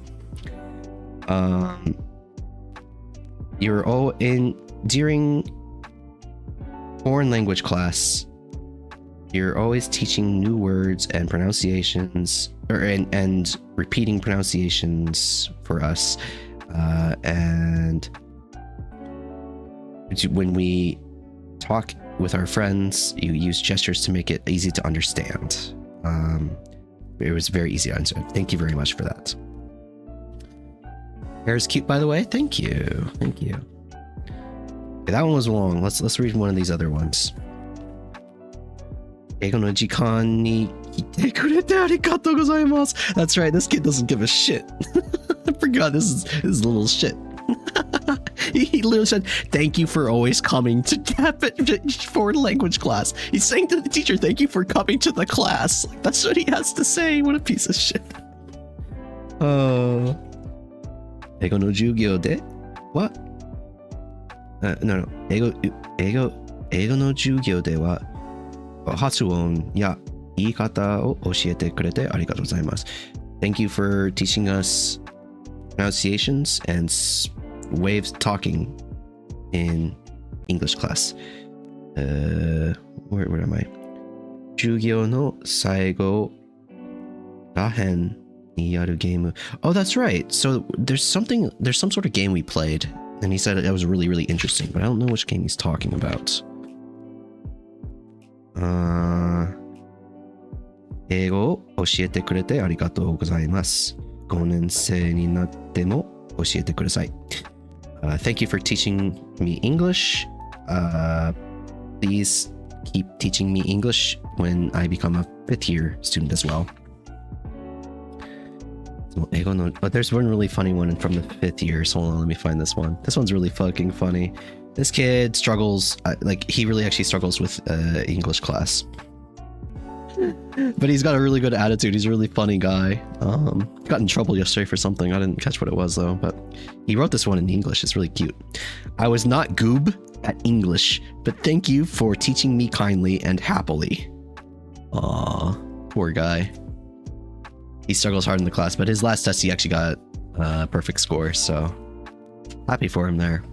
You're all during foreign language class. You're always teaching new words and pronunciations, and repeating pronunciations for us. And when we talk with our friends, you use gestures to make it easy to understand. It was very easy to understand. Thank you very much for that. Hair is cute, by the way. Thank you. Okay, that one was long. Let's read one of these other ones. 英語の時間に来てくれてありがとうございます. That's right, this kid doesn't give a shit. I forgot this is little shit. He literally said, thank you for always coming to foreign language class. He's saying to the teacher, thank you for coming to the class. Like, that's what he has to say. What a piece of shit. 英語の授業で What? No. 英語の授業では発音や言い方を教えてくれてありがとうございます。Thank you for teaching us pronunciations and waves talking in English class. Where am I? 授業の最後らへんにやるゲーム. Oh, that's right. So there's some sort of game we played, and he said that was really, really interesting, but I don't know which game he's talking about. 英語を教えてくれてありがとうございます。5年生になっても教えてください。Thank you for teaching me English. Please keep teaching me English when I become a 5th year student as well. Oh, there's one really funny one from the 5th year. So hold on, let me find this one. This one's really fucking funny. This kid struggles, he really actually struggles with English class. But he's got a really good attitude. He's a really funny guy. Got in trouble yesterday for something. I didn't catch what it was though, but he wrote this one in English. It's really cute. I was not goob at English, but thank you for teaching me kindly and happily. Aw, poor guy. He struggles hard in the class, but his last test he actually got a perfect score, so happy for him there.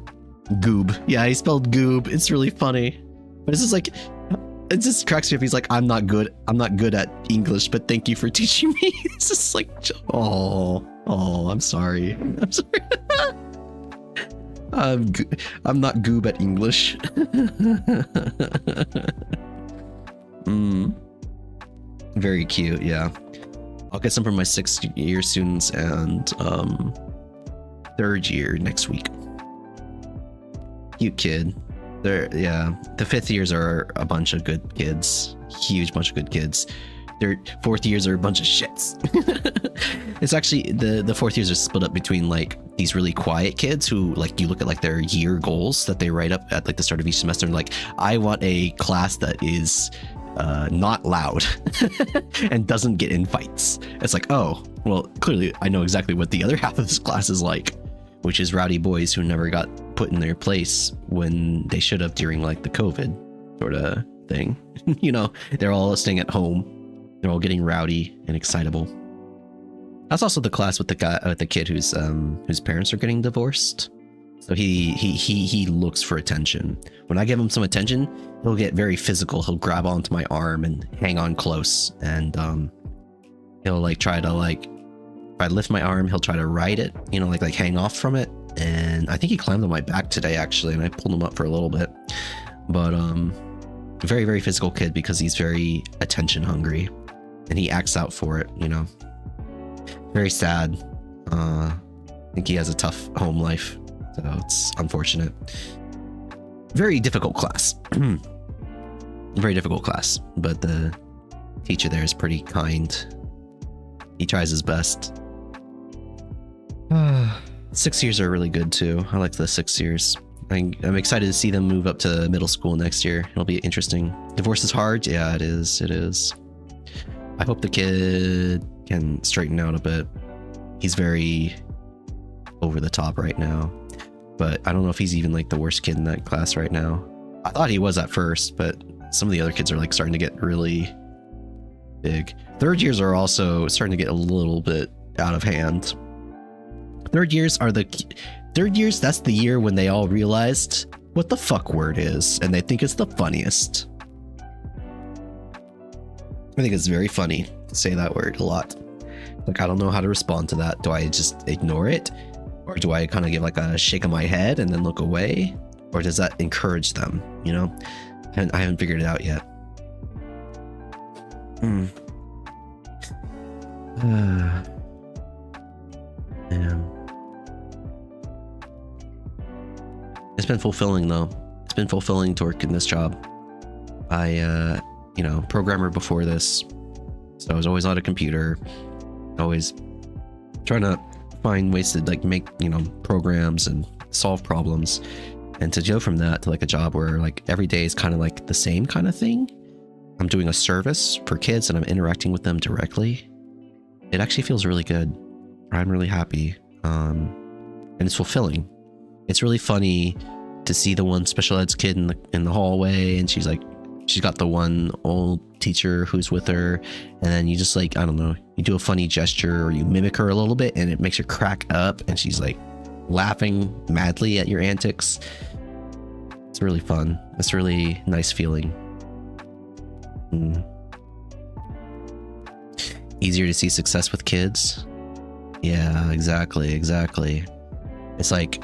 Goob. Yeah, he spelled goob. It's really funny. But it's just like, it just cracks me up. He's like, I'm not good at English, but thank you for teaching me. It's just like, oh, I'm sorry. I'm sorry. I'm not goob at English. Very cute, yeah. I'll get some from my 6th year students and 3rd year next week. Cute kid. The 5th years are a bunch of good kids. Huge bunch of good kids. Their 4th years are a bunch of shits. It's actually the 4th years are split up between like these really quiet kids who like you look at like their year goals that they write up at like the start of each semester and like I want a class that is not loud and doesn't get in fights. It's like, oh, well, clearly I know exactly what the other half of this class is like, which is rowdy boys who never got put in their place when they should have during like the COVID sort of thing. You know, they're all staying at home. They're all getting rowdy and excitable. That's also the class with the kid whose parents are getting divorced. So he looks for attention. When I give him some attention, he'll get very physical. He'll grab onto my arm and hang on close, and he'll like try to like, if I lift my arm, he'll try to ride it, you know, like hang off from it. And I think he climbed on my back today actually, and I pulled him up for a little bit. But very, very physical kid because he's very attention hungry, and he acts out for it, you know. Very sad. I think he has a tough home life. So it's unfortunate. Very difficult class. Very difficult class. But the teacher there is pretty kind. He tries his best. 6 years are really good too. I like the 6 years. I'm excited to see them move up to middle school next year. It'll be interesting. Divorce is hard. Yeah, it is. It is. I hope the kid can straighten out a bit. He's very over the top right now. But I don't know if he's even like the worst kid in that class right now. I thought he was at first, but some of the other kids are like starting to get really big. 3rd years are also starting to get a little bit out of hand. 3rd years, that's the year when they all realized what the fuck word is, and they think it's the funniest. I think it's very funny to say that word a lot. Like, I don't know how to respond to that. Do I just ignore it? Or do I kind of give like a shake of my head and then look away? Or does that encourage them, you know? And I haven't figured it out yet. Man. It's been fulfilling though. It's been fulfilling to work in this job. I, you know, programmer before this. So I was always on a computer, always trying to find ways to like make, you know, programs and solve problems, and to go from that to like a job where like every day is kind of like the same kind of thing. I'm doing a service for kids and I'm interacting with them directly. It actually feels really good. I'm really happy. And it's fulfilling. It's really funny to see the one special eds kid in the hallway, and she's got the one old teacher who's with her, and then you just like, I don't know, you do a funny gesture or you mimic her a little bit and it makes her crack up and she's like laughing madly at your antics. It's really fun. It's really nice feeling. Easier to see success with kids. Yeah, exactly. It's like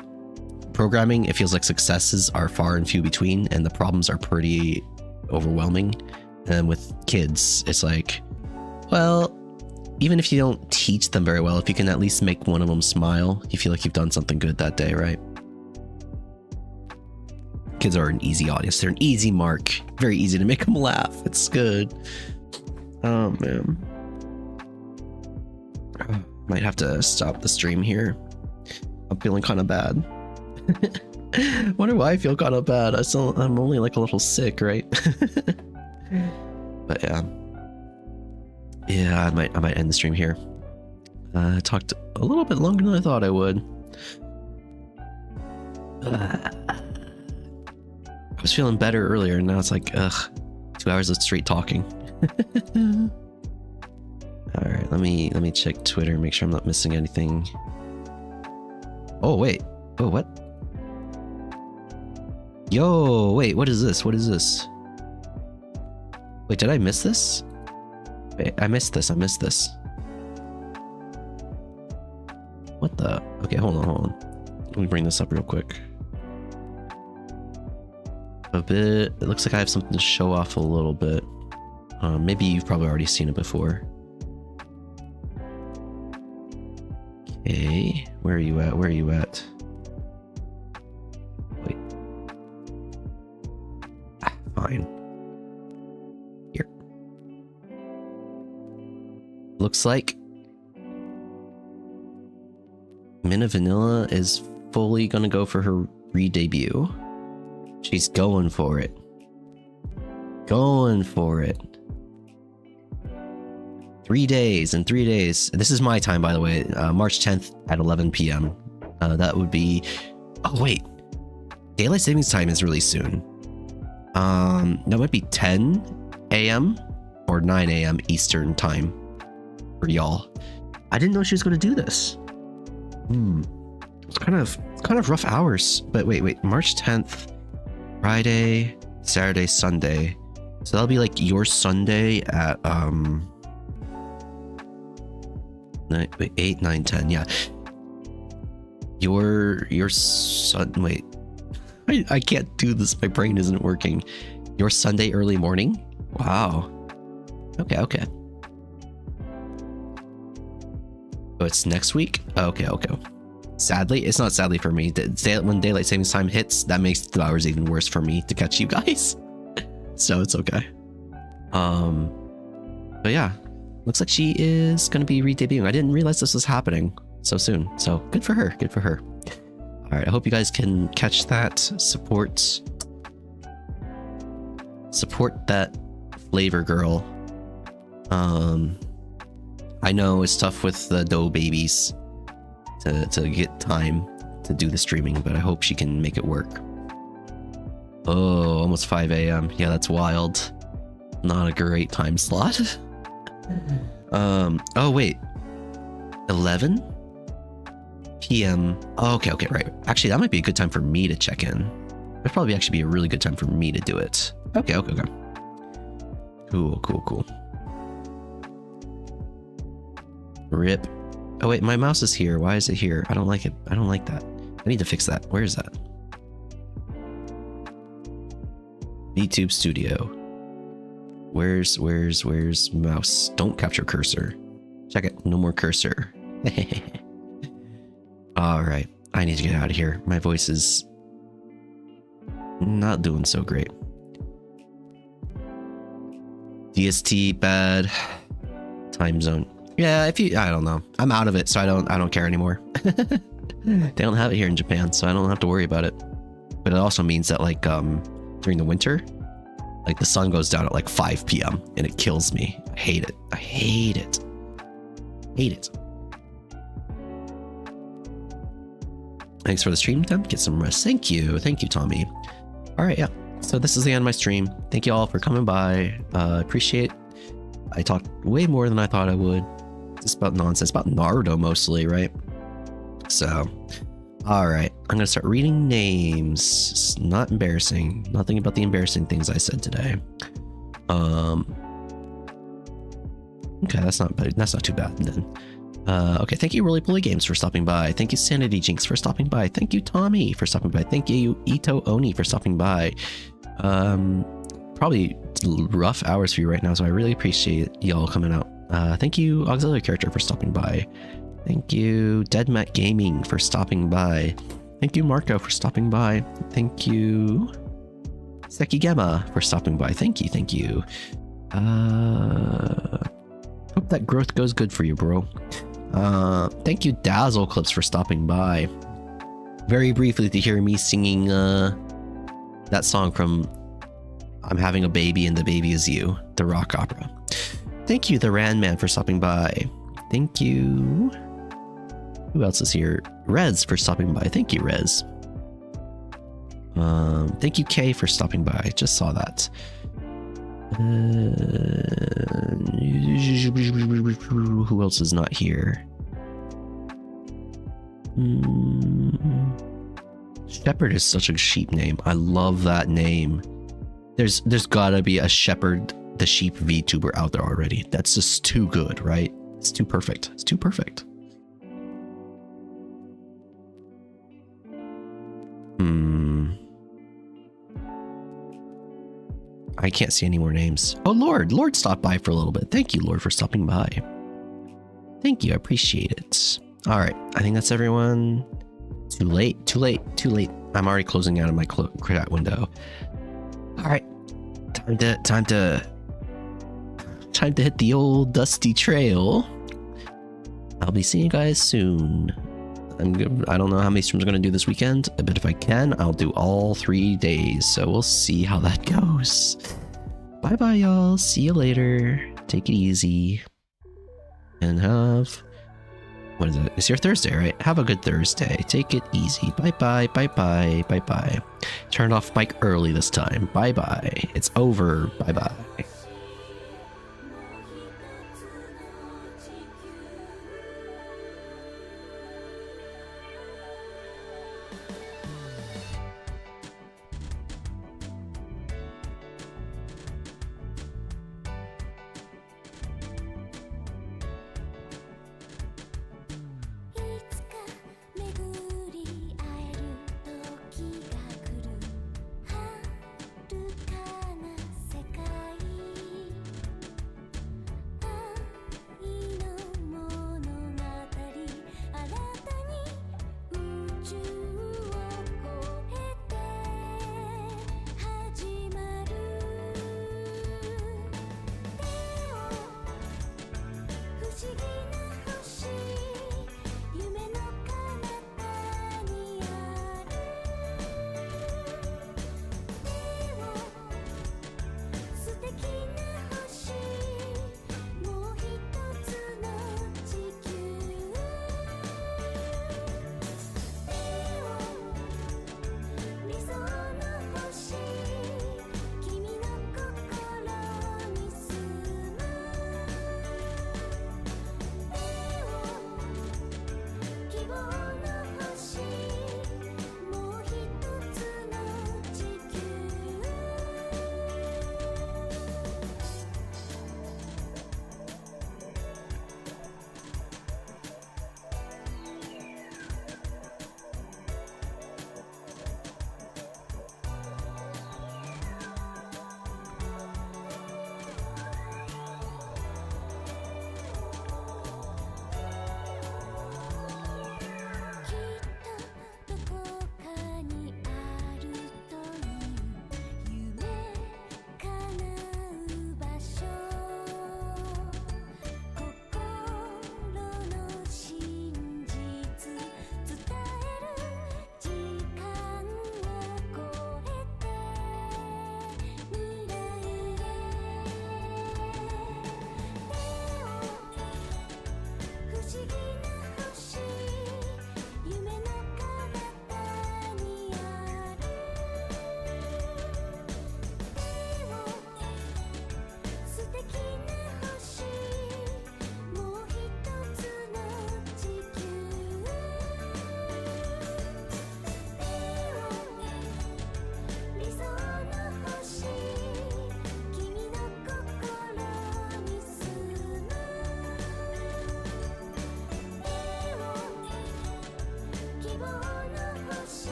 programming, it feels like successes are far and few between and the problems are pretty overwhelming. And with kids, it's like, well, even if you don't teach them very well, if you can at least make one of them smile, you feel like you've done something good that day, right? Kids are an easy audience. They're an easy mark. Very easy to make them laugh. It's good. Oh, man. Might have to stop the stream here. I'm feeling kind of bad. Wonder why I feel kind of bad. I'm only like a little sick, right? But yeah, I might end the stream here. I talked a little bit longer than I thought I would. I was feeling better earlier, and now it's like, 2 hours of straight talking. All right, let me check Twitter, make sure I'm not missing anything. Oh wait, oh what? Yo, wait, what is this? What is this? Wait, did I miss this? Wait, I missed this. What the? Okay, hold on. Let me bring this up real quick. It looks like I have something to show off a little bit. Maybe you've probably already seen it before. Okay, where are you at? Wait. Fine. Here. Looks like Minna Vanilla is fully gonna go for her re-debut. She's going for it. Going for it. 3 days. In 3 days. This is my time, by the way. March 10th at 11 p.m. That would be... Oh, wait. Daylight Savings Time is really soon. That might be 10 a.m. or 9 a.m. Eastern Time for y'all. I didn't know she was going to do this. It's kind of rough hours. But wait. March 10th, Friday, Saturday, Sunday. So that'll be like your Sunday at 8, 9, 10. Yeah. Your wait. I can't do this. My brain isn't working. Your Sunday early morning? Wow. Okay. Oh, it's next week? Okay. Sadly, it's not sadly for me. When Daylight Savings Time hits, that makes the hours even worse for me to catch you guys. So it's okay. But yeah, looks like she is going to be re-debuting. I didn't realize this was happening so soon. So good for her. All right, I hope you guys can catch that. Support that flavor girl. I know it's tough with the dough babies to get time to do the streaming, but I hope she can make it work. Oh, almost 5 a.m. Yeah, that's wild. Not a great time slot. Oh wait, 11 p.m. Okay, right. Actually, that might be a good time for me to check in. It'd probably actually be a really good time for me to do it. Okay. Cool. Rip. Oh wait, my mouse is here. Why is it here? I don't like it. I don't like that. I need to fix that. Where is that? YouTube Studio. Where's mouse? Don't capture cursor. Check it. No more cursor. All right. I need to get out of here. My voice is not doing so great. DST bad. Time zone. Yeah, I don't know. I'm out of it, so I don't care anymore. They don't have it here in Japan, so I don't have to worry about it. But it also means that like during the winter, like the sun goes down at like 5 p.m. and it kills me. I hate it. Thanks for the stream, Temp. Get some rest. Thank you, Tommy. All right, yeah. So this is the end of my stream. Thank you all for coming by. Appreciate. I talked way more than I thought I would. It's about nonsense. About Naruto mostly, right? So, alright. I'm gonna start reading names. It's not embarrassing. Nothing about the embarrassing things I said today. Okay, that's not too bad then. Okay, thank you Roly Poly Games for stopping by. Thank you Sanity Jinx for stopping by. Thank you Tommy for stopping by. Thank you Ito Oni for stopping by. Probably rough hours for you right now, so I really appreciate y'all coming out. Thank you Auxiliary Character for stopping by. Thank you Deadmat Gaming for stopping by. Thank you Marco for stopping by. Thank you Seki Gemma for stopping by. Thank you. Hope that growth goes good for you, bro. Thank you Dazzle Clips for stopping by. Very briefly to hear me singing that song from I'm Having a Baby and the Baby Is You, the rock opera. Thank you The Rand Man for stopping by. Thank you. Who else is here? Rez for stopping by. Thank you, Rez. Thank you Kay for stopping by. I just saw that. Who else is not here? Shepherd is such a sheep name. I love that name. There's gotta be a Shepherd the Sheep VTuber out there already. That's just too good, right? It's too perfect. It's too perfect. I can't see any more names. Oh, Lord stopped by for a little bit. Thank you, Lord, for stopping by. Thank you. I appreciate it. All right. I think that's everyone. Too late. I'm already closing out of my chat window. All right. Time to hit the old dusty trail. I'll be seeing you guys soon. I don't know how many streams I'm going to do this weekend, but if I can, I'll do all 3 days. So we'll see how that goes. Bye bye, y'all. See you later. Take it easy. And what is it? It's your Thursday, right? Have a good Thursday. Take it easy. Bye bye. Bye bye. Bye bye. Turn off mic early this time. Bye bye. It's over. Bye bye.